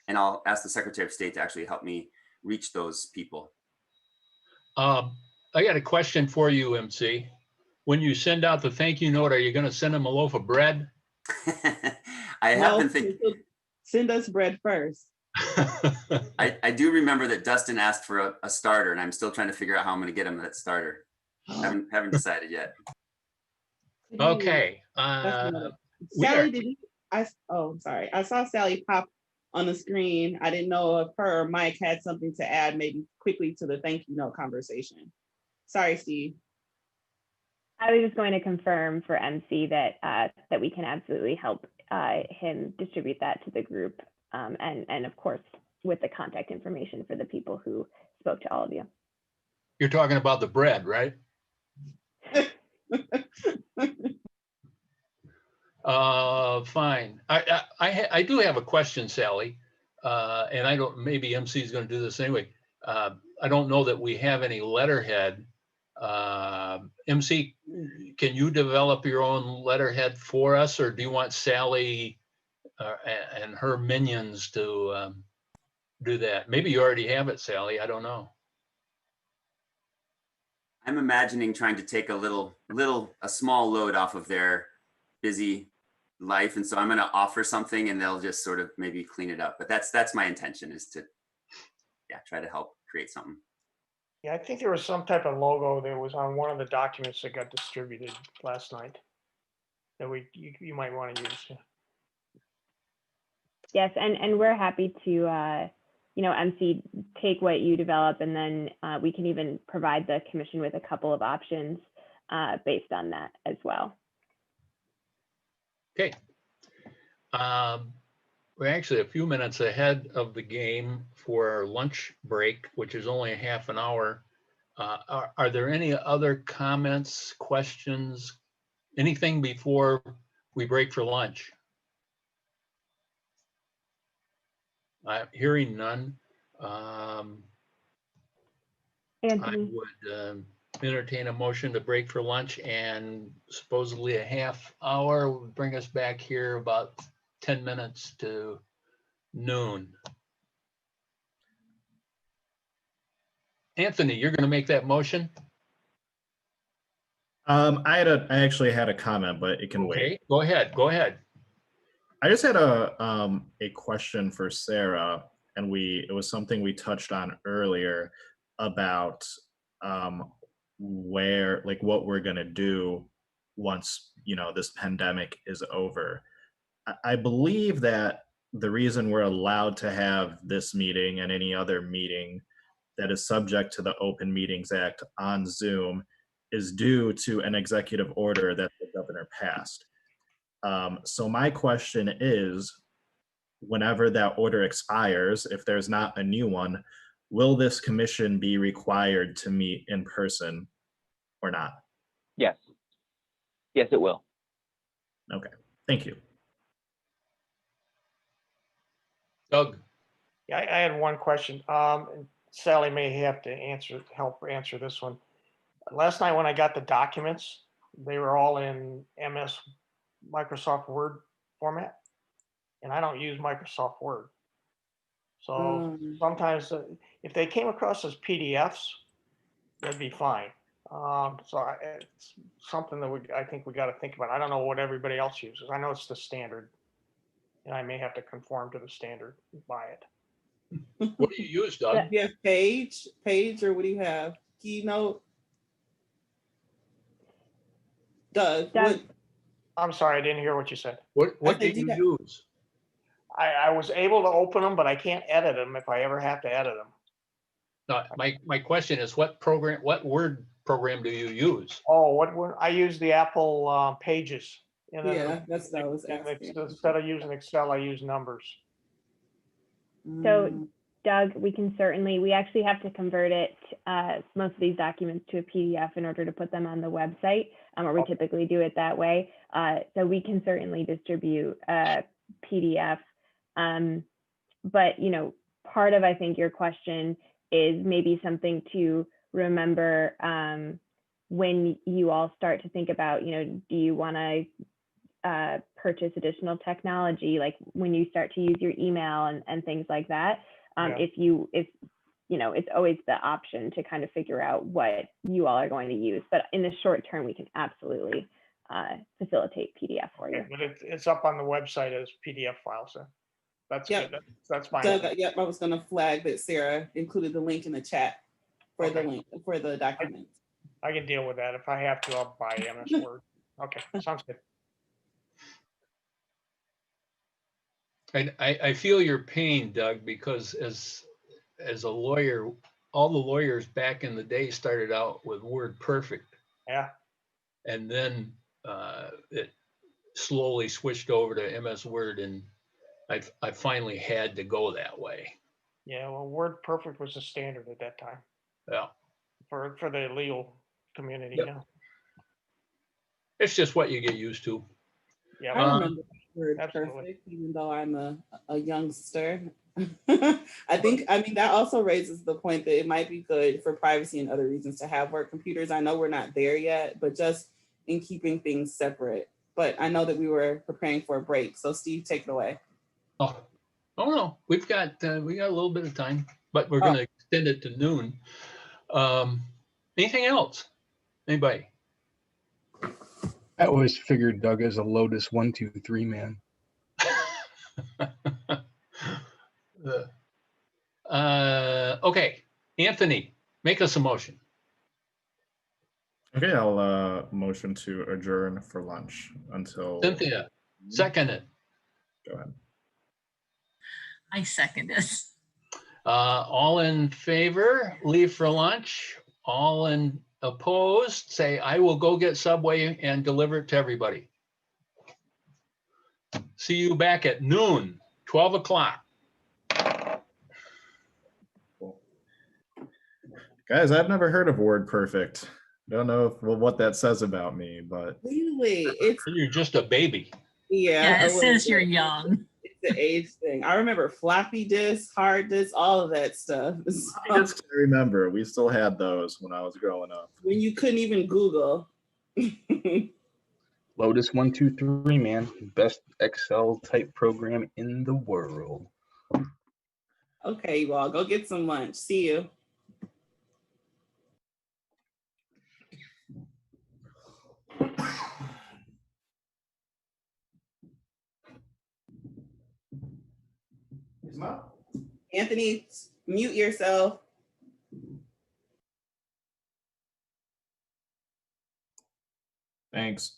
and I'll ask the Secretary of State to actually help me reach those people. I got a question for you, MC. When you send out the thank you note, are you going to send them a loaf of bread? I have been thinking. Send us bread first. I do remember that Dustin asked for a starter, and I'm still trying to figure out how I'm going to get him that starter. Haven't decided yet. Okay. Sally, did you? Sorry. I saw Sally pop on the screen. I didn't know if her or Mike had something to add, maybe quickly to the thank you note conversation. Sorry, Steve. I was just going to confirm for MC that that we can absolutely help him distribute that to the group, and of course with the contact information for the people who spoke to all of you. You're talking about the bread, right? Fine. I do have a question, Sally, and I don't. Maybe MC is going to do this anyway. I don't know that we have any letterhead. MC, can you develop your own letterhead for us, or do you want Sally and her minions to do that? Maybe you already have it, Sally. I don't know. I'm imagining trying to take a small load off of their busy life, and so I'm going to offer something, and they'll just sort of maybe clean it up. But that's my intention, is to try to help create something. Yeah, I think there was some type of logo that was on one of the documents that got distributed last night that you might want to use. Yes, and we're happy to MC, take what you develop, and then we can even provide the commission with a couple of options based on that as well. Okay. We're actually a few minutes ahead of the game for our lunch break, which is only a half an hour. Are there any other comments, questions, anything before we break for lunch? I'm hearing none. Anthony. I would entertain a motion to break for lunch, and supposedly a half hour would bring us back here about 10 minutes to noon. Anthony, you're going to make that motion? I actually had a comment, but it can wait. Go ahead. Go ahead. I just had a question for Sarah, and it was something we touched on earlier about what we're gonna do once this pandemic is over. I believe that the reason we're allowed to have this meeting and any other meeting that is subject to the Open Meetings Act on Zoom is due to an executive order that the governor passed. So my question is, whenever that order expires, if there's not a new one, will this commission be required to meet in person or not? Yes. Yes, it will. Okay, thank you. Doug. Yeah, I had one question. Sally may have to help answer this one. Last night when I got the documents, they were all in Microsoft Word format, and I don't use Microsoft Word. So sometimes if they came across as PDFs, that'd be fine. It's something that I think we got to think about. I don't know what everybody else uses. I know it's the standard, and I may have to conform to the standard and buy it. What do you use, Doug? You have Page, or what do you have? Keynote? Doug, Doug, I'm sorry, I didn't hear what you said. What said did you you use? I was able to open them, but I can't edit them if I ever have to edit them. No, my question is what Word program do you use? Oh, I use the Apple Pages. And then yeah, that's what I was asking. instead of using Excel, I use numbers. so Mm, Doug, we actually have to convert it, most of these documents to a PDF in order to put them on the website, or we typically do it that way. So we can certainly distribute a PDF. But, part of, I think, your question is maybe something to remember when you all start to think about, do you want to purchase additional technology, like when you start to use your email and things like that. Yeah. It's always the option to kind of figure out what you all are going to use. But in the short term, we can absolutely facilitate PDF for you. Okay, but it's up on the website as PDF files. So that's Yep. good. That's fine. Doug, yep, I was gonna flag that Sarah included the link in the chat for the Okay. link for the document. I can deal with that. If I have to, I'll buy MS Word. Okay, sounds good. And I feel your pain, Doug, because as a lawyer, all the lawyers back in the day started out with Word Perfect, Yeah. and then it slowly switched over to MS Word, and I finally had to go that way. Yeah. Well, Word Perfect was the standard at that time Yeah, for the legal community. Yep. It's just what you get used to. Yeah. I remember Word absolutely. Perfect, even though I'm a youngster. I mean, that also raises the point that it might be good for privacy and other reasons to have work computers. I know we're not there yet, but just in keeping things separate. But I know that we were preparing for a break. So Steve, take it away. Oh no, we got a little bit of time, but we're going to extend it to noon. Anything else? Anybody? I always figured Doug as a Lotus 1, 2, 3 man. Okay, Anthony, make us a motion. Okay, I'll motion to adjourn for lunch until. Cynthia, second it. Go ahead. I second it. All in favor, leave for lunch. All in opposed, say, I will go get Subway and deliver it to everybody. See you back at noon, 12 o'clock. Cool. Guys, I've never heard of Word Perfect. Don't know what that says about me, but Really, you're just a baby. Yeah, it says you're young. It's the age thing. I remember floppy disks, hard disks, all of that stuff. I remember we still had those when I was growing up. When you couldn't even Google. Lotus 1, 2, 3 man, best Excel type program in the world. Okay, you all go get some lunch. See you. Anthony, mute yourself. Thanks.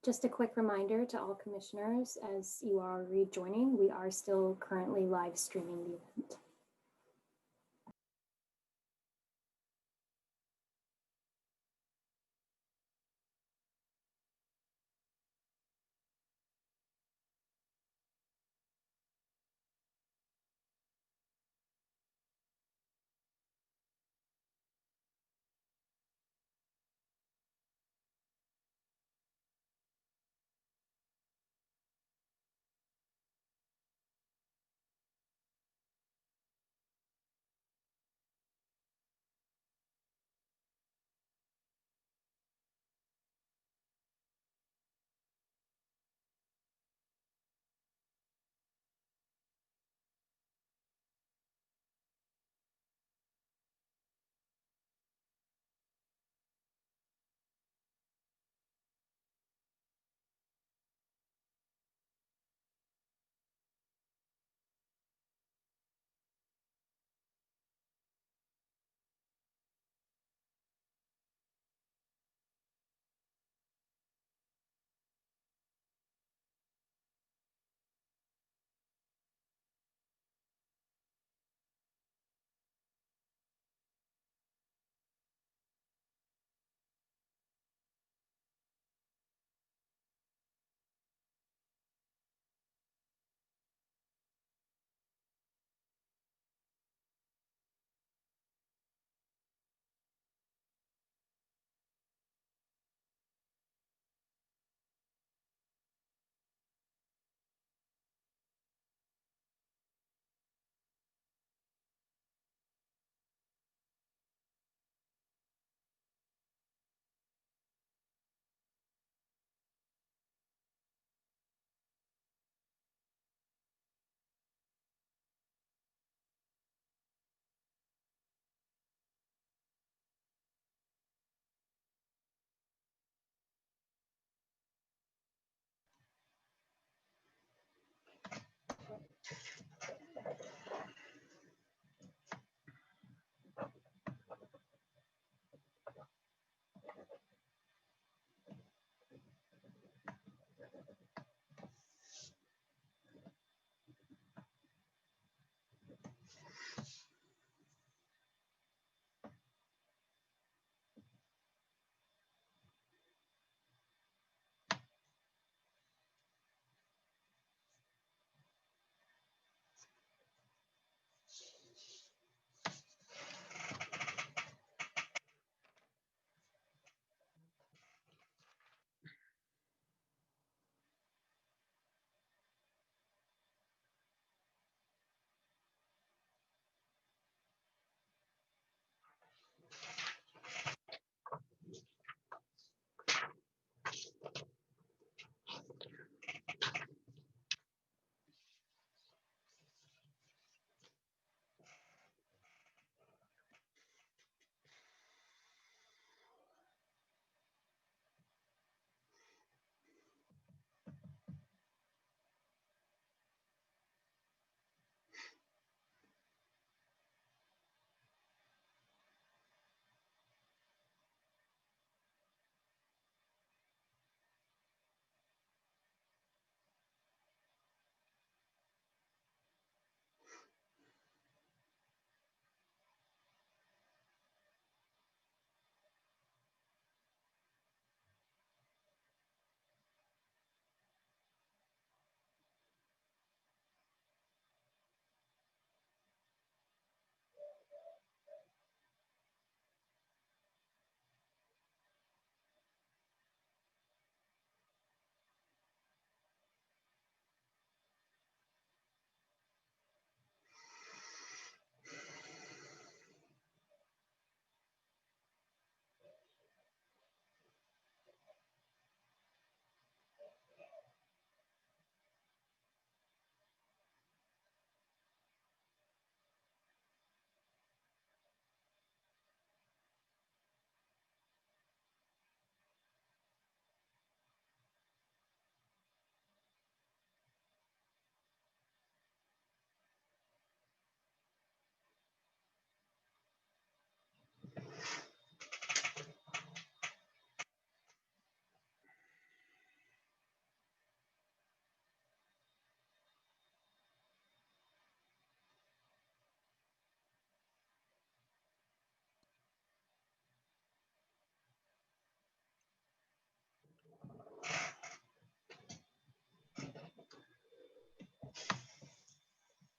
Just a quick reminder to all commissioners, as you are rejoining, we are still currently live streaming the event.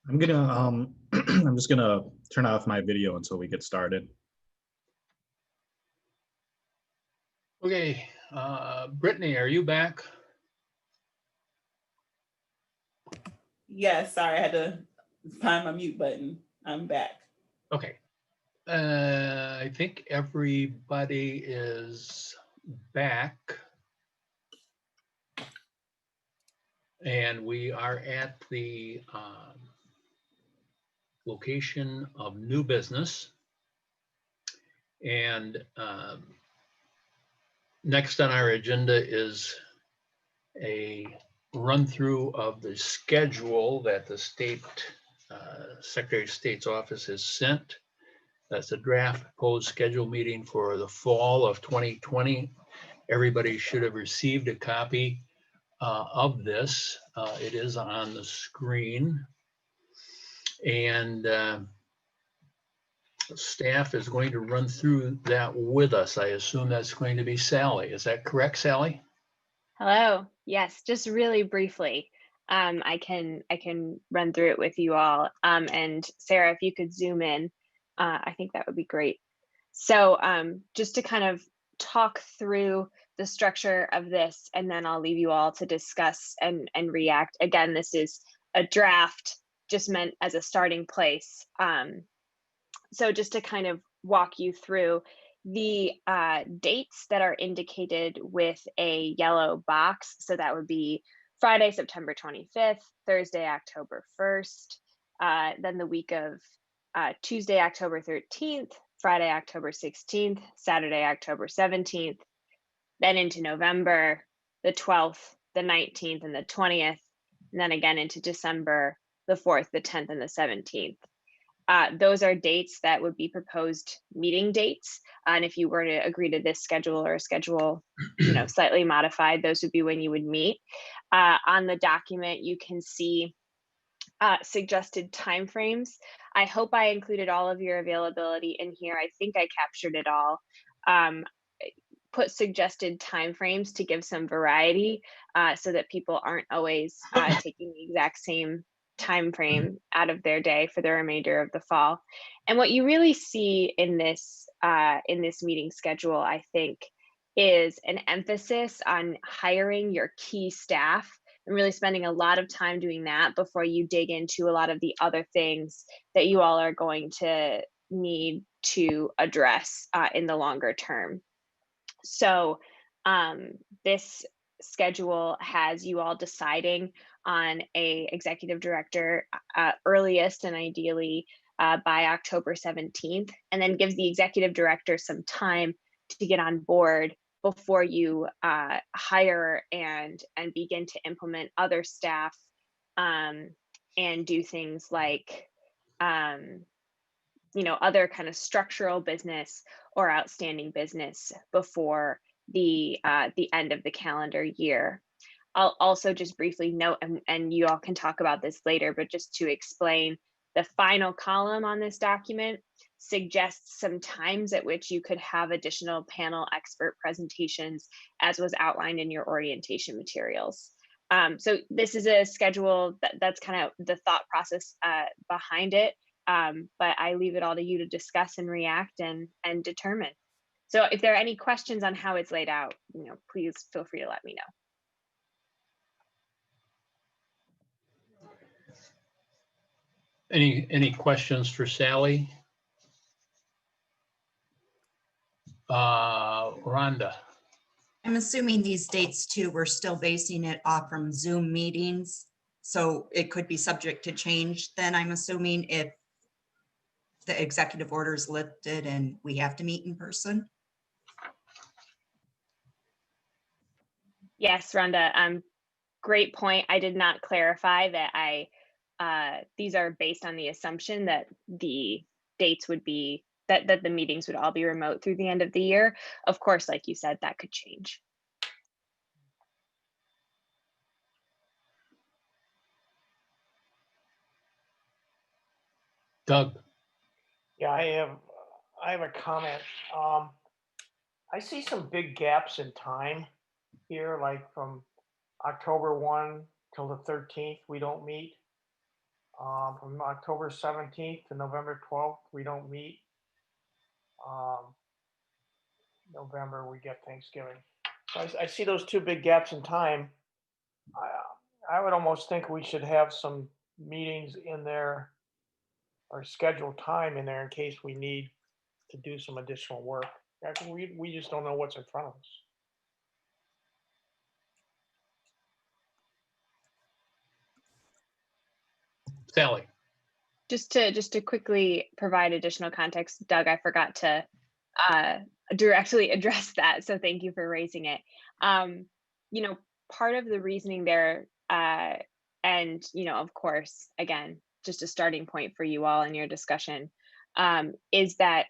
I'm gonna I'm just gonna turn off my video until we get started. Okay, Brittany, are you back? Yes, sorry, I had to find my mute button. I'm back. Okay. I think everybody is back. And we are at the location of new business. And next on our agenda is a run through of the schedule that the state Secretary of State's office has sent. That's a draft proposed schedule meeting for the fall of 2020. Everybody should have received a copy of this. It is on the screen. And staff is going to run through that with us. I assume that's going to be Sally. Is that correct, Sally? Hello. Yes, just really briefly. I can run through it with you all. And Sarah, if you could zoom in, I think that would be great. So just to kind of talk through the structure of this, and then I'll leave you all to discuss and react. Again, this is a draft, just meant as a starting place. So just to kind of walk you through the dates that are indicated with a yellow box. So that would be Friday, September 25th, Thursday, October 1st, then the week of Tuesday, October 13th, Friday, October 16th, Saturday, October 17th, then into November, the 12th, the 19th, and the 20th, and then again into December, the 4th, the 10th, and the 17th. Those are dates that would be proposed meeting dates. And if you were to agree to this schedule or a schedule, slightly modified, those would be when you would meet. On the document, you can see suggested timeframes. I hope I included all of your availability in here. I think I captured it all. Put suggested timeframes to give some variety so that people aren't always taking the exact same time frame out of their day for the remainder of the fall. And what you really see in this meeting schedule, I think, is an emphasis on hiring your key staff and really spending a lot of time doing that before you dig into a lot of the other things that you all are going to need to address in the longer term. So this schedule has you all deciding on a executive director earliest and ideally by October 17th, and then gives the executive director some time to get on board before you hire and begin to implement other staff and do things like other kind of structural business or outstanding business before the end of the calendar year. I'll also just briefly note, and you all can talk about this later, but just to explain, the final column on this document suggests some times at which you could have additional panel expert presentations, as was outlined in your orientation materials. So this is a schedule that's kind of the thought process behind it. But I leave it all to you to discuss and react and determine. So if there are any questions on how it's laid out, please feel free to let me know. Any questions for Sally? Rhonda. I'm assuming these dates too, we're still basing it off from Zoom meetings. So it could be subject to change then, I'm assuming, if the executive order is lifted and we have to meet in person. Yes, Rhonda, great point. I did not clarify that these are based on the assumption that the dates would be, that the meetings would all be remote through the end of the year. Of course, like you said, that could change. Doug. Yeah, I have a comment. I see some big gaps in time here, like from October 1 till the 13th, we don't meet. From October 17th to November 12th, we don't meet. November, we get Thanksgiving. So I see those two big gaps in time. I would almost think we should have some meetings in there or scheduled time in there in case we need to do some additional work. I think we just don't know what's in front of us. Sally. Just to quickly provide additional context, Doug, I forgot to directly address that, so thank you for raising it. You know, part of the reasoning there, and you know, of course, again, just a starting point for you all in your discussion, is that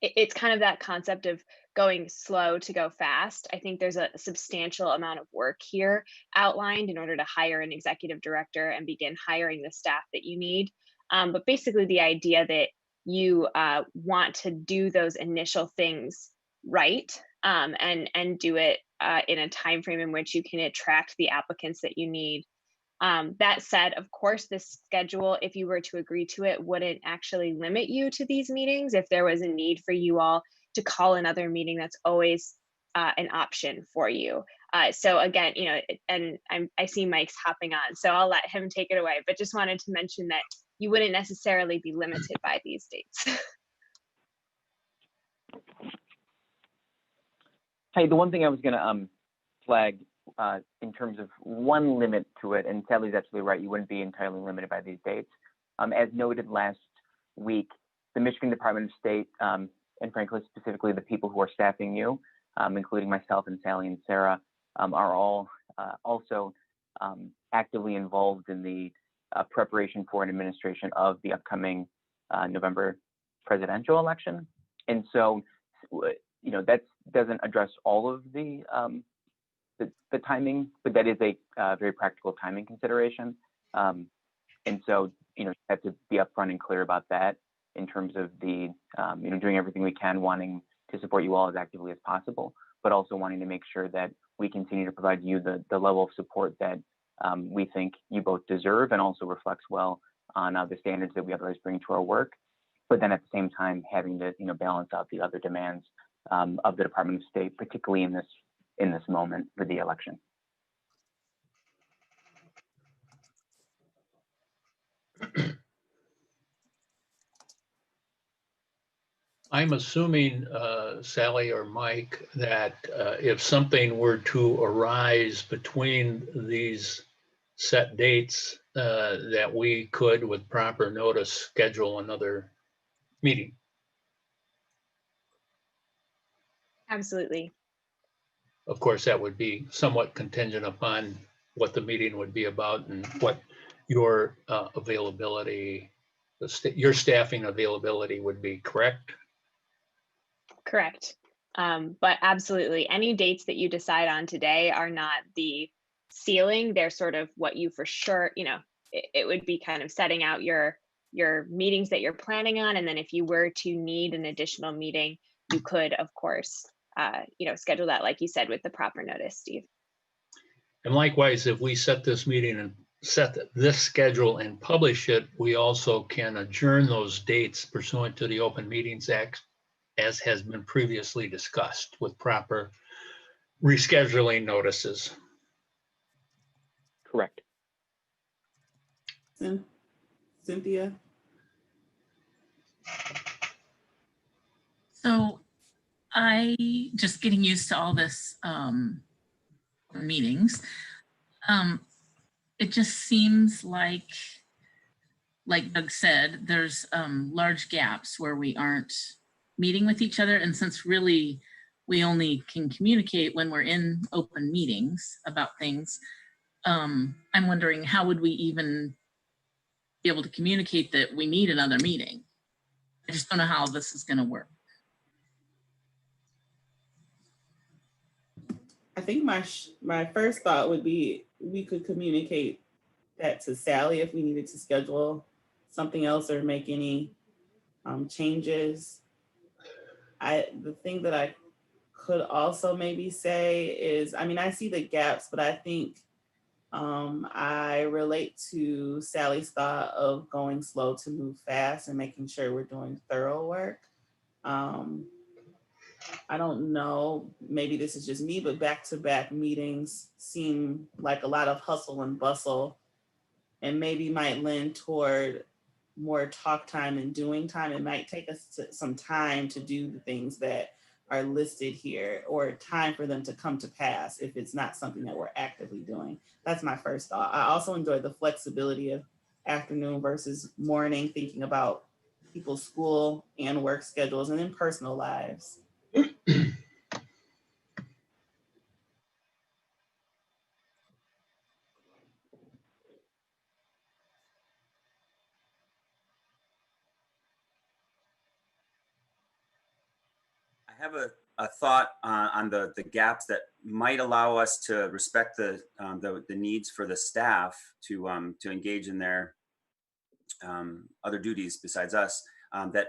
it's kind of that concept of going slow to go fast. I think there's a substantial amount of work here outlined in order to hire an executive director and begin hiring the staff that you need. But basically the idea that you want to do those initial things right, and do it in a time frame in which you can attract the applicants that you need. That said, of course, this schedule, if you were to agree to it, wouldn't actually limit you to these meetings. If there was a need for you all to call another meeting, that's always an option for you. So again, you know, and I see Mike's hopping on, so I'll let him take it away, but just wanted to mention that you wouldn't necessarily be limited by these dates. Hey, the one thing I was going to flag in terms of one limit to it, and Sally's absolutely right, you wouldn't be entirely limited by these dates. As noted last week, the Michigan Department of State, and frankly, specifically the people who are staffing you, including myself and Sally and Sarah, are all also actively involved in the preparation for an administration of the upcoming November presidential election. And so, you know, that doesn't address all of the timing, but that is a very practical timing consideration. And so, you know, you have to be upfront and clear about that in terms of the, you know, doing everything we can, wanting to support you all as actively as possible, but also wanting to make sure that we continue to provide you the level of support that we think you both deserve and also reflects well on the standards that we otherwise bring to our work. But then at the same time, having to, you know, balance out the other demands of the Department of State, particularly in this moment for the election. I'm assuming, Sally or Mike, that if something were to arise between these set dates, that we could, with proper notice, schedule another meeting. Absolutely. Of course, that would be somewhat contingent upon what the meeting would be about and what your availability, your staffing availability would be, correct? Correct. But absolutely, any dates that you decide on today are not the ceiling. They're sort of what you for sure, you know, it would be kind of setting out your meetings that you're planning on. And then if you were to need an additional meeting, you could, of course, you know, schedule that, like you said, with the proper notice, Steve. And likewise, if we set this meeting and set this schedule and publish it, we also can adjourn those dates pursuant to the Open Meetings Act, as has been previously discussed, with proper rescheduling notices. Correct. Cynthia? So I just getting used to all this meetings. It just seems like Doug said, there's large gaps where we aren't meeting with each other. And since really we only can communicate when we're in open meetings about things, I'm wondering how would we even be able to communicate that we need another meeting? I just don't know how this is going to work. I think my first thought would be we could communicate that to Sally if we needed to schedule something else or make any changes. The thing that I could also maybe say is, I mean, I see the gaps, but I think I relate to Sally's thought of going slow to move fast and making sure we're doing thorough work. I don't know, maybe this is just me, but back-to-back meetings seem like a lot of hustle and bustle, and maybe might lend toward more talk time and doing time. It might take us some time to do the things that are listed here, or time for them to come to pass if it's not something that we're actively doing. That's my first thought. I also enjoy the flexibility of afternoon versus morning, thinking about people's school and work schedules and then personal lives. I have a thought on the gaps that might allow us to respect the needs for the staff to engage in their other duties besides us. That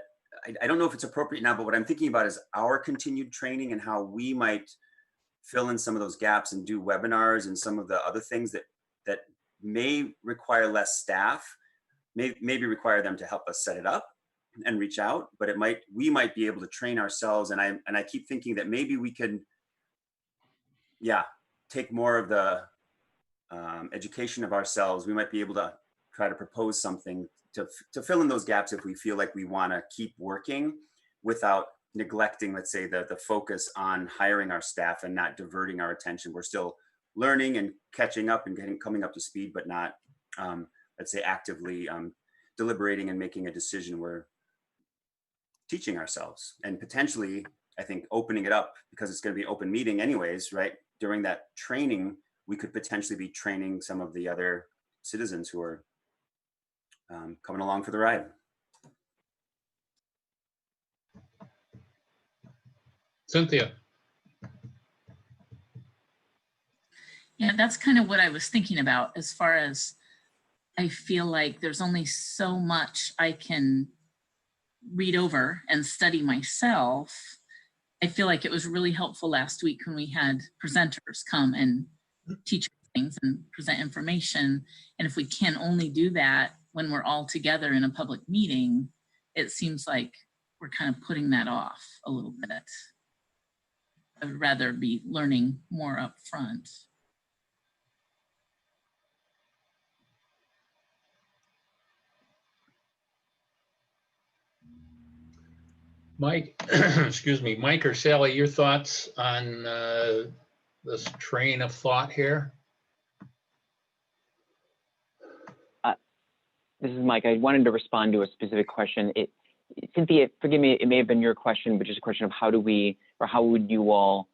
I don't know if it's appropriate now, but what I'm thinking about is our continued training and how we might fill in some of those gaps and do webinars and some of the other things that may require less staff, maybe require them to help us set it up and reach out, but we might be able to train ourselves. And I keep thinking that maybe we can, take more of the education of ourselves. We might be able to try to propose something to fill in those gaps if we feel like we want to keep working without neglecting, let's say, the focus on hiring our staff and not diverting our attention. We're still learning and catching up and coming up to speed, but not, let's say, actively deliberating and making a decision. We're teaching ourselves, and potentially, I think, opening it up, because it's going to be an open meeting anyways, right? During that training, we could potentially be training some of the other citizens who are coming along for the ride. Cynthia. Yeah, that's kind of what I was thinking about, as far as I feel like there's only so much I can read over and study myself. I feel like it was really helpful last week when we had presenters come and teach things and present information. And if we can only do that when we're all together in a public meeting, it seems like we're kind of putting that off a little bit. I would rather be learning more up front. Mike, excuse me, Mike or Sally, your thoughts on this train of thought here? This is Mike. I wanted to respond to a specific question. Cynthia, forgive me, it may have been your question, but just a question of how would you all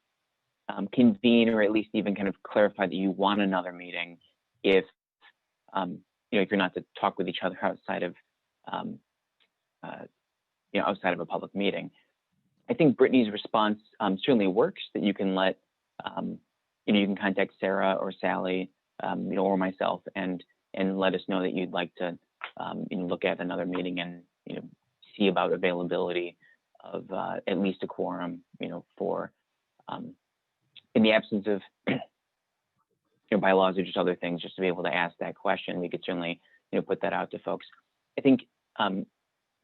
convene, or at least even kind of clarify that you want another meeting if, if you're not to talk with each other outside of, outside of a public meeting. I think Brittany's response certainly works, that you can let, you can contact Sarah or Sally, or myself, and let us know that you'd like to, look at another meeting and, see about availability of at least a quorum, for, in the absence of, bylaws or just other things, just to be able to ask that question. We could certainly, put that out to folks. I think,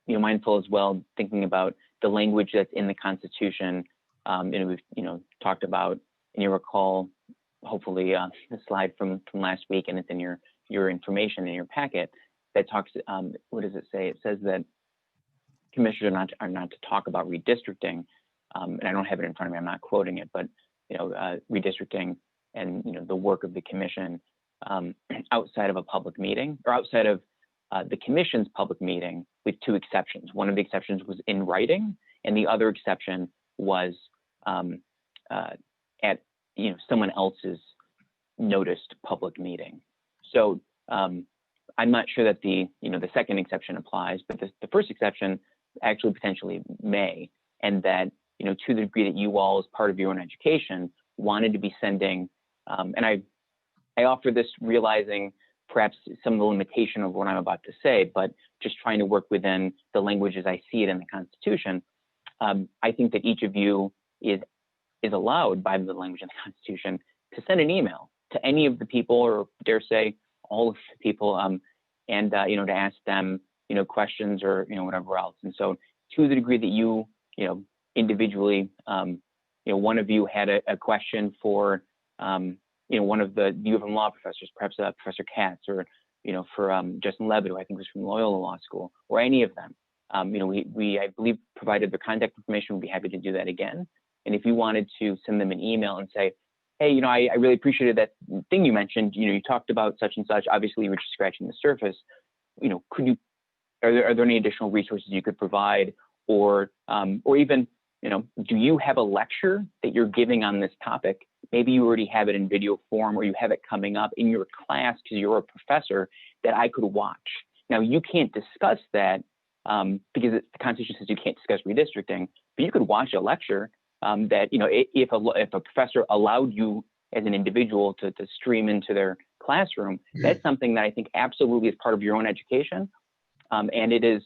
mindful as well, thinking about the language that's in the Constitution. We've, talked about, and you recall, hopefully, the slide from last week, and it's in your information in your packet that talks. What does it say? It says that commissioners are not to talk about redistricting, and I don't have it in front of me. I'm not quoting it, but redistricting and the work of the commission outside of a public meeting, or outside of the commission's public meeting, with two exceptions. One of the exceptions was in writing, and the other exception was at someone else's noticed public meeting. So I'm not sure that the second exception applies, but the first exception actually potentially may, and that to the degree that you all, as part of your own education, wanted to be sending, and I offer this realizing perhaps some of the limitation of what I'm about to say, but just trying to work within the language as I see it in the Constitution. I think that each of you is allowed by the language in the Constitution to send an email to any of the people, or dare say all of the people, and to ask them questions or whatever else. And so to the degree that you individually, one of you had a question for one of the U of M law professors, perhaps Professor Katz, or for Justin Levitt, who I think was from Loyola Law School, or any of them. We I believe provided their contact information. We'd be happy to do that again. And if you wanted to send them an email and say, hey, I really appreciated that thing you mentioned. You talked about such and such. Obviously, you were just scratching the surface. Could you? Are there any additional resources you could provide, or even do you have a lecture that you're giving on this topic? Maybe you already have it in video form, or you have it coming up in your class because you're a professor that I could watch. Now, you can't discuss that because the Constitution says you can't discuss redistricting, but you could watch a lecture that, if a professor allowed you as an individual to stream into their classroom, that's something that I think absolutely is part of your own education. And it is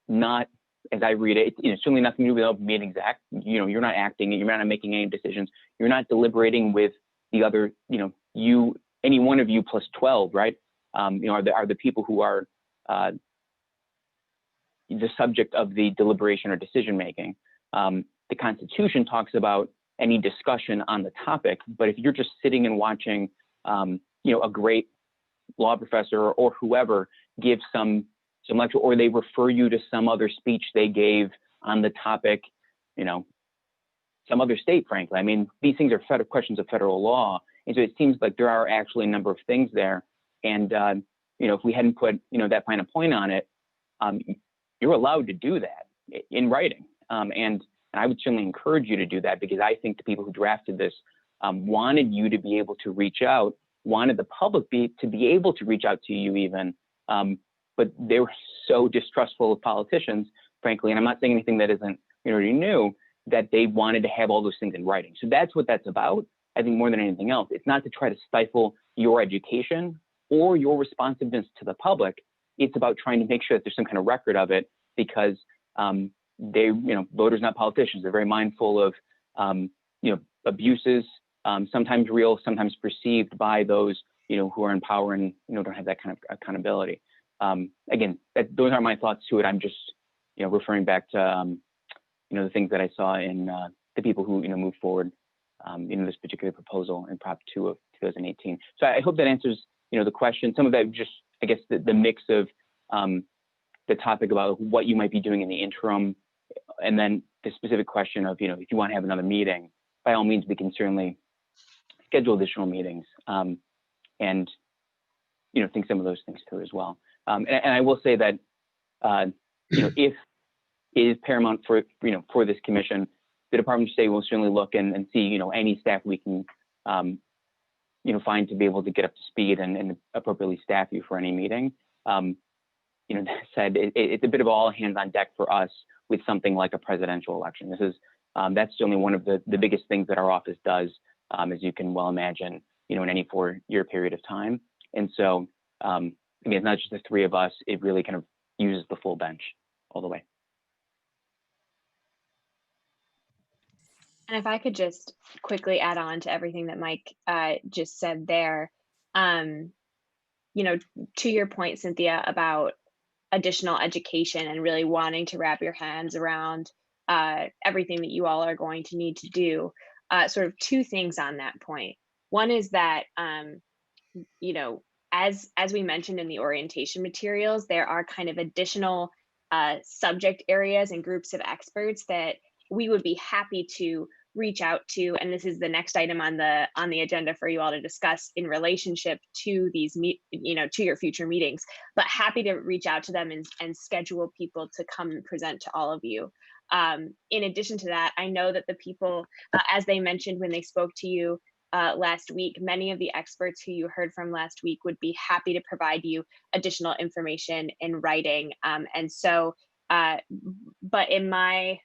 not, as I read it, it's certainly nothing to do with open meetings act. You're not acting, you're not making any decisions. You're not deliberating with the other, any one of you plus 12, right? Are the people who are the subject of the deliberation or decision making. The Constitution talks about any discussion on the topic, but if you're just sitting and watching, a great law professor or whoever give some lecture, or they refer you to some other speech they gave on the topic, some other state, frankly. I mean, these things are questions of federal law. And so it seems like there are actually a number of things there. And, if we hadn't put, that final point on it, you're allowed to do that in writing. And I would certainly encourage you to do that, because I think the people who drafted this wanted you to be able to reach out, wanted the public to be able to reach out to you even, but they were so distrustful of politicians, frankly, and I'm not saying anything that isn't already new, that they wanted to have all those things in writing. So that's what that's about, I think, more than anything else. It's not to try to stifle your education or your responsiveness to the public. It's about trying to make sure that there's some kind of record of it, because voters, not politicians, they're very mindful of, abuses, sometimes real, sometimes perceived by those, who are in power and, don't have that kind of accountability. Again, those aren't my thoughts to it. I'm just, referring back to, the things that I saw in the people who, moved forward, this particular proposal in Prop 2 of 2018. So I hope that answers, the question. Some of that just, I guess, the mix of the topic about what you might be doing in the interim, and then the specific question of, if you want to have another meeting, by all means, we can certainly schedule additional meetings, and, think some of those things through as well. And I will say that, if it is paramount for this commission, the Department of State will certainly look and see, any staff we can, find to be able to get up to speed and appropriately staff you for any meeting. That said, it's a bit of all hands on deck for us with something like a presidential election. This is, that's certainly one of the biggest things that our office does, as you can well imagine, in any 4-year period of time. And so, again, it's not just the three of us, it really kind of uses the full bench all the way. And if I could just quickly add on to everything that Mike just said there, to your point, Cynthia, about additional education and really wanting to wrap your hands around everything that you all are going to need to do, sort of two things on that point. One is that, as we mentioned in the orientation materials, there are kind of additional subject areas and groups of experts that we would be happy to reach out to, and this is the next item on the agenda for you all to discuss in relationship to these to your future meetings, but happy to reach out to them and schedule people to come and present to all of you. In addition to that, I know that the people, as they mentioned when they spoke to you last week, many of the experts who you heard from last week would be happy to provide you additional information in writing. And so, but in my,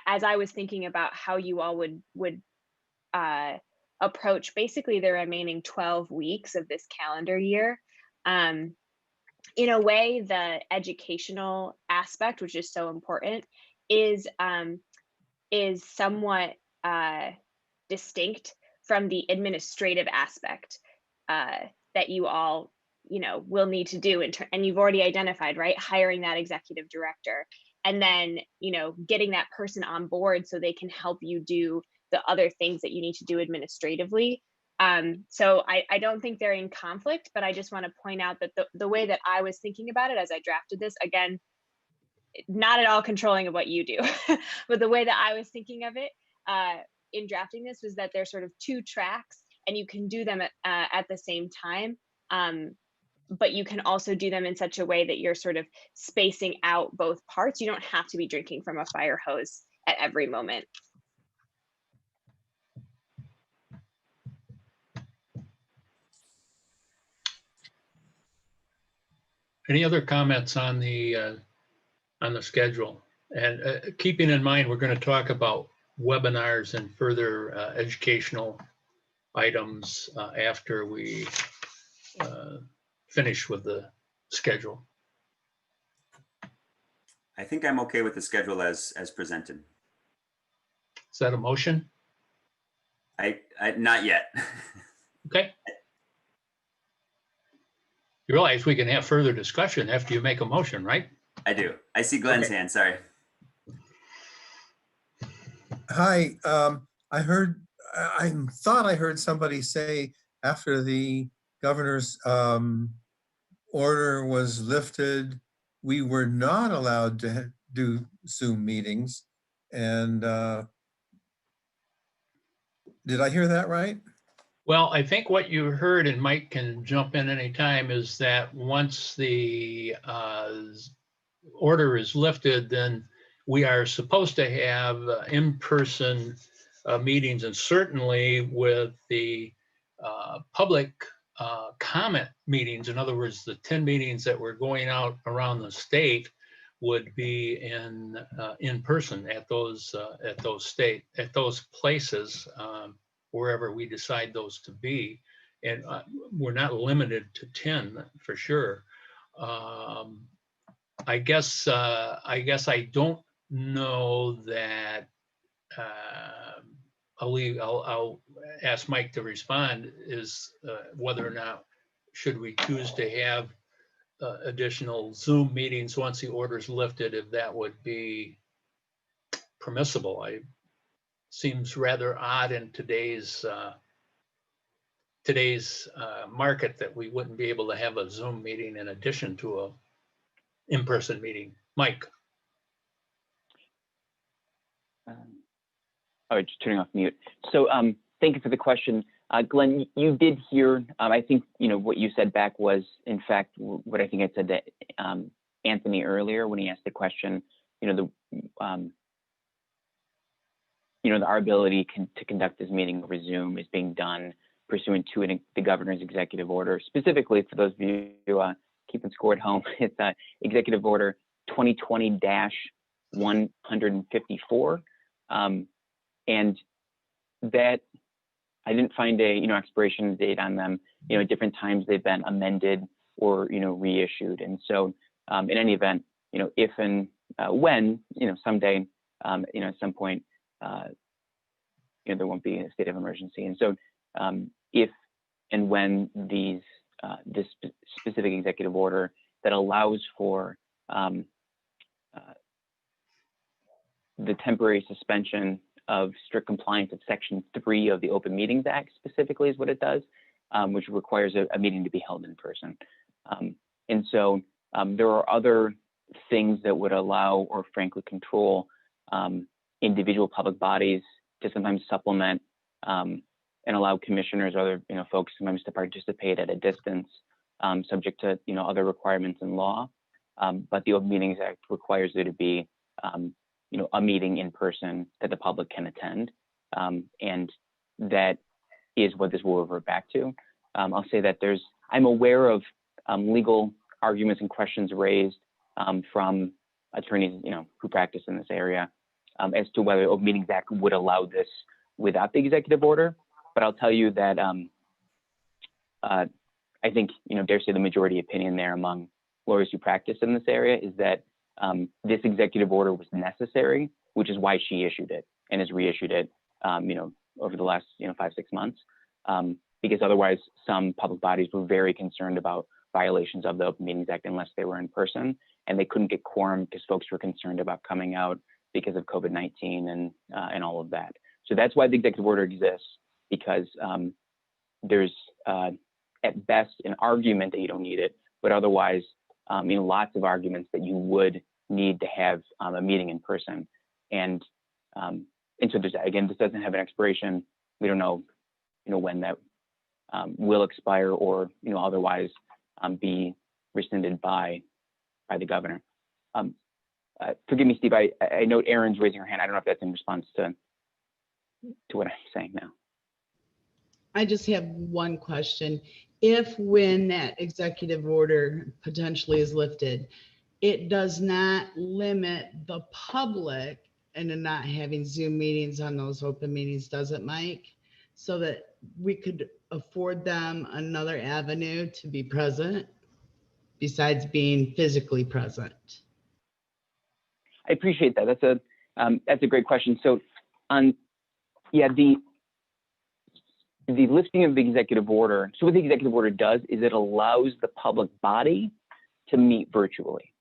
as I was thinking about how you all would approach basically the remaining 12 weeks of this calendar year, in a way, the educational aspect, which is so important, is somewhat distinct from the administrative aspect that you all, will need to do, and you've already identified, right? Hiring that executive director, and then, getting that person on board so they can help you do the other things that you need to do administratively. So I don't think they're in conflict, but I just want to point out that the way that I was thinking about it as I drafted this, again, not at all controlling of what you do, but the way that I was thinking of it in drafting this was that there's sort of two tracks, and you can do them at the same time. But you can also do them in such a way that you're sort of spacing out both parts. You don't have to be drinking from a fire hose at every moment. Any other comments on the schedule? And keeping in mind, we're going to talk about webinars and further educational items after we finish with the schedule. I think I'm okay with the schedule as presented. Is that a motion? I not yet. Okay. You realize we can have further discussion after you make a motion, right? I do. I see Glenn's hand, sorry. Hi, I thought I heard somebody say after the governor's order was lifted, we were not allowed to do Zoom meetings. And did I hear that right? Well, I think what you heard, and Mike can jump in anytime, is that once the order is lifted, then we are supposed to have in-person meetings, and certainly with the public comment meetings. In other words, the 10 meetings that were going out around the state would be in person at those places, wherever we decide those to be. And we're not limited to 10 for sure. I guess I don't know that. I'll ask Mike to respond, is whether or not should we choose to have additional Zoom meetings once the order is lifted, if that would be permissible. Seems rather odd in today's market that we wouldn't be able to have a Zoom meeting in addition to a in-person meeting. Mike. Oh, just turning off mute. So thank you for the question. Glenn, you did hear, I think, what you said back was, in fact, what I think I said to Anthony earlier when he asked the question, our ability to conduct this meeting over Zoom is being done pursuant to the governor's executive order. Specifically, for those of you who keeping score at home, it's Executive Order 2020-154. And that, I didn't find a expiration date on them. At different times they've been amended or reissued. And so in any event, if and when someday at some point there won't be a state of emergency. And so if and when this specific executive order that allows for the temporary suspension of strict compliance of Section 3 of the Open Meetings Act specifically is what it does, which requires a meeting to be held in person. And so there are other things that would allow or frankly control individual public bodies to sometimes supplement and allow commissioners or other folks sometimes to participate at a distance, subject to other requirements in law. But the Open Meetings Act requires there to be a meeting in person that the public can attend, and that is what this will revert back to. I'll say that I'm aware of legal arguments and questions raised from attorneys who practice in this area as to whether the Open Meetings Act would allow this without the executive order. But I'll tell you that I think dare say the majority opinion there among lawyers who practice in this area is that this executive order was necessary, which is why she issued it and has reissued it, over the last 5-6 months, because otherwise some public bodies were very concerned about violations of the Open Meetings Act unless they were in person, and they couldn't get quorum because folks were concerned about coming out because of COVID-19 and all of that. So that's why the executive order exists, because there's at best an argument that you don't need it, but otherwise lots of arguments that you would need to have a meeting in person. And so there's, again, this doesn't have an expiration. We don't know when that will expire or otherwise be rescinded by the governor. Forgive me, Steve, I note Erin's raising her hand. I don't know if that's in response to what I'm saying now. I just have one question. If when that executive order potentially is lifted, it does not limit the public into not having Zoom meetings on those open meetings, does it, Mike? So that we could afford them another avenue to be present besides being physically present? I appreciate that. That's a great question. So the lifting of the executive order. So what the executive order does is it allows the public body to meet virtually,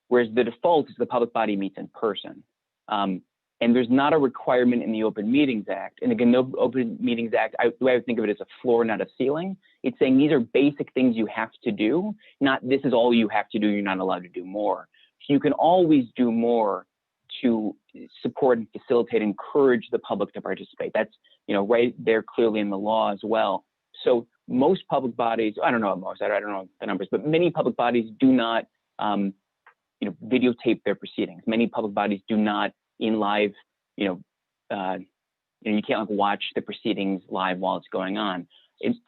whereas the default is the public body meets in person. And there's not a requirement in the Open Meetings Act. And again, the Open Meetings Act, the way I would think of it as a floor, not a ceiling. It's saying these are basic things you have to do, not this is all you have to do, you're not allowed to do more. So you can always do more to support and facilitate, encourage the public to participate. That's right there clearly in the law as well. So most public bodies, I don't know most, I don't know the numbers, but many public bodies do not videotape their proceedings. Many public bodies do not in live, you can't watch the proceedings live while it's going on.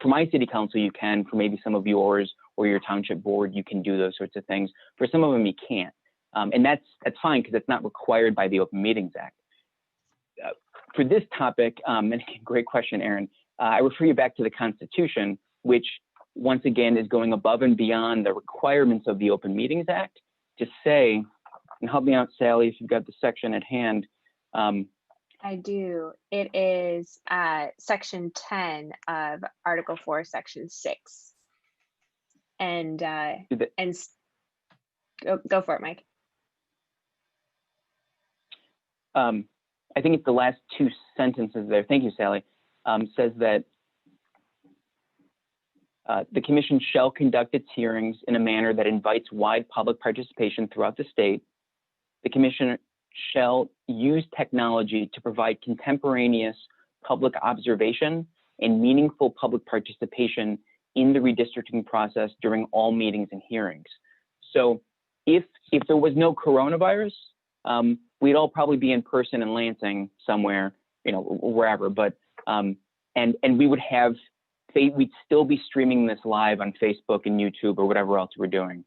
For my city council, you can. For maybe some of yours or your township board, you can do those sorts of things. For some of them, you can't. And that's fine because it's not required by the Open Meetings Act. For this topic, and again, great question, Erin, I refer you back to the Constitution, which once again is going above and beyond the requirements of the Open Meetings Act to say, and help me out, Sally, if you've got the section at hand. I do. It is section 10 of Article 4, section 6. And go for it, Mike. I think it's the last two sentences there. Thank you, Sally. Says that the commission shall conduct its hearings in a manner that invites wide public participation throughout the state. The commission shall use technology to provide contemporaneous public observation and meaningful public participation in the redistricting process during all meetings and hearings. So if there was no coronavirus, we'd all probably be in person in Lansing somewhere, wherever, but, and we would have, we'd still be streaming this live on Facebook and YouTube or whatever else we're doing,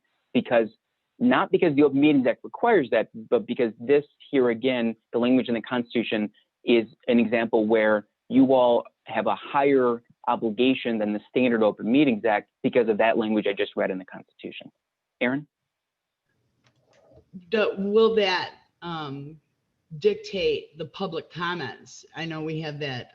not because the Open Meetings Act requires that, but because this here again, the language in the Constitution is an example where you all have a higher obligation than the standard Open Meetings Act because of that language I just read in the Constitution. Erin? Will that dictate the public comments? I know we have that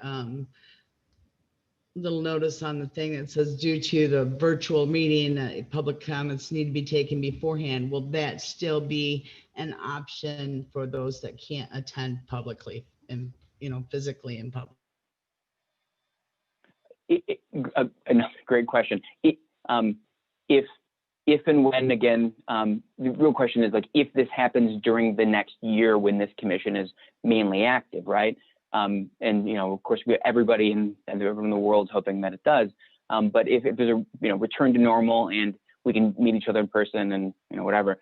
little notice on the thing that says due to the virtual meeting, public comments need to be taken beforehand. Will that still be an option for those that can't attend publicly and physically in public? Another great question. If and when, again, the real question is if this happens during the next year when this commission is mainly active, right? And of course, everybody in the world world hoping that it does. But if there's a return to normal and we can meet each other in person and whatever,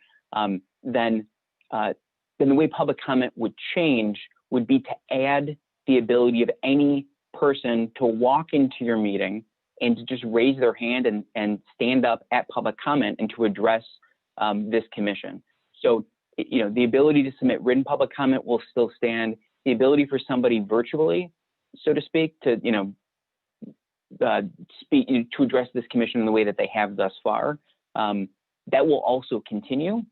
then the way public comment would change would be to add the ability of any person to walk into your meeting and to just raise their hand and stand up at public comment and to address this commission. So, the ability to submit written public comment will still stand. The ability for somebody virtually, so to speak, to, speak, to address this commission in the way that they have thus far, that will also continue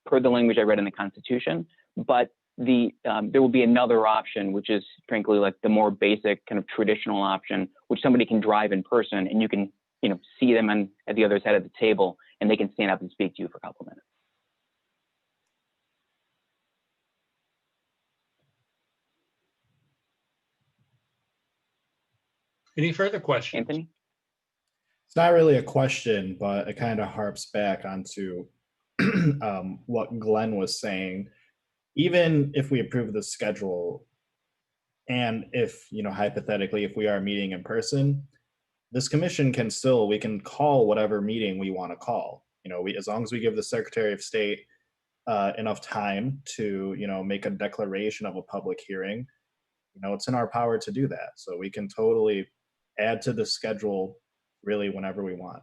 per the language I read in the Constitution. But there will be another option, which is frankly like the more basic kind of traditional option, which somebody can drive in person and you can, see them at the other side of the table and they can stand up and speak to you for a couple minutes. Any further questions? Anthony? It's not really a question, but it kind of harps back onto what Glenn was saying. Even if we approve the schedule, and if, hypothetically, if we are meeting in person, this commission we can call whatever meeting we want to call. As long as we give the Secretary of State enough time to, make a declaration of a public hearing, it's in our power to do that. So we can totally add to the schedule really whenever we want.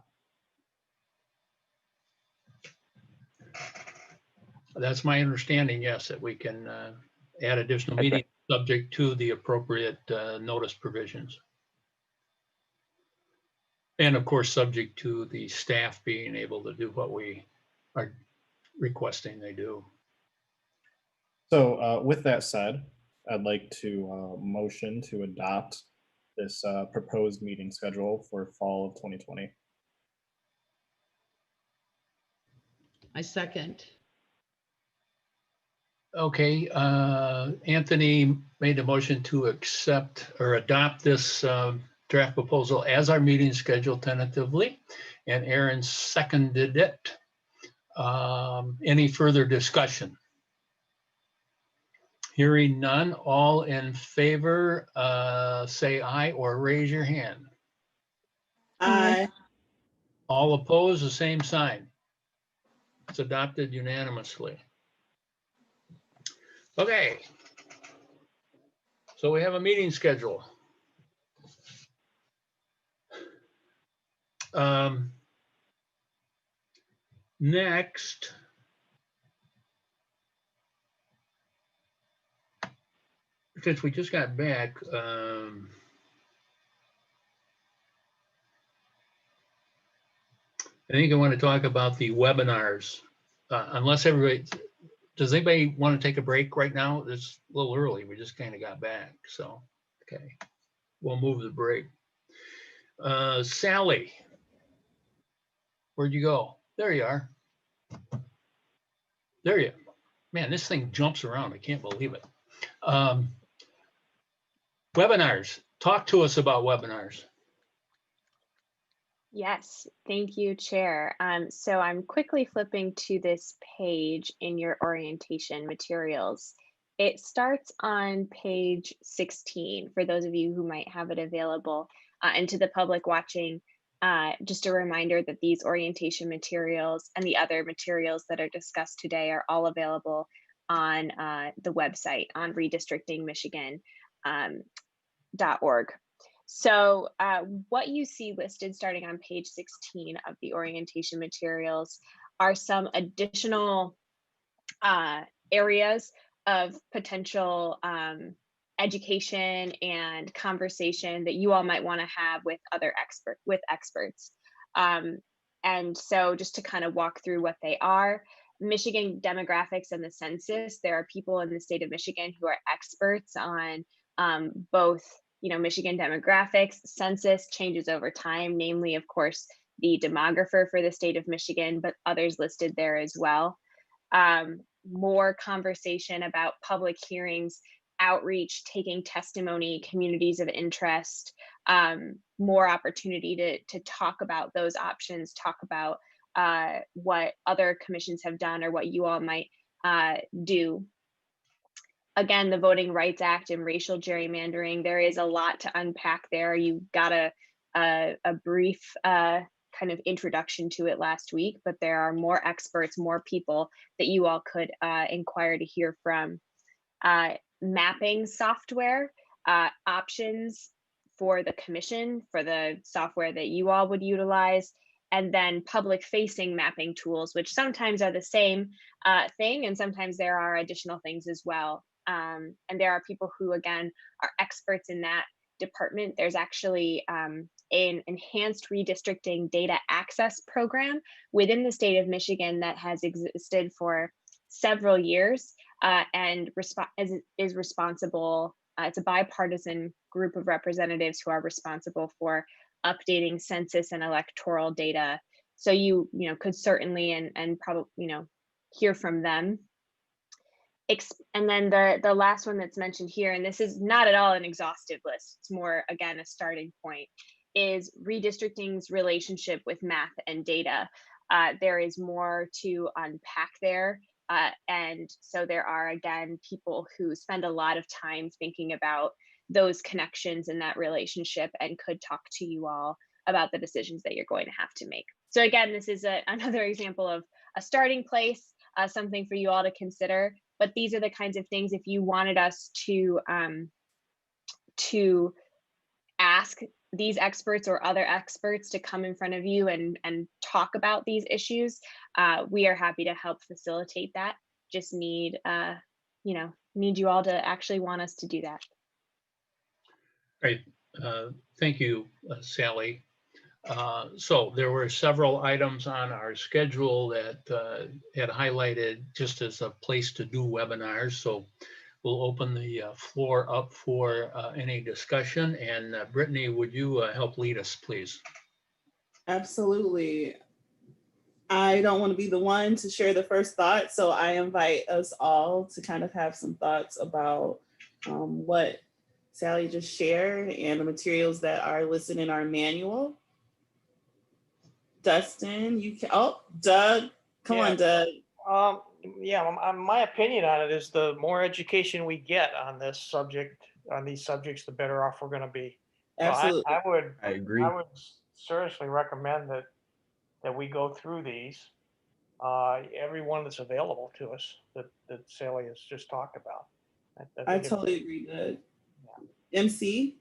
That's my understanding, yes, that we can add additional meetings subject to the appropriate notice provisions. And of course, subject to the staff being able to do what we are requesting they do. So with that said, I'd like to motion to adopt this proposed meeting schedule for fall of 2020. I second. Okay, Anthony made a motion to accept or adopt this draft proposal as our meeting schedule tentatively, and Aaron seconded it. Any further discussion? Hearing none, all in favor, say aye or raise your hand. Aye. All opposed, the same sign. It's adopted unanimously. Okay. So we have a meeting schedule. Next, since we just got back, I think I want to talk about the webinars. Unless everybody, does anybody want to take a break right now? It's a little early. We just kind of got back. So, okay, we'll move the break. Sally, where'd you go? There you are. There you are. Man, this thing jumps around. I can't believe it. Webinars. Talk to us about webinars. Yes, thank you, Chair. So I'm quickly flipping to this page in your orientation materials. It starts on page 16 for those of you who might have it available. And to the public watching, just a reminder that these orientation materials and the other materials that are discussed today are all available on the website on redistrictingmichigan.org. So what you see listed starting on page 16 of the orientation materials are some additional areas of potential education and conversation that you all might want to have with other experts. And so just to kind of walk through what they are, Michigan demographics and the census, there are people in the state of Michigan who are experts on both Michigan demographics, census changes over time, namely, of course, the demographer for the state of Michigan, but others listed there as well. More conversation about public hearings, outreach, taking testimony, communities of interest, more opportunity to talk about those options, talk about what other commissions have done or what you all might do. Again, the Voting Rights Act and racial gerrymandering, there is a lot to unpack there. You got a brief kind of introduction to it last week, but there are more experts, more people that you all could inquire to hear from. Mapping software, options for the commission, for the software that you all would utilize, and then public facing mapping tools, which sometimes are the same thing, and sometimes there are additional things as well. And there are people who, again, are experts in that department. There's actually an enhanced redistricting data access program within the state of Michigan that has existed for several years. and is responsible. It's a bipartisan group of representatives who are responsible for updating census and electoral data. So you could certainly and probably hear from them. And then the last one that's mentioned here, and this is not at all an exhaustive list, it's more, again, a starting point, is redistricting's relationship with math and data. There is more to unpack there. And so there are, again, people who spend a lot of time thinking about those connections and that relationship and could talk to you all about the decisions that you're going to have to make. So again, this is another example of a starting place, something for you all to consider. But these are the kinds of things, if you wanted us to ask these experts or other experts to come in front of you and talk about these issues, we are happy to help facilitate that. Just need you all to actually want us to do that. Great. Thank you, Sally. So there were several items on our schedule that had highlighted just as a place to do webinars. So we'll open the floor up for any discussion. And Brittany, would you help lead us, please? Absolutely. I don't want to be the one to share the first thought, so I invite us all to kind of have some thoughts about what Sally just shared and the materials that are listed in our manual. Dustin, you can, Doug, come on, Doug. My opinion on it is the more education we get on this subject, on these subjects, the better off we're going to be. Absolutely. So I agree. I would seriously recommend that we go through these, every one that's available to us that Sally has just talked about. I totally agree, Doug. Yeah. MC?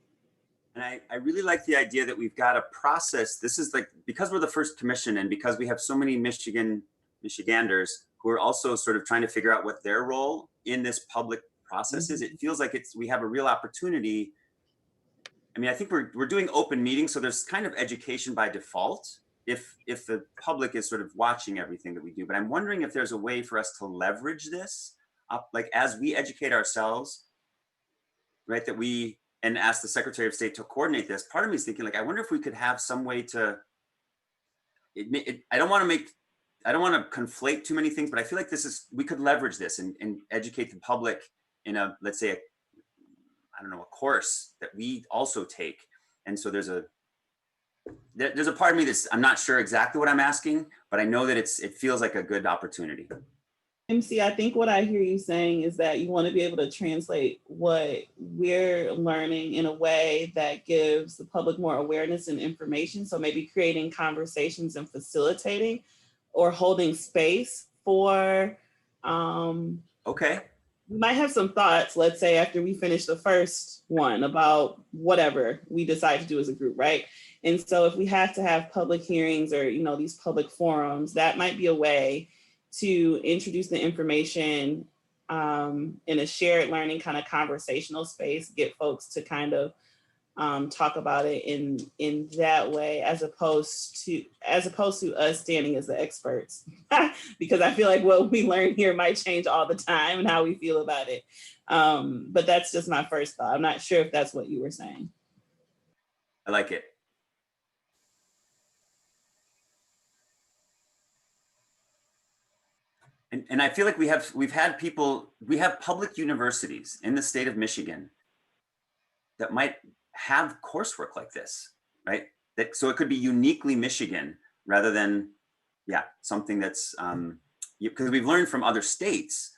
And I really like the idea that we've got a process. This is like, because we're the first commission and because we have so many Michiganders who are also sort of trying to figure out what their role in this public process is, it feels like we have a real opportunity. I mean, I think we're doing open meetings, so there's kind of education by default if the public is sort of watching everything that we do. But I'm wondering if there's a way for us to leverage this up, like as we educate ourselves, right, and ask the Secretary of State to coordinate this. Part of me is thinking, like, I wonder if we could have some way to, I don't want to conflate too many things, but I feel like we could leverage this and educate the public in let's say, a course that we also take. And so there's a part of me I'm not sure exactly what I'm asking, but I know that it feels like a good opportunity. MC, I think what I hear you saying is that you want to be able to translate what we're learning in a way that gives the public more awareness and information. So maybe creating conversations and facilitating or holding space for. Okay. We might have some thoughts, let's say, after we finish the first one about whatever we decide to do as a group, right? And so if we have to have public hearings or, these public forums, that might be a way to introduce the information in a shared learning kind of conversational space, get folks to kind of talk about it in that way, as opposed to us standing as the experts, because I feel like what we learn here might change all the time and how we feel about it. But that's just my first thought. I'm not sure if that's what you were saying. I like it. And I feel like we have public universities in the state of Michigan that might have coursework like this, right? So it could be uniquely Michigan rather than, something that's, because we've learned from other states.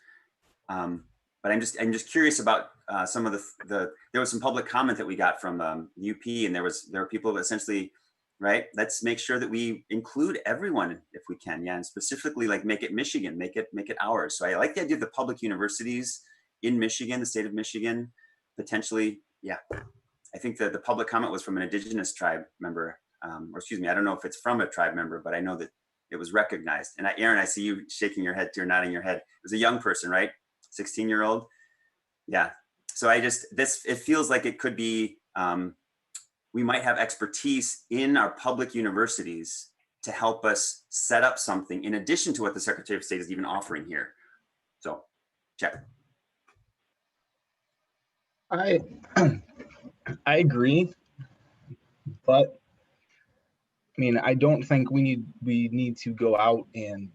But I'm just curious about some of there was some public comment that we got from UP, and there were people that essentially, right, let's make sure that we include everyone if we can, and specifically like make it Michigan, make it ours. So I like the idea of the public universities in Michigan, the state of Michigan, potentially, I think that the public comment was from an indigenous tribe member, or excuse me, I don't know if it's from a tribe member, but I know that it was recognized. And Aaron, I see you shaking your head, you're nodding your head. It was a young person, right? 16-year-old. Yeah. So it feels like it could be, we might have expertise in our public universities to help us set up something in addition to what the Secretary of State is even offering here. So Check. I agree, but I mean, I don't think we need to go out and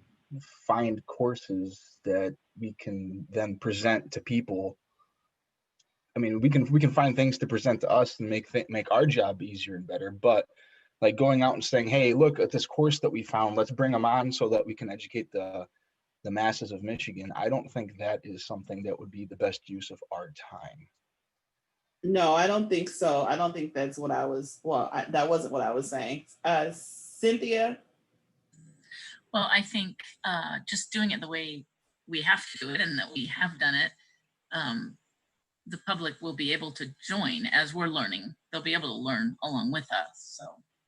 find courses that we can then present to people. I mean, we can find things to present to us and make our job easier and better, but like going out and saying, hey, look at this course that we found, let's bring them on so that we can educate the masses of Michigan. I don't think that is something that would be the best use of our time. No, I don't think so. I don't think that's what I was, that wasn't what I was saying. Cynthia? Well, I think just doing it the way we have to do it and that we have done it, the public will be able to join as we're learning. They'll be able to learn along with us. So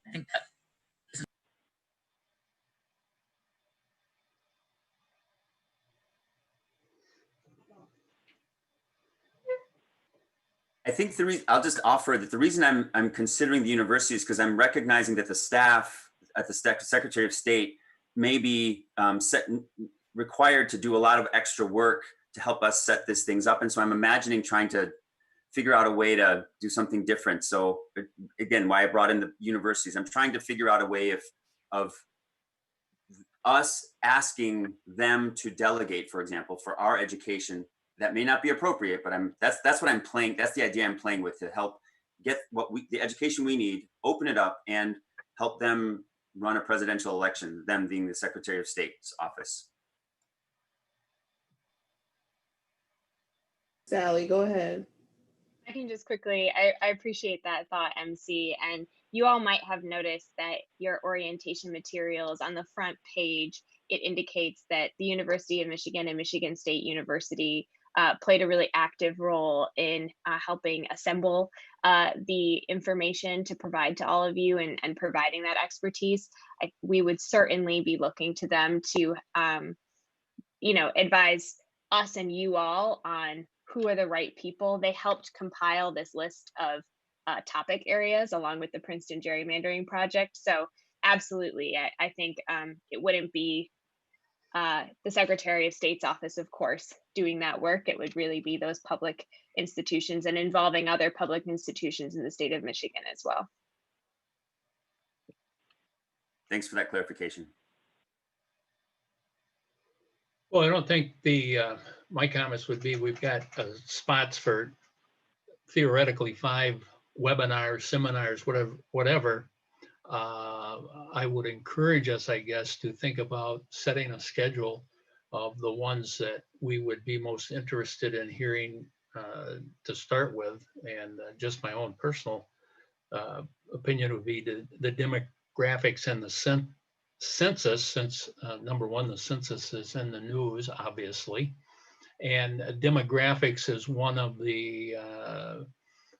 I think that. I think I'll just offer that the reason I'm considering the university is because I'm recognizing that the staff at the Secretary of State may be required to do a lot of extra work to help us set these things up. And so I'm imagining trying to figure out a way to do something different. So again, why I brought in the universities, I'm trying to figure out a way of us asking them to delegate, for example, for our education. That may not be appropriate, but that's what I'm playing. That's the idea I'm playing with, to help get the education we need, open it up, and help them run a presidential election, them being the Secretary of State's office. Sally, go ahead. I can just quickly, I appreciate that thought, MC. And you all might have noticed that your orientation materials on the front page, it indicates that the University of Michigan and Michigan State University played a really active role in helping assemble the information to provide to all of you and providing that expertise. We would certainly be looking to them to, advise us and you all on who are the right people. They helped compile this list of topic areas along with the Princeton Gerrymandering Project. So absolutely, I think it wouldn't be the Secretary of State's office, of course, doing that work. It would really be those public institutions and involving other public institutions in the state of Michigan as well. Thanks for that clarification. Well, I don't think my comments would be, we've got spots for theoretically 5 webinars, seminars, whatever. I would encourage us, I guess, to think about setting a schedule of the ones that we would be most interested in hearing to start with. And just my own personal opinion would be the demographics and the census, since number one, the census is in the news, obviously. And demographics is one of the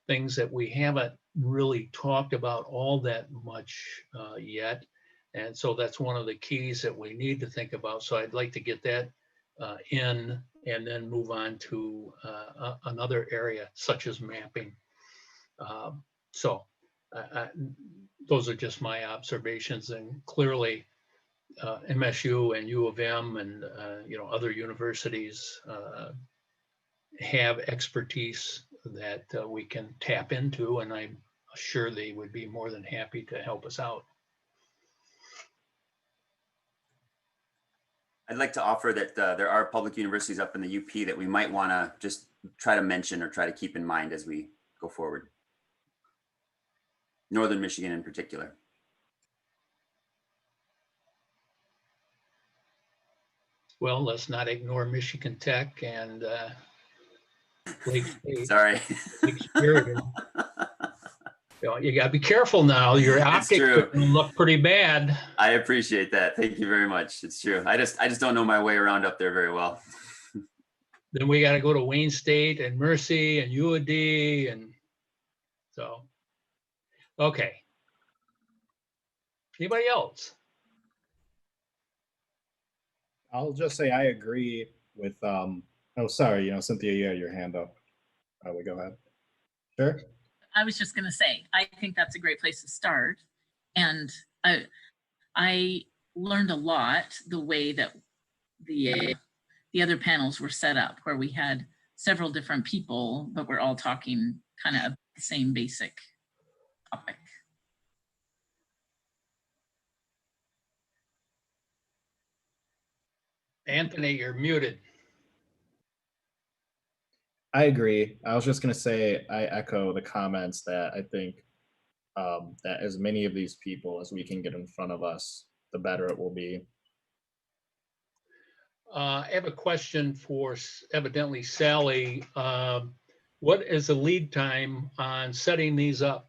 things that we haven't really talked about all that much yet. And so that's one of the keys that we need to think about. So I'd like to get that in and then move on to another area such as mapping. Those are just my observations, and clearly MSU and U of M and other universities have expertise that we can tap into, and I'm sure they would be more than happy to help us out. I'd like to offer that there are public universities up in the UP that we might want to just try to mention or try to keep in mind as we go forward. Northern Michigan in particular. Well, let's not ignore Michigan Tech and Lake State. Sorry. Lake Superior. You got to be careful now. Your optics look pretty bad. I appreciate that. Thank you very much. It's true. I just don't know my way around up there very well. Then we got to go to Wayne State and Mercy and UAD, and so. Okay. Anybody else? I'll just say I agree with, oh, sorry, Cynthia, you had your hand up. Probably go ahead. Sure. I was just going to say, I think that's a great place to start. And I learned a lot the way that the the other panels were set up where we had several different people, but we're all talking kind of the same basic topic. Anthony, you're muted. I agree. I was just going to say, I echo the comments that I think that as many of these people as we can get in front of us, the better it will be. I have a question for evidently Sally. What is the lead time on setting these up?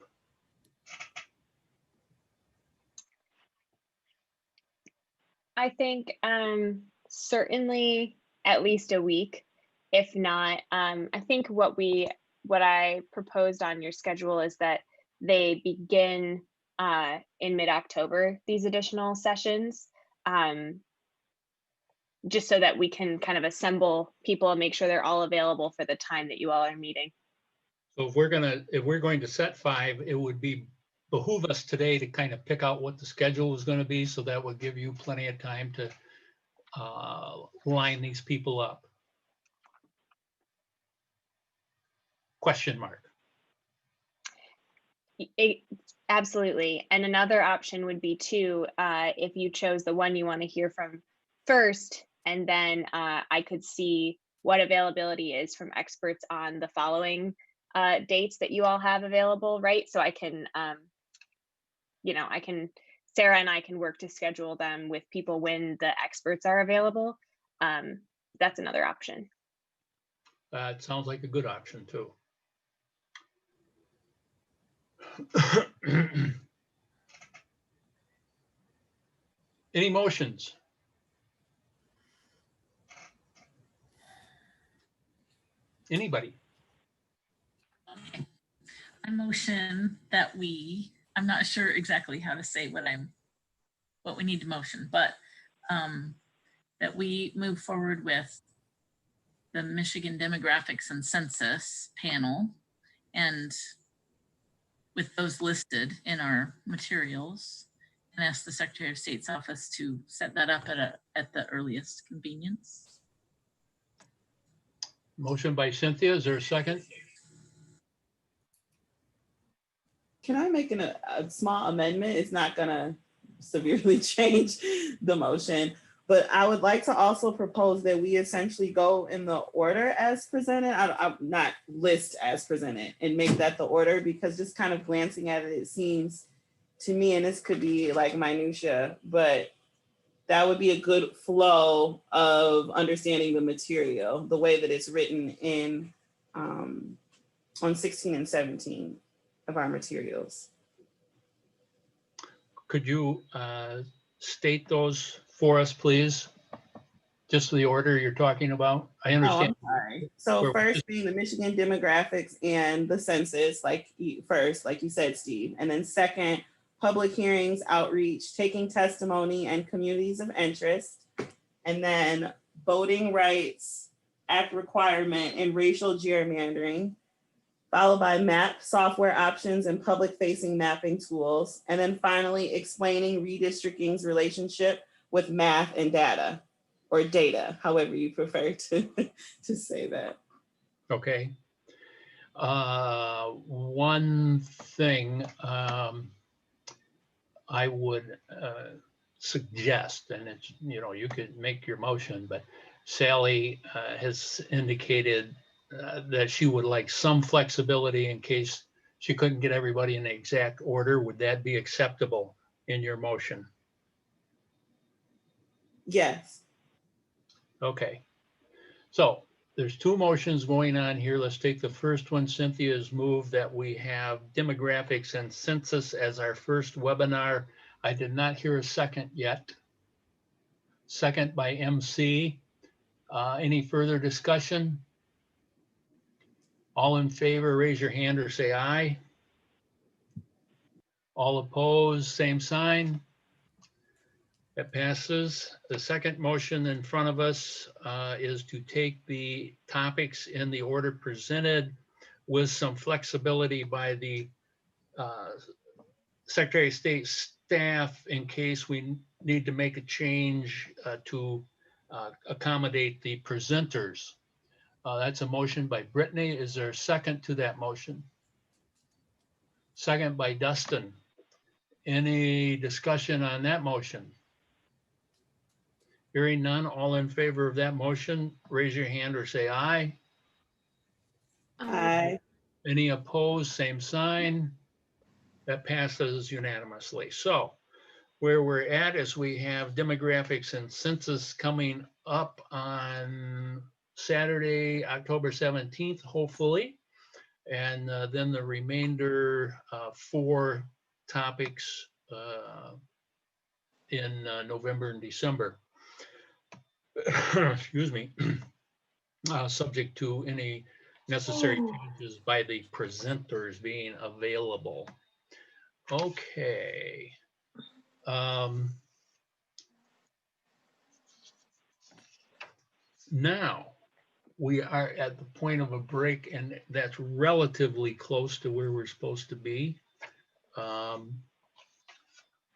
I think certainly at least a week. If not, I think what I proposed on your schedule is that they begin in mid-October, these additional sessions, just so that we can kind of assemble people and make sure they're all available for the time that you all are meeting. So if we're going to set 5, it would behoove us today to kind of pick out what the schedule is going to be, so that would give you plenty of time to line these people up. Question mark. Absolutely. And another option would be too, if you chose the one you want to hear from first, and then I could see what availability is from experts on the following dates that you all have available, right? So I can, Sarah and I can work to schedule them with people when the experts are available. That's another option. It sounds like a good option too. Any motions? Anybody? I motion that I'm not sure exactly how to say what we need to motion, but that we move forward with the Michigan Demographics and Census panel, and with those listed in our materials, and ask the Secretary of State's office to set that up at the earliest convenience. Motion by Cynthia, is there a second? Can I make a small amendment? It's not gonna severely change the motion, but I would like to also propose that we essentially go in the order as presented. I'm not list as presented, and make that the order, because just kind of glancing at it, it seems to me, and this could be like minutia, but that would be a good flow of understanding the material, the way that it's written in on 16 and 17 of our materials. Could you state those for us, please? Just the order you're talking about? I understand. Oh, I'm sorry. So first being the Michigan demographics and the census, like you said, Steve. And then second, public hearings, outreach, taking testimony, and communities of interest. And then voting rights, act requirement, and racial gerrymandering, followed by map software options and public-facing mapping tools. And then finally, explaining redistricting's relationship with math and data, or data, however you prefer to say that. Okay. One thing I would suggest, and it's, you could make your motion, but Sally has indicated that she would like some flexibility in case she couldn't get everybody in the exact order. Would that be acceptable in your motion? Yes. Okay. So there's 2 motions going on here. Let's take the first one. Cynthia's moved that we have demographics and census as our first webinar. I did not hear a second yet. Second by MC. Any further discussion? All in favor, raise your hand or say aye. All opposed, same sign. That passes. The second motion in front of us is to take the topics in the order presented with some flexibility by the Secretary of State staff in case we need to make a change to accommodate the presenters. That's a motion by Brittany. Is there a second to that motion? Second by Dustin. Any discussion on that motion? Hearing none, all in favor of that motion, raise your hand or say aye. Aye. Any opposed, same sign. That passes unanimously. So where we're at is we have demographics and census coming up on Saturday, October 17th, hopefully. And then the remainder 4 topics in November and December. Excuse me. Subject to any necessary changes by the presenters being available. Okay. Now we are at the point of a break, and that's relatively close to where we're supposed to be.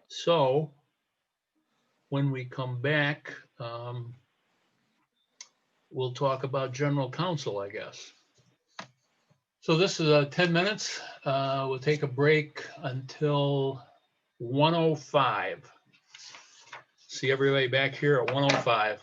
So when we come back, we'll talk about general counsel, I guess. So this is 10 minutes. We'll take a break until 1:05. See everybody back here at 1:05.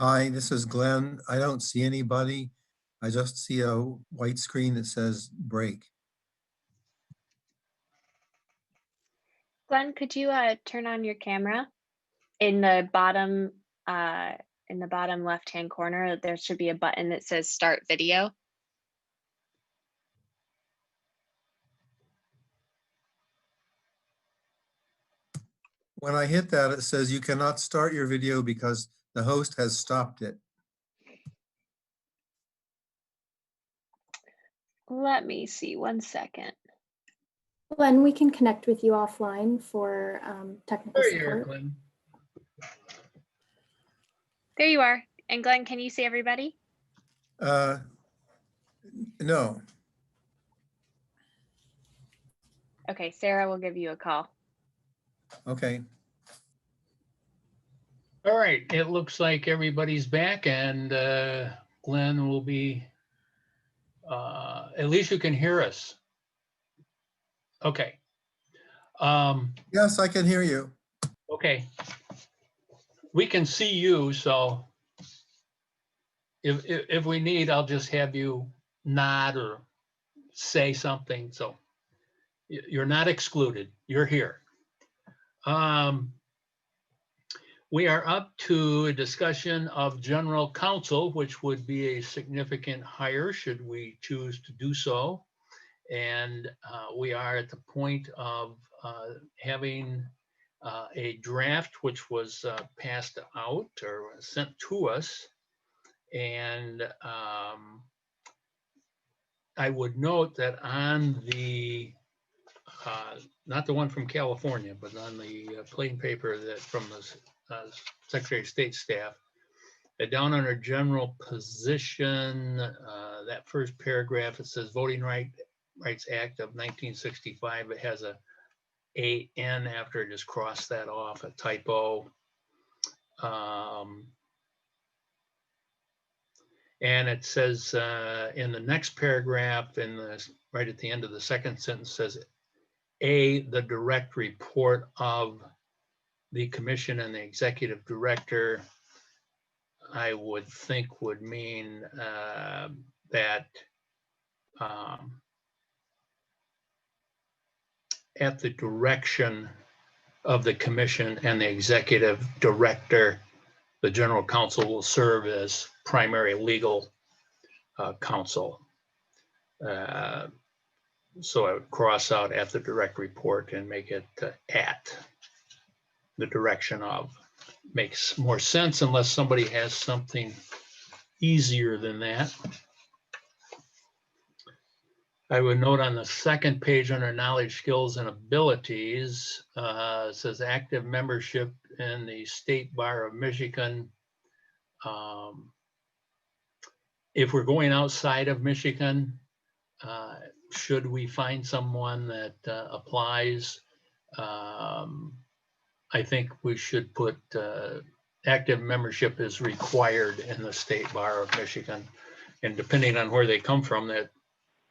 Hi, this is Glenn. I don't see anybody. I just see a white screen that says break. Glenn, could you turn on your camera in the bottom left-hand corner? There should be a button that says start video. When I hit that, it says you cannot start your video because the host has stopped it. Let me see 1 second. Glenn, we can connect with you offline for technical There you are, support. Glenn. There you are. And Glenn, can you see everybody? No. Okay, Sarah will give you a call. Okay. All right, it looks like everybody's back and Glenn will be, at least you can hear us. Okay. Yes, I can hear you. Okay. We can see you, so if we need, I'll just have you nod or say something. So you're not excluded. You're here. We are up to a discussion of general counsel, which would be a significant hire should we choose to do so. And we are at the point of having a draft which was passed out or sent to us. And I would note that on the not the one from California, but on the plain paper that from the Secretary of State staff, down under general position, that first paragraph, it says Voting Rights Act of 1965. It has a AN after it, just cross that off, a typo. And it says in the next paragraph, right at the end of the second sentence, says the direct report of the commission and the executive director. I would think would mean that at the direction of the commission and the executive director, the general counsel will serve as primary legal counsel. So I would cross out at the direct report and make it at the direction of. Makes more sense unless somebody has something easier than that. I would note on the second page under knowledge, skills, and abilities, it says active membership in the State Bar of Michigan. If we're going outside of Michigan, should we find someone that applies? I think we should put active membership is required in the State Bar of Michigan. And depending on where they come from, that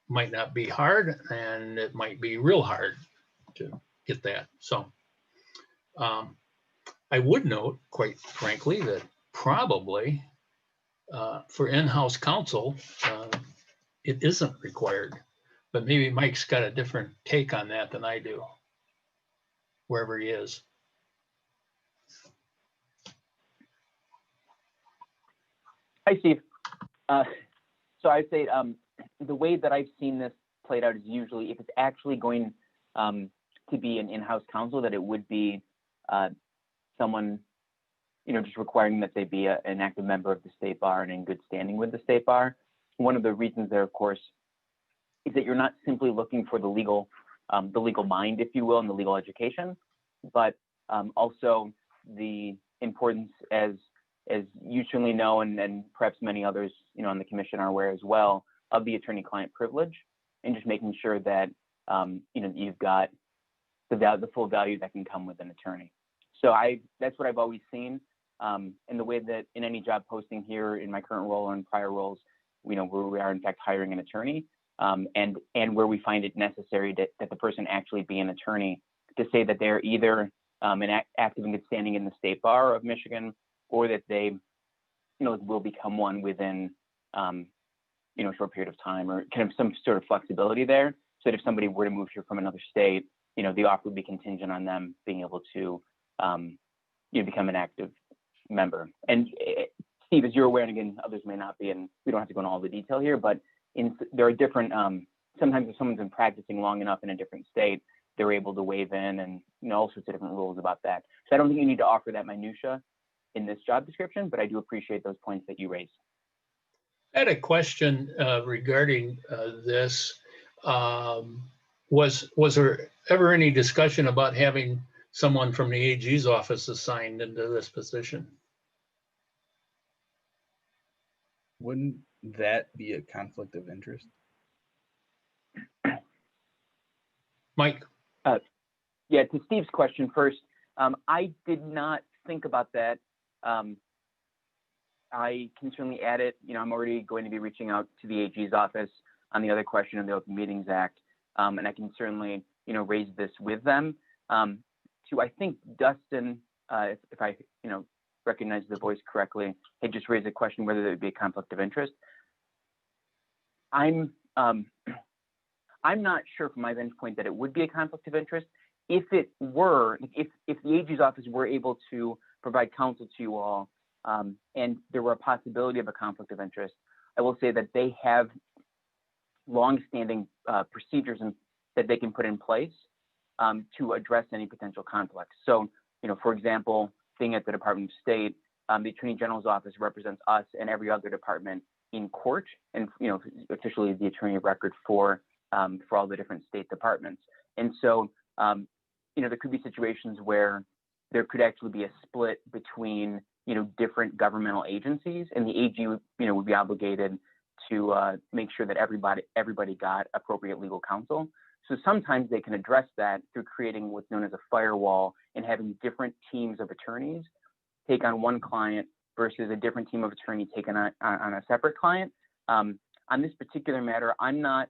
might not be hard and it might be real hard to get that. So I would note, quite frankly, that probably for in-house counsel, it isn't required. But maybe Mike's got a different take on that than I do, wherever he is. Hi, Steve. So I'd say the way that I've seen this played out is usually if it's actually going to be an in-house counsel, that it would be someone, just requiring that they be an active member of the State Bar and in good standing with the State Bar. One of the reasons there, of course, is that you're not simply looking for the legal mind, if you will, and the legal education, but also the importance, as you certainly know, and perhaps many others, on the commission are aware as well, of the attorney-client privilege, and just making sure that you've got the full value that can come with an attorney. So that's what I've always seen, and the way that in any job posting here in my current role or in prior roles, where we are in fact hiring an attorney, and where we find it necessary that the person actually be an attorney, to say that they're either an active and good standing in the State Bar of Michigan, or that they will become one within, a short period of time, or kind of some sort of flexibility there. So that if somebody were to move here from another state, the offer would be contingent on them being able to, become an active member. And Steve, as you're aware, and again, others may not be, and we don't have to go into all the detail here, but there are different, sometimes if someone's been practicing long enough in a different state, they're able to waive in, and all sorts of different rules about that. So I don't think you need to offer that minutia in this job description, but I do appreciate those points that you raised. I had a question regarding this. Was there ever any discussion about having someone from the AG's office assigned into this position? Wouldn't that be a conflict of interest? Mike? Yeah, to Steve's question first, I did not think about that. I can certainly add it. I'm already going to be reaching out to the AG's office on the other question of the Open Meetings Act, and I can certainly, raise this with them. I think Dustin, if I, recognize the voice correctly, had just raised a question whether there would be a conflict of interest. I'm not sure from my vantage point that it would be a conflict of interest. If it were, if the AG's office were able to provide counsel to you all, and there were a possibility of a conflict of interest, I will say that they have long-standing procedures that they can put in place to address any potential conflicts. So, for example, being at the Department of State, the Attorney General's office represents us and every other department in court, and officially the attorney of record for all the different state departments. And so, there could be situations where there could actually be a split between different governmental agencies, and the AG would be obligated to make sure that everybody got appropriate legal counsel. So sometimes they can address that through creating what's known as a firewall and having different teams of attorneys take on one client versus a different team of attorney taken on a separate client. On this particular matter, I'm not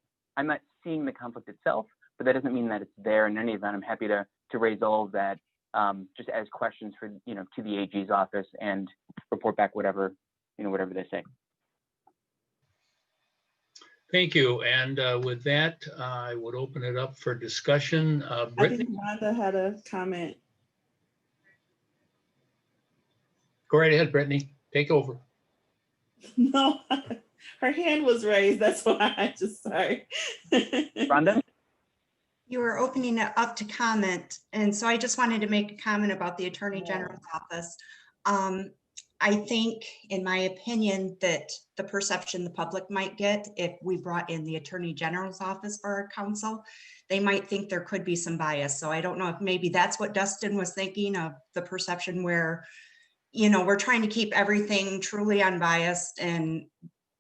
seeing the conflict itself, but that doesn't mean that it's there. In any event, I'm happy to raise all of that just as questions for to the AG's office and report back whatever they say. Thank you. And with that, I would open it up for discussion. I think Rhonda had a comment. Go right ahead, Brittany. Take over. No, her hand was raised. That's why I just, sorry. Rhonda? You were opening it up to comment, and so I just wanted to make a comment about the Attorney General's office. I think, in my opinion, that the perception the public might get if we brought in the Attorney General's office for our counsel, they might think there could be some bias. So I don't know if maybe that's what Dustin was thinking of, the perception where, we're trying to keep everything truly unbiased and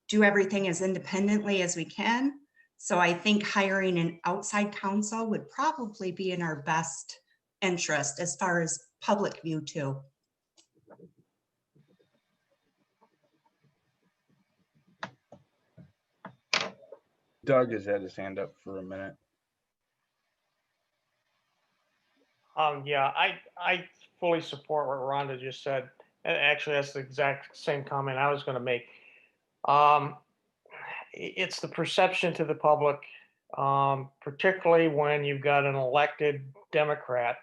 do everything as independently as we can. So I think hiring an outside counsel would probably be in our best interest as far as public view too. Doug has had his hand up for a minute. Yeah, I fully support what Rhonda just said. And actually, that's the exact same comment I was going to make. It's the perception to the public, particularly when you've got an elected Democrat,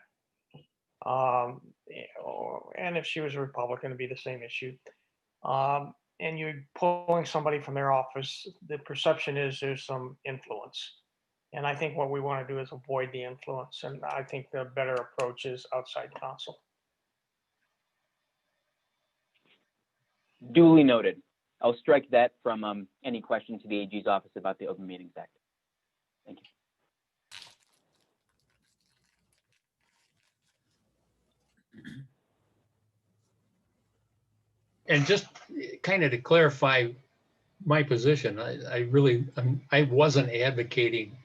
and if she was a Republican, it'd be the same issue. And you're pulling somebody from their office, the perception is there's some influence. And I think what we want to do is avoid the influence. And I think the better approach is outside counsel. Duly noted. I'll strike that from any question to the AG's office about the Open Meetings Act. Thank you. And just kind of to clarify my position, I wasn't advocating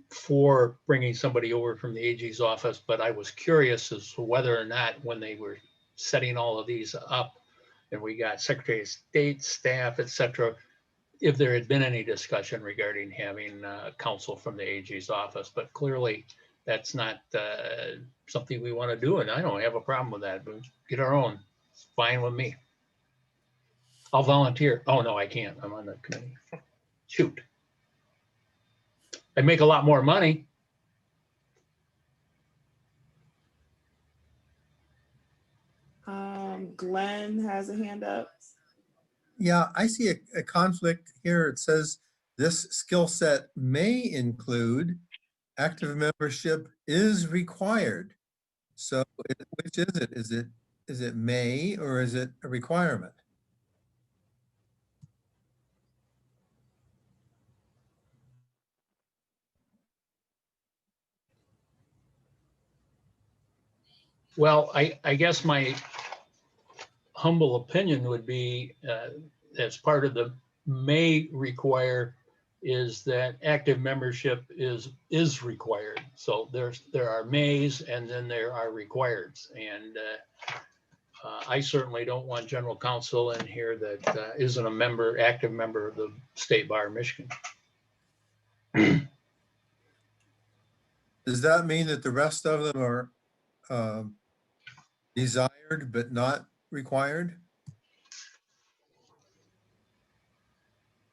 for bringing somebody over from the AG's office, but I was curious as to whether or not when they were setting all of these up, and we got Secretary of State, staff, etc., if there had been any discussion regarding having counsel from the AG's office. But clearly that's not something we want to do, and I don't have a problem with that. But get our own. It's fine with me. I'll volunteer. Oh, no, I can't. I'm on the committee. Shoot. I make a lot more money. Glenn has a hand up. Yeah, I see a conflict here. It says this skill set may include active membership is required. So which is it? Is it may or is it a requirement? Well, I guess my humble opinion would be, as part of the may require, is that active membership is required. So there are mays and then there are requireds. And I certainly don't want general counsel in here that isn't a member, active member of the State Bar of Michigan. Does that mean that the rest of them are desired but not required?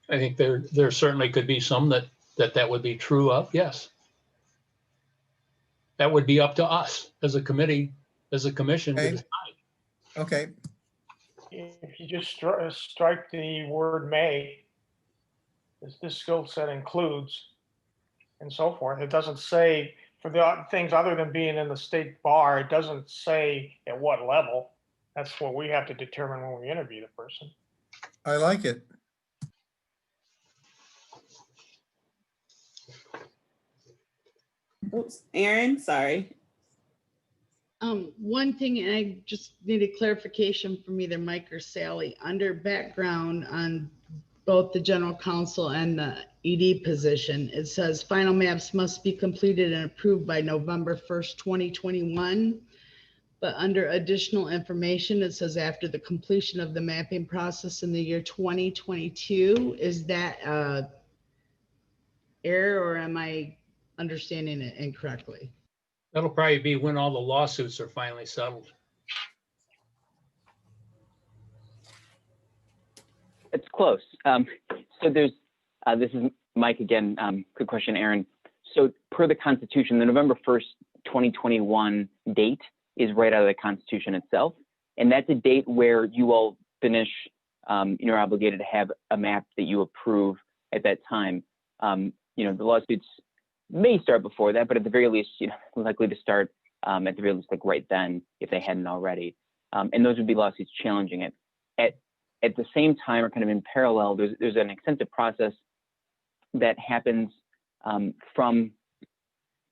I think there certainly could be some that would be true of, yes. That would be up to us as a committee, as a commission to decide. Okay. If you just strike the word may, this skill set includes, and so forth. It doesn't say, for the things other than being in the state bar, it doesn't say at what level. That's what we have to determine when we interview the person. I like it. Oops, Aaron, sorry. One thing, and I just needed clarification from either Mike or Sally, under background on both the general counsel and the ED position, it says final maps must be completed and approved by November 1st, 2021. But under additional information, it says after the completion of the mapping process in the year 2022. Is that error, or am I understanding it incorrectly? That'll probably be when all the lawsuits are finally settled. It's close. So there's, this is Mike again. Good question, Aaron. So per the Constitution, the November 1st, 2021 date is right out of the Constitution itself. And that's a date where you all finish, you're obligated to have a map that you approve at that time. The lawsuits may start before that, but at the very least, likely to start at the very least, like right then, if they hadn't already. And those would be lawsuits challenging it. At the same time, or kind of in parallel, there's an extensive process that happens from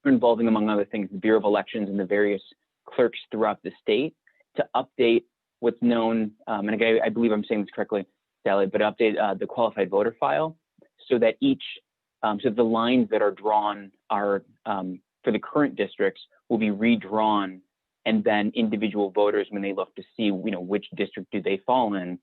involving, among other things, the Bureau of Elections and the various clerks throughout the state to update what's known, and again, I believe I'm saying this correctly, Sally, but update the qualified voter file so that so the lines that are drawn are for the current districts will be redrawn, and then individual voters, when they look to see, which district do they fall in,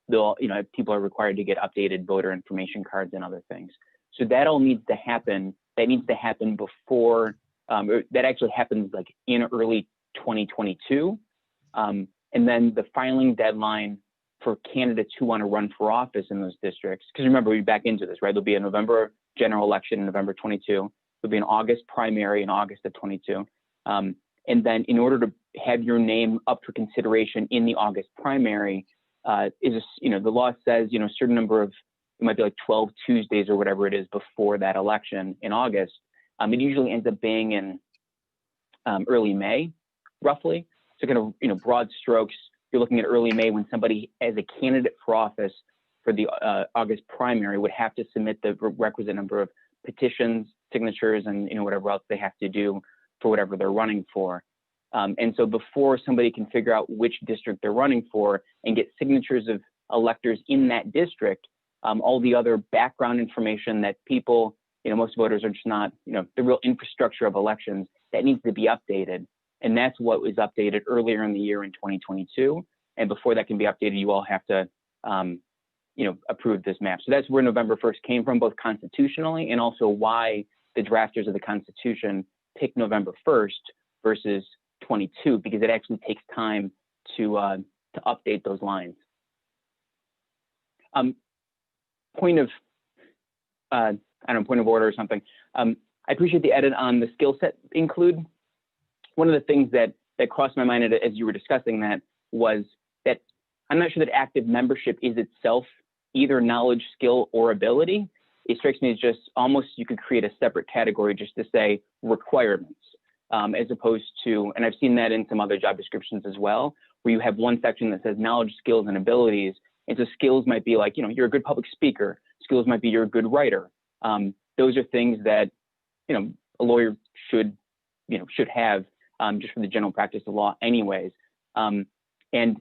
they'll, people are required to get updated voter information cards and other things. So that all needs to happen. That needs to happen before, that actually happens like in early 2022. And then the filing deadline for candidates who want to run for office in those districts, because remember, we're back into this, right? There'll be a November general election in November 22. There'll be an August primary in August of 22. And then in order to have your name up for consideration in the August primary, the law says, a certain number of, it might be like 12 Tuesdays or whatever it is before that election in August. It usually ends up being in early May, roughly. So kind of, broad strokes, you're looking at early May when somebody as a candidate for office for the August primary would have to submit the requisite number of petitions, signatures, and whatever else they have to do for whatever they're running for. And so before somebody can figure out which district they're running for and get signatures of electors in that district, all the other background information that people, most voters are just not, the real infrastructure of elections, that needs to be updated. And that's what was updated earlier in the year in 2022. And before that can be updated, you all have to, approve this map. So that's where November 1st came from, both constitutionally and also why the drafters of the Constitution picked November 1st versus 22, because it actually takes time to update those lines. Point of, I don't know, point of order or something. I appreciate the edit on the skill set include. One of the things that crossed my mind as you were discussing that was that I'm not sure that active membership is itself either knowledge, skill, or ability. It strikes me as just almost you could create a separate category just to say requirements, as opposed to, and I've seen that in some other job descriptions as well, where you have one section that says knowledge, skills, and abilities. And so skills might be like, you're a good public speaker. Skills might be you're a good writer. Those are things that, a lawyer should have just for the general practice of law anyways. And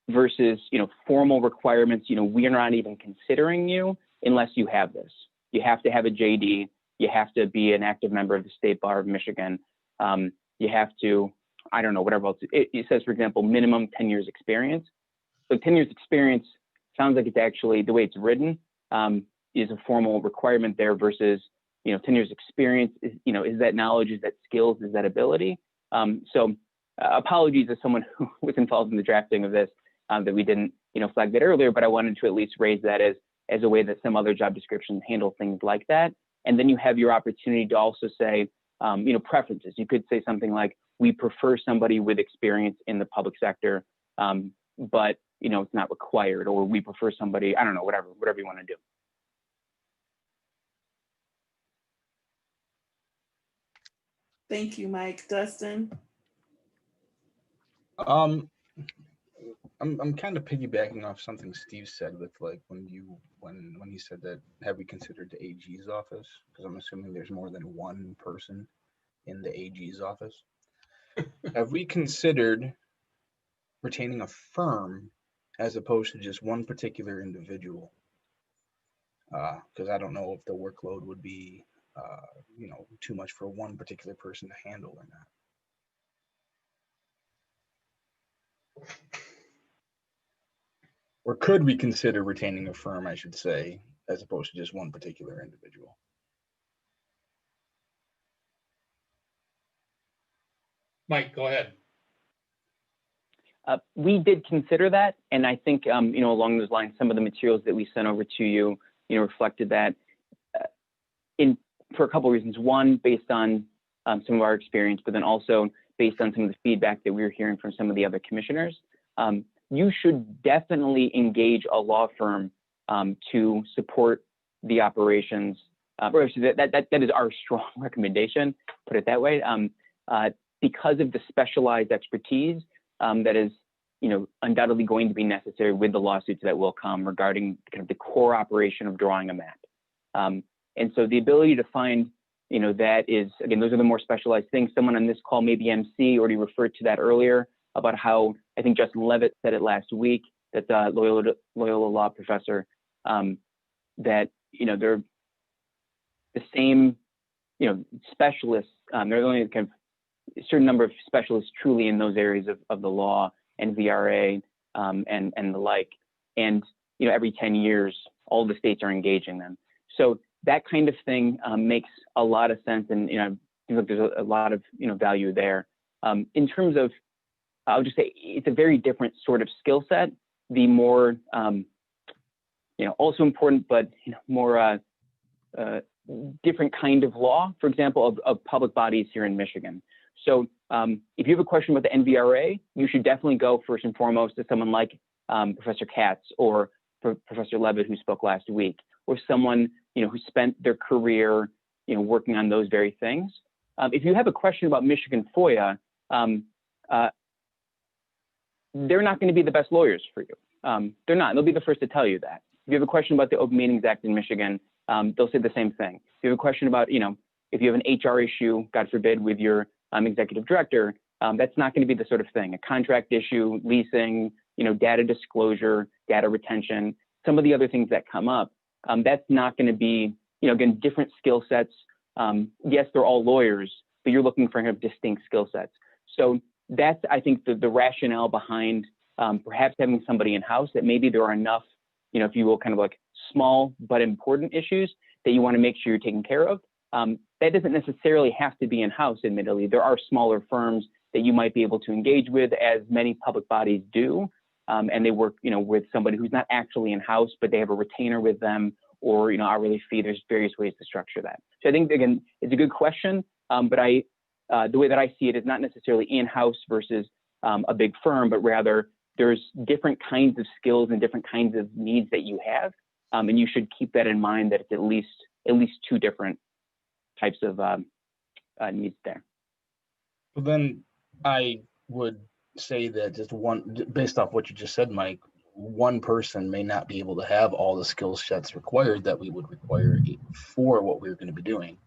versus, formal requirements, we are not even considering you unless you have this. You have to have a JD. You have to be an active member of the State Bar of Michigan. You have to, I don't know, whatever else. It says, for example, minimum 10 years experience. So 10 years experience sounds like it's actually, the way it's written, is a formal requirement there versus, 10 years experience is, is that knowledge, is that skills, is that ability? So apologies to someone who was involved in the drafting of this, that we didn't, flag that earlier, but I wanted to at least raise that as a way that some other job descriptions handle things like that. And then you have your opportunity to also say, preferences. You could say something like, we prefer somebody with experience in the public sector, but, it's not required, or we prefer somebody, I don't know, whatever you want to do. Thank you, Mike. Dustin? I'm kind of piggybacking off something Steve said with like when he said that, have we considered the AG's office? Because I'm assuming there's more than one person in the AG's office. Have we considered retaining a firm as opposed to just one particular individual? Because I don't know if the workload would be too much for one particular person to handle or not. Or could we consider retaining a firm, I should say, as opposed to just one particular individual? Mike, go ahead. We did consider that, and I think along those lines, some of the materials that we sent over to you, reflected that for a couple of reasons. One, based on some of our experience, but then also based on some of the feedback that we were hearing from some of the other commissioners. You should definitely engage a law firm to support the operations. Or actually, that is our strong recommendation, put it that way, because of the specialized expertise that is, undoubtedly going to be necessary with the lawsuits that will come regarding kind of the core operation of drawing a map. And so the ability to find, that is, again, those are the more specialized things. Someone on this call, maybe MC, already referred to that earlier about how, I think Justin Levitt said it last week, that the Loyola Law professor, that, they're the same, specialists, there are only kind of a certain number of specialists truly in those areas of the law and VRA and the like. And, every 10 years, all the states are engaging them. So that kind of thing makes a lot of sense. And, I think there's a lot of, value there. In terms of, I'll just say it's a very different sort of skill set. The more, also important, but more different kind of law, for example, of public bodies here in Michigan. So if you have a question about the NVRA, you should definitely go first and foremost to someone like Professor Katz or Professor Levitt, who spoke last week, or someone who spent their career working on those very things. If you have a question about Michigan FOIA, they're not going to be the best lawyers for you. They're not. They'll be the first to tell you that. If you have a question about the Open Meetings Act in Michigan, they'll say the same thing. If you have a question about, if you have an HR issue, God forbid, with your executive director, that's not going to be the sort of thing. A contract issue, leasing, data disclosure, data retention, some of the other things that come up, that's not going to be, again, different skill sets. Yes, they're all lawyers, but you're looking for distinct skill sets. So that's, I think, the rationale behind perhaps having somebody in-house, that maybe there are enough, if you will, kind of like small but important issues that you want to make sure you're taking care of. That doesn't necessarily have to be in-house, admittedly. There are smaller firms that you might be able to engage with, as many public bodies do. and they work, with somebody who's not actually in-house, but they have a retainer with them, or, hourly fee. There's various ways to structure that. So I think, again, it's a good question, but the way that I see it is not necessarily in-house versus a big firm, but rather there's different kinds of skills and different kinds of needs that you have. And you should keep that in mind, that it's at least two different types of needs there. Well, then I would say that just based off what you just said, Mike, one person may not be able to have all the skill sets required that we would require for what we're going to be doing.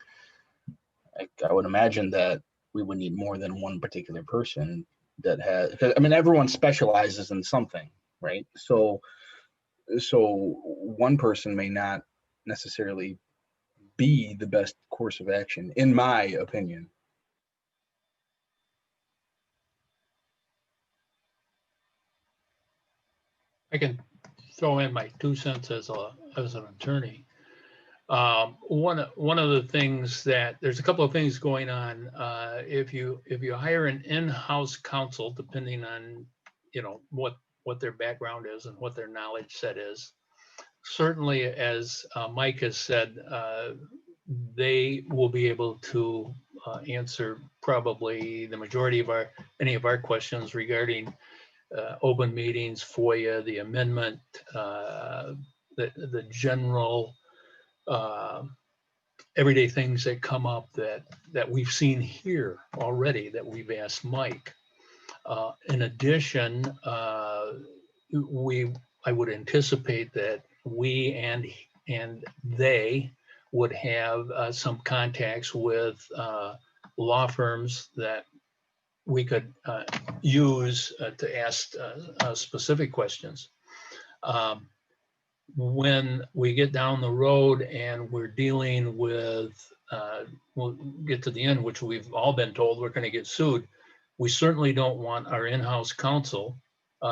I would imagine that we would need more than one particular person that has, because I mean, everyone specializes in something, right? So one person may not necessarily be the best course of action, in my opinion. I can throw in my 2 cents as an attorney. One of the things that there's a couple of things going on. If you hire an in-house counsel, depending on what their background is and what their knowledge set is, certainly, as Mike has said, they will be able to answer probably the majority of any of our questions regarding open meetings, FOIA, the amendment, the general everyday things that come up that we've seen here already that we've asked Mike. In addition, I would anticipate that we and they would have some contacts with law firms that we could use to ask specific questions. When we get down the road and we're dealing with, we'll get to the end, which we've all been told we're going to get sued, we certainly don't want our in-house counsel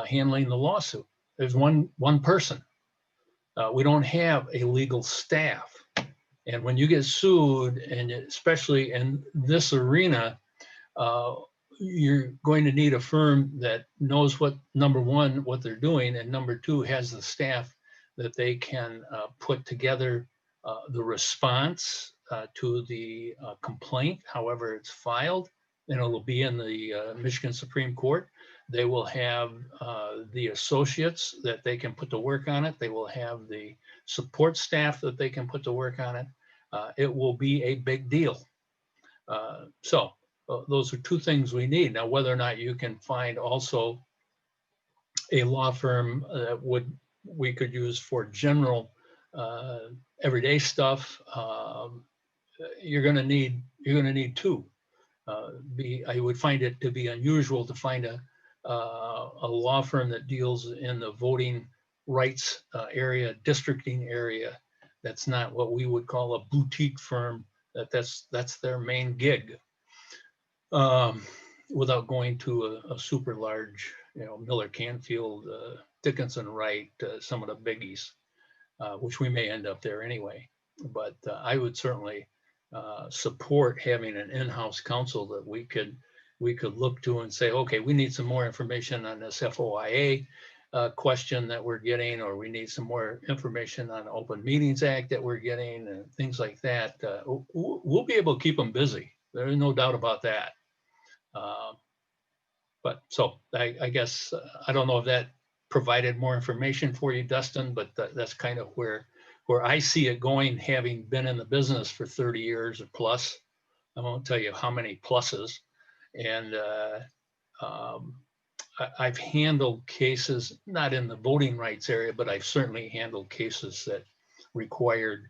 handling the lawsuit. There's one person. We don't have a legal staff. And when you get sued, and especially in this arena, you're going to need a firm that knows number one, what they're doing, and number two, has the staff that they can put together the response to the complaint, however it's filed, and it will be in the Michigan Supreme Court. They will have the associates that they can put to work on it. They will have the support staff that they can put to work on it. It will be a big deal. So those are two things we need. Now, whether or not you can find also a law firm that we could use for general everyday stuff, you're going to need two. I would find it to be unusual to find a law firm that deals in the voting rights area, districting area. That's not what we would call a boutique firm. That's their main gig. Without going to a super large, Miller Canfield, Dickinson Wright, some of the biggies, which we may end up there anyway. But I would certainly support having an in-house counsel that we could look to and say, okay, we need some more information on this FOIA question that we're getting, or we need some more information on Open Meetings Act that we're getting, and things like that. We'll be able to keep them busy. There's no doubt about that. But so I guess, I don't know if that provided more information for you, Dustin, but that's kind of where I see it going, having been in the business for 30 years or plus. I won't tell you how many pluses. And I've handled cases, not in the voting rights area, but I've certainly handled cases that required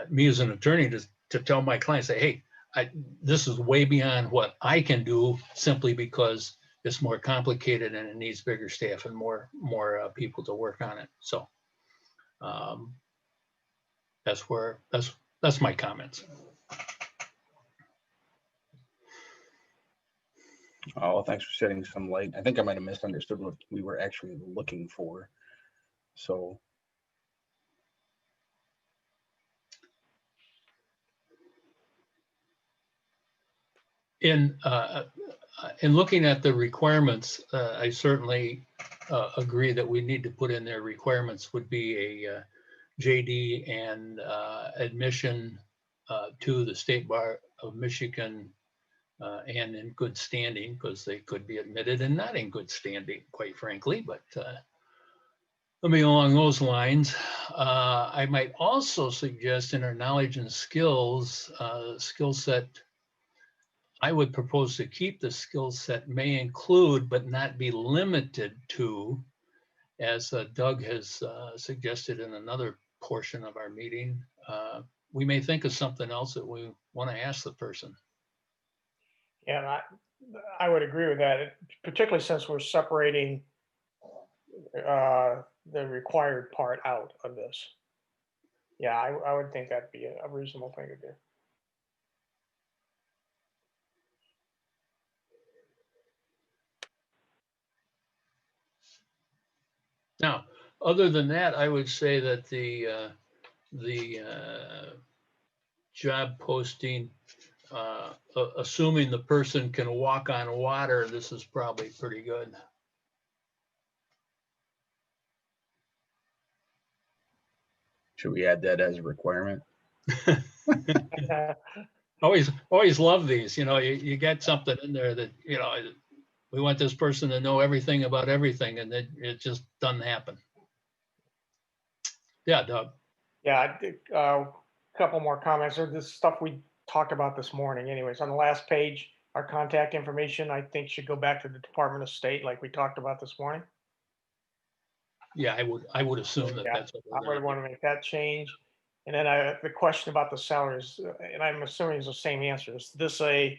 me as an attorney to tell my clients, say, hey, this is way beyond what I can do, simply because it's more complicated and it needs bigger staff and more people to work on it. So that's my comments. Oh, thanks for shedding some light. I think I might have misunderstood what we were actually looking for. So. In looking at the requirements, I certainly agree that we need to put in their requirements would be a JD and admission to the State Bar of Michigan and in good standing, because they could be admitted and not in good standing, quite frankly, but something along those lines. I might also suggest in our knowledge and skills, skill set, I would propose to keep the skill set may include but not be limited to, as Doug has suggested in another portion of our meeting. We may think of something else that we want to ask the person. Yeah, and I would agree with that, particularly since we're separating the required part out of this. Yeah, I would think that'd be a reasonable thing to do. Now, other than that, I would say that the job posting, assuming the person can walk on water, this is probably pretty good. Should we add that as a requirement? Always love these, you know, you get something in there that, you know, we want this person to know everything about everything, and then it just doesn't happen. Yeah, Doug. Yeah, I think a couple more comments. Or this stuff we talked about this morning. Anyways, on the last page, our contact information, I think, should go back to the Department of State, like we talked about this morning. Yeah, I would assume that Yeah, that's what I would want to make that change. And then the question about the salaries, and I'm assuming it's the same answer. Is this a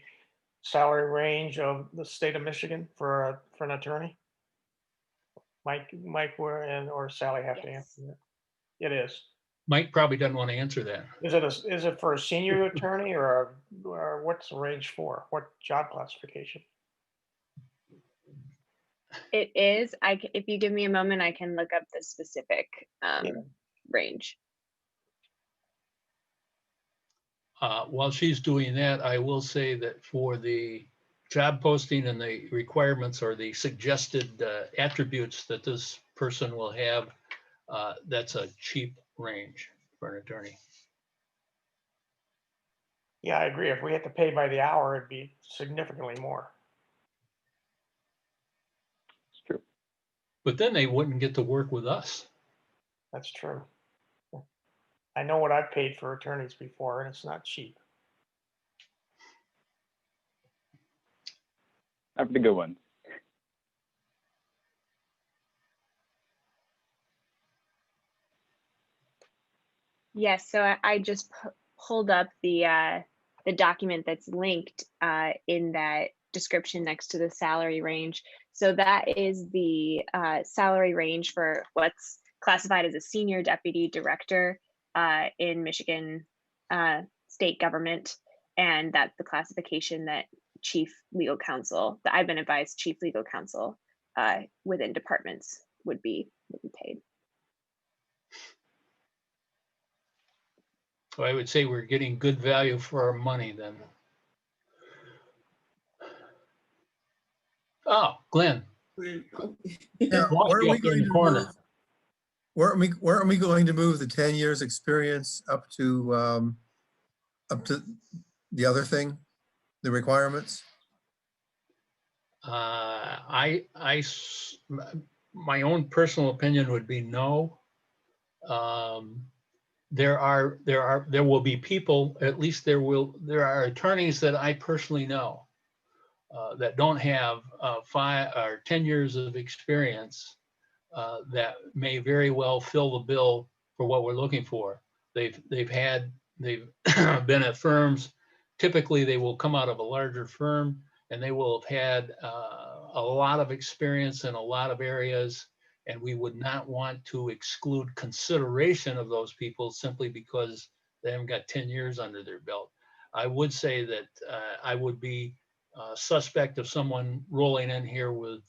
salary range of the state of Michigan for an attorney? Mike, or Sally have to answer that. It is. Mike probably doesn't want to answer that. Is it for a senior attorney or what's the range for? What job classification? It is. If you give me a moment, I can look up the specific range. While she's doing that, I will say that for the job posting and the requirements or the suggested attributes that this person will have, that's a cheap range for an attorney. Yeah, I agree. If we had to pay by the hour, it'd be significantly more. It's true. But then they wouldn't get to work with us. That's true. I know what I've paid for attorneys before, and it's not cheap. Not for the good ones. Yes, so I just pulled up the document that's linked in that description next to the salary range. So that is the salary range for what's classified as a senior deputy director in Michigan state government. And that's the classification that chief legal counsel, that I've been advised chief legal counsel within departments would be paid. So I would say we're getting good value for our money then. Oh, Glenn. Yeah, Lost you up there in the corner. Weren't we going to move the 10 years experience up to the other thing, the requirements? My own personal opinion would be no. There will be people, at least there are attorneys that I personally know that don't have 5 or 10 years of experience that may very well fill the bill for what we're looking for. They've been at firms. Typically, they will come out of a larger firm, and they will have had a lot of experience in a lot of areas. And we would not want to exclude consideration of those people simply because they haven't got 10 years under their belt. I would say that I would be suspect of someone rolling in here with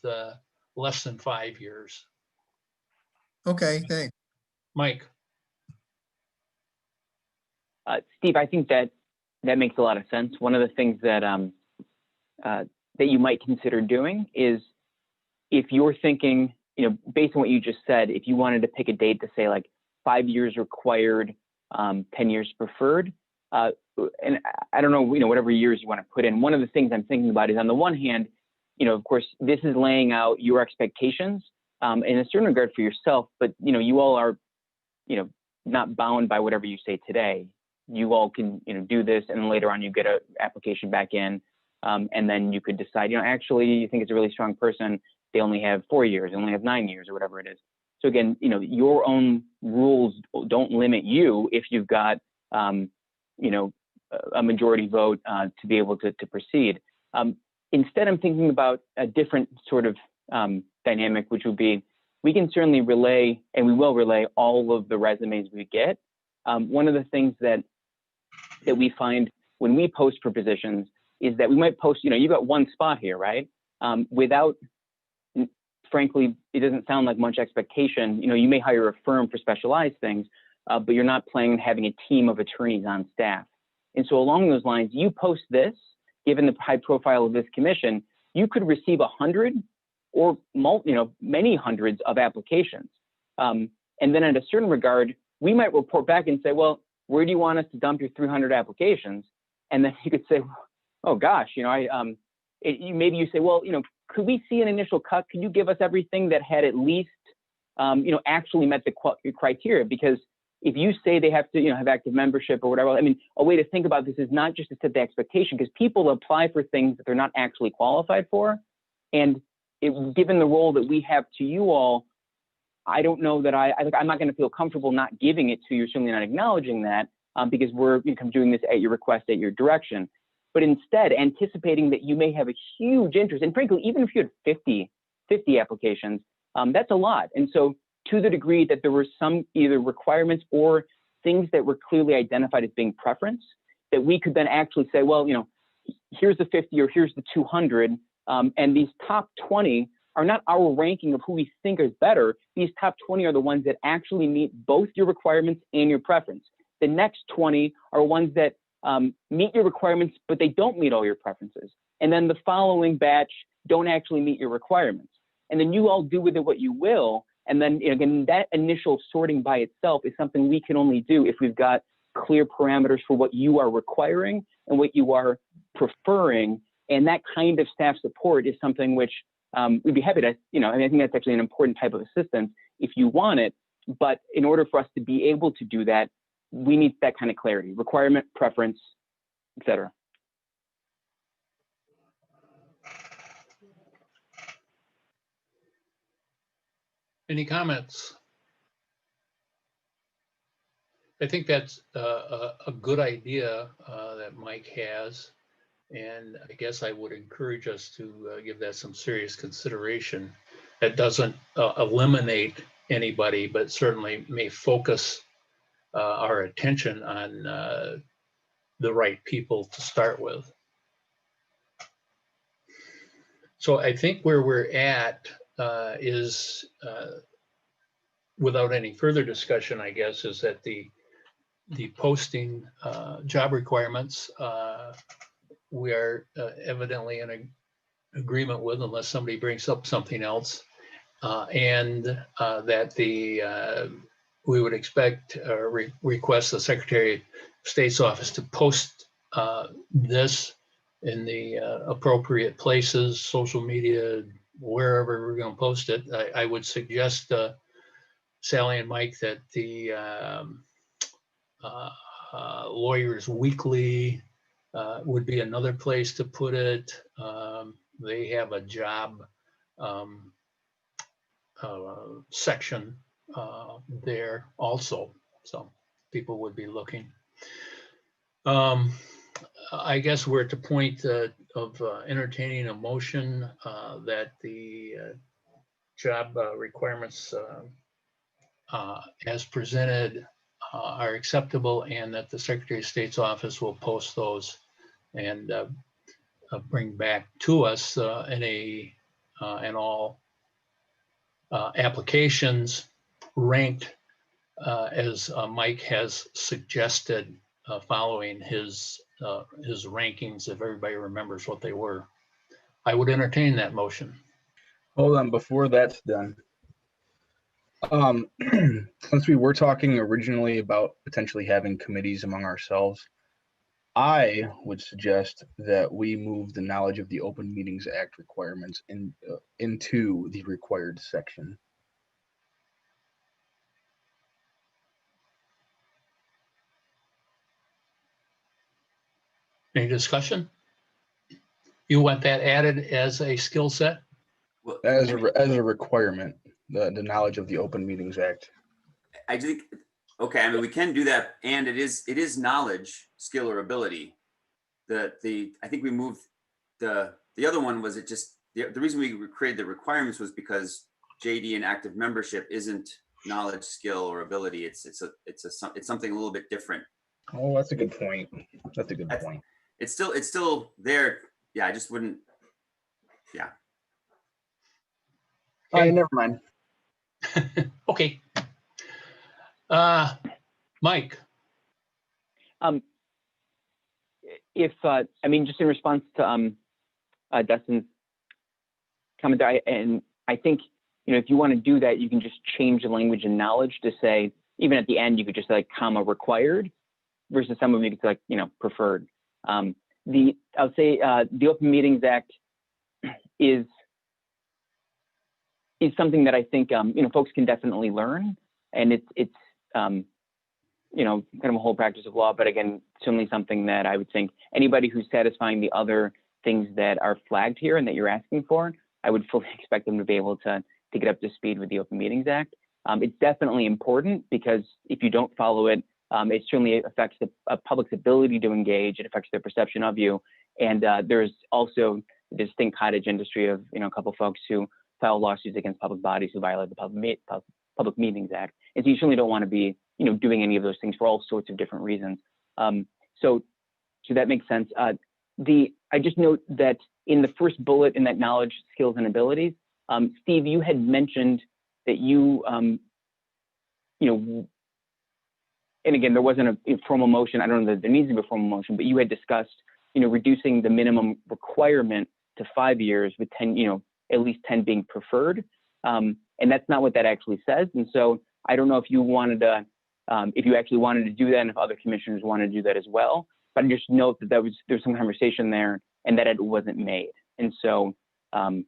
less than 5 years. Okay, thanks. Mike. Steve, I think that makes a lot of sense. One of the things that that you might consider doing is, if you're thinking based on what you just said, if you wanted to pick a date to say like 5 years required, 10 years preferred, and I don't know, whatever years you want to put in. One of the things I'm thinking about is, on the one hand, of course, this is laying out your expectations in a certain regard for yourself, but you all are, not bound by whatever you say today. You all can, do this, and then later on you get an application back in, and then you could decide, actually, you think it's a really strong person. They only have 4 years, they only have 9 years, or whatever it is. So again, your own rules don't limit you if you've got, a majority vote to be able to proceed. Instead, I'm thinking about a different sort of dynamic, which would be, we can certainly relay, and we will relay, all of the resumes we get. One of the things that we find when we post for positions is that we might post, you got one spot here, right? Without, frankly, it doesn't sound like much expectation. You may hire a firm for specialized things, but you're not planning on having a team of attorneys on staff. And so along those lines, you post this, given the high profile of this commission, you could receive 100 or many hundreds of applications. And then in a certain regard, we might report back and say, well, where do you want us to dump your 300 applications? And then you could say, oh gosh, maybe you say, well, could we see an initial cut? Could you give us everything that had at least, actually met the criteria? Because if you say they have to, have active membership or whatever, a way to think about this is not just to set the expectation, because people apply for things that they're not actually qualified for. And given the role that we have to you all, I don't know that I'm not going to feel comfortable not giving it to you, certainly not acknowledging that, because we're doing this at your request, at your direction. But instead, anticipating that you may have a huge interest, and frankly, even if you had 50 applications, that's a lot. And so to the degree that there were some either requirements or things that were clearly identified as being preference, that we could then actually say, well, here's the 50 or here's the 200, and these top 20 are not our ranking of who we think is better. These top 20 are the ones that actually meet both your requirements and your preference. The next 20 are ones that meet your requirements, but they don't meet all your preferences. And then the following batch don't actually meet your requirements. And then you all do with it what you will. And then again, that initial sorting by itself is something we can only do if we've got clear parameters for what you are requiring and what you are preferring. And that kind of staff support is something which we'd be happy to, I think that's actually an important type of assistance if you want it. But in order for us to be able to do that, we need that kind of clarity, requirement, preference, et cetera. Any comments? I think that's a good idea that Mike has. And I guess I would encourage us to give that some serious consideration. That doesn't eliminate anybody, but certainly may focus our attention on the right people to start with. So I think where we're at is, without any further discussion, I guess, is that the posting job requirements we are evidently in agreement with, unless somebody brings up something else, and that we would expect request the Secretary of State's office to post this in the appropriate places, social media, wherever we're going to post it. I would suggest Sally and Mike that the Lawyers Weekly would be another place to put it. They have a job section there also, so people would be looking. I guess we're at the point of entertaining a motion that the job requirements as presented are acceptable, and that the Secretary of State's office will post those and bring back to us in all applications ranked as Mike has suggested, following his rankings, if everybody remembers what they were. I would entertain that motion. Hold on, before that's done, Since we were talking originally about potentially having committees among ourselves, I would suggest that we move the knowledge of the Open Meetings Act requirements into the required section. Any discussion? You want that added as a skill set? Well, As a requirement, the knowledge of the Open Meetings Act. I think, okay, I mean, we can do that, and it is knowledge, skill, or ability. I think we moved the other one was it just the reason we created the requirements was because JD and active membership isn't knowledge, skill, or ability. It's something a little bit different. Oh, that's a good point. That's a good point. It's still there. Yeah, I just wouldn't. Yeah. Okay, never mind. Okay. Mike. I mean, just in response to Dustin's comment there, I think, if you want to do that, you can just change the language and knowledge to say, even at the end, you could just say like, comma, required, versus some of them you could say like, preferred. I would say the Open Meetings Act is something that I think folks can definitely learn, and it's kind of a whole practice of law. But again, certainly something that I would think anybody who's satisfying the other things that are flagged here and that you're asking for, I would fully expect them to be able to get up to speed with the Open Meetings Act. It's definitely important because if you don't follow it, it certainly affects the public's ability to engage. It affects their perception of you. And there's also a distinct cottage industry of a couple of folks who file lawsuits against public bodies who violate the Public Meetings Act. And so you certainly don't want to be doing any of those things for all sorts of different reasons. So that makes sense. I just note that in the first bullet in that knowledge, skills, and abilities, Steve, you had mentioned that you, and again, there wasn't a formal motion. I don't know that there needs to be a formal motion, but you had discussed, reducing the minimum requirement to 5 years with 10, at least 10 being preferred. And that's not what that actually says. And so I don't know if you wanted to, if you actually wanted to do that and if other commissioners wanted to do that as well. But I just note that there's some conversation there and that it wasn't made. And so I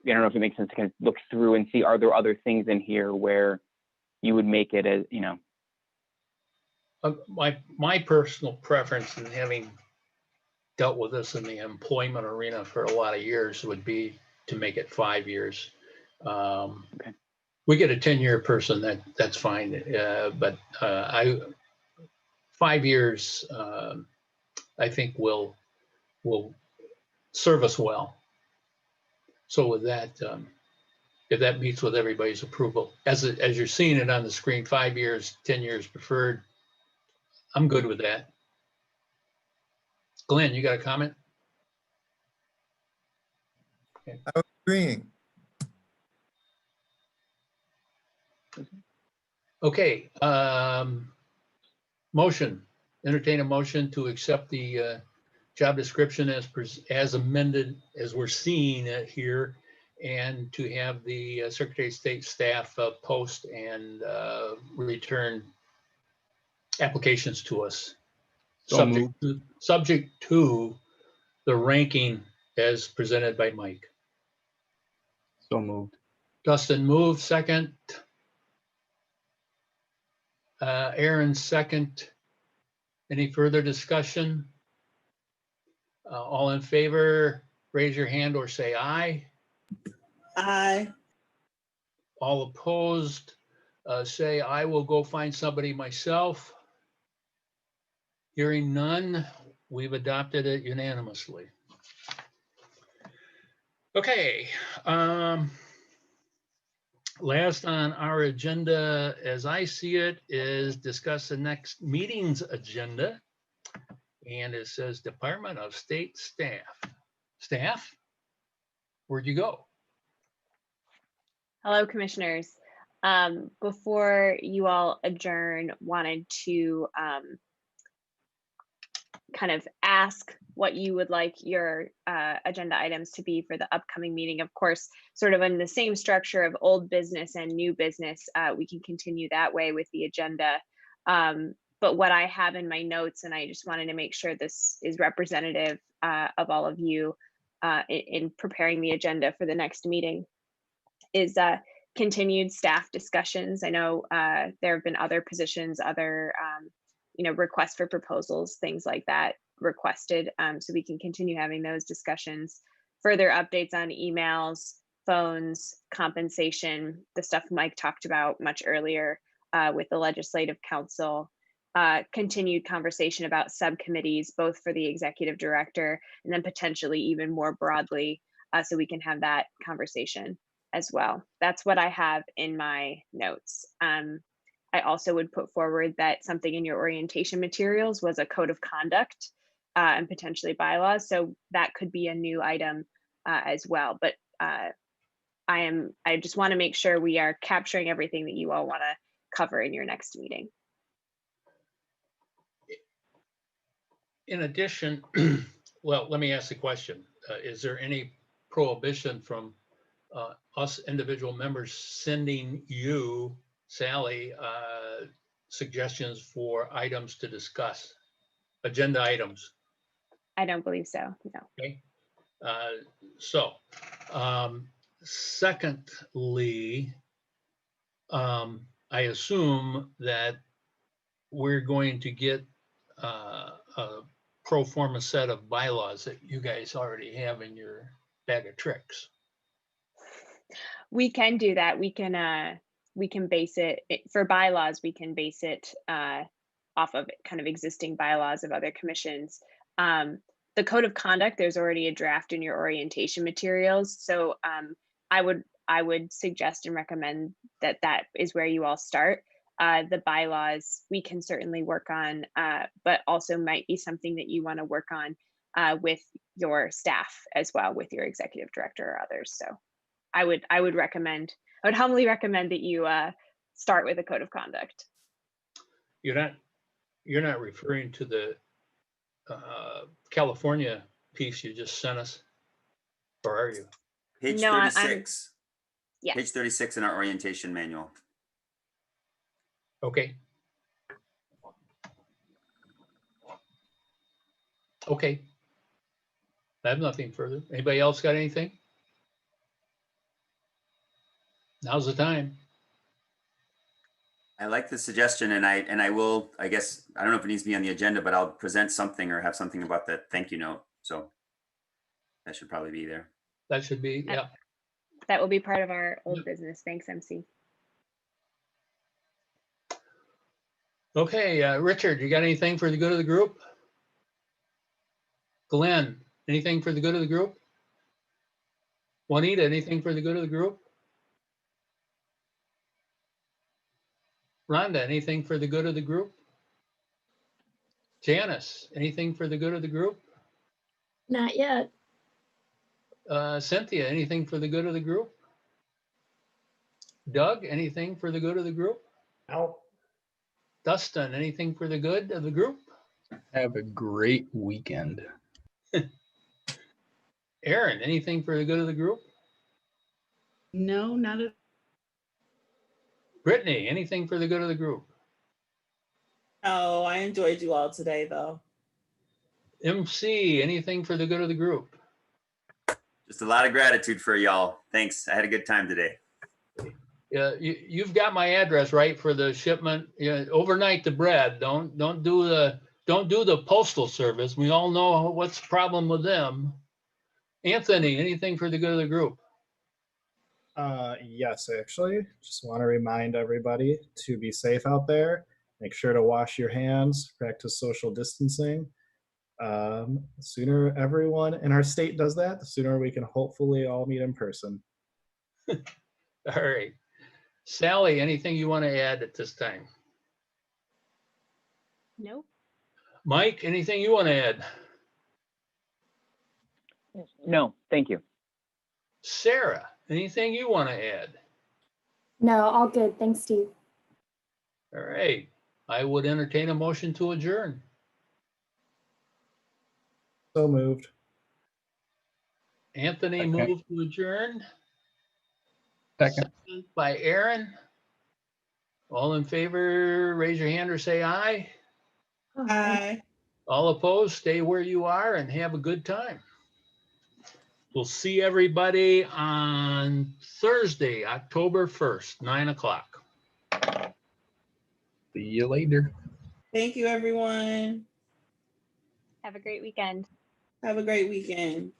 don't know if it makes sense to kind of look through and see, are there other things in here where you would make it as, My personal preference, in having dealt with this in the employment arena for a lot of years, would be to make it 5 years. Okay. We get a 10-year person, that's fine. But 5 years, I think will serve us well. So with that, if that meets with everybody's approval, as you're seeing it on the screen, 5 years, 10 years preferred, I'm good with that. Glenn, you got a comment? Okay. I'm agreeing. Okay, entertain a motion to accept the job description as amended, as we're seeing it here, and to have the Secretary of State staff post and return applications to us. Subject to the ranking as presented by Mike. So moved. Dustin moved, second. Aaron second. Any further discussion? All in favor, raise your hand or say aye. Aye. All opposed, say I will go find somebody myself. Hearing none, we've adopted it unanimously. Okay. Last on our agenda, as I see it, is discuss the next meeting's agenda. And it says Department of State Staff. Staff, where'd you go? Hello, commissioners. Before you all adjourn, wanted to kind of ask what you would like your agenda items to be for the upcoming meeting. Of course, sort of in the same structure of old business and new business, we can continue that way with the agenda. But what I have in my notes, and I just wanted to make sure this is representative of all of you in preparing the agenda for the next meeting, is continued staff discussions. I know there have been other positions, other requests for proposals, things like that requested, so we can continue having those discussions. Further updates on emails, phones, compensation, the stuff Mike talked about much earlier with the Legislative Council. Continued conversation about subcommittees, both for the executive director and then potentially even more broadly, so we can have that conversation as well. That's what I have in my notes. I also would put forward that something in your orientation materials was a code of conduct and potentially bylaws. So that could be a new item as well. But I just want to make sure we are capturing everything that you all want to cover in your next meeting. In addition, well, let me ask the question. Is there any prohibition from us individual members sending you, Sally, suggestions for items to discuss, agenda items? I don't believe so, no. Okay. Secondly, I assume that we're going to get a pro forma set of bylaws that you guys already have in your bag of tricks. We can do that. We can base it for bylaws. We can base it off of kind of existing bylaws of other commissions. The code of conduct, there's already a draft in your orientation materials. So I would suggest and recommend that that is where you all start. The bylaws we can certainly work on, but also might be something that you want to work on with your staff as well, with your executive director or others. So I would humbly recommend that you start with a code of conduct. You're not referring to the California piece you just sent us, or are you? Page No, 36. Yes. Page 36 in our orientation manual. Okay. Okay. I have nothing further. Anybody else got anything? Now's the time. I like the suggestion, and I will, I guess, I don't know if it needs to be on the agenda, but I'll present something or have something about the thank you note. So that should probably be there. That should be, yeah. That will be part of our old business. Thanks, MC. Okay, Richard, you got anything for the good of the group? Glenn, anything for the good of the group? Juanita, anything for the good of the group? Rhonda, anything for the good of the group? Janice, anything for the good of the group? Not yet. Cynthia, anything for the good of the group? Doug, anything for the good of the group? No. Dustin, anything for the good of the group? Have a great weekend. Aaron, anything for the good of the group? No, not at. Brittany, anything for the good of the group? Oh, I enjoyed you all today, though. MC, anything for the good of the group? Just a lot of gratitude for y'all. Thanks. I had a good time today. Yeah, you've got my address right for the shipment. Yeah, overnight the bread. Don't do the postal service. We all know what's the problem with them. Anthony, anything for the good of the group? Yes, actually, just want to remind everybody to be safe out there. Make sure to wash your hands, practice social distancing. The sooner everyone in our state does that, the sooner we can hopefully all meet in person. All right. Sally, anything you want to add at this time? Nope. Mike, anything you want to add? No, thank you. Sarah, anything you want to add? No, all good. Thanks, Steve. All right. I would entertain a motion to adjourn. So moved. Anthony Second. moved to adjourn. Second. Second by Aaron. All in favor, raise your hand or say aye. Aye. All opposed, stay where you are and have a good time. We'll see everybody on Thursday, October 1st, 9 o'clock. See you later. Thank you, everyone. Have a great weekend. Have a great weekend.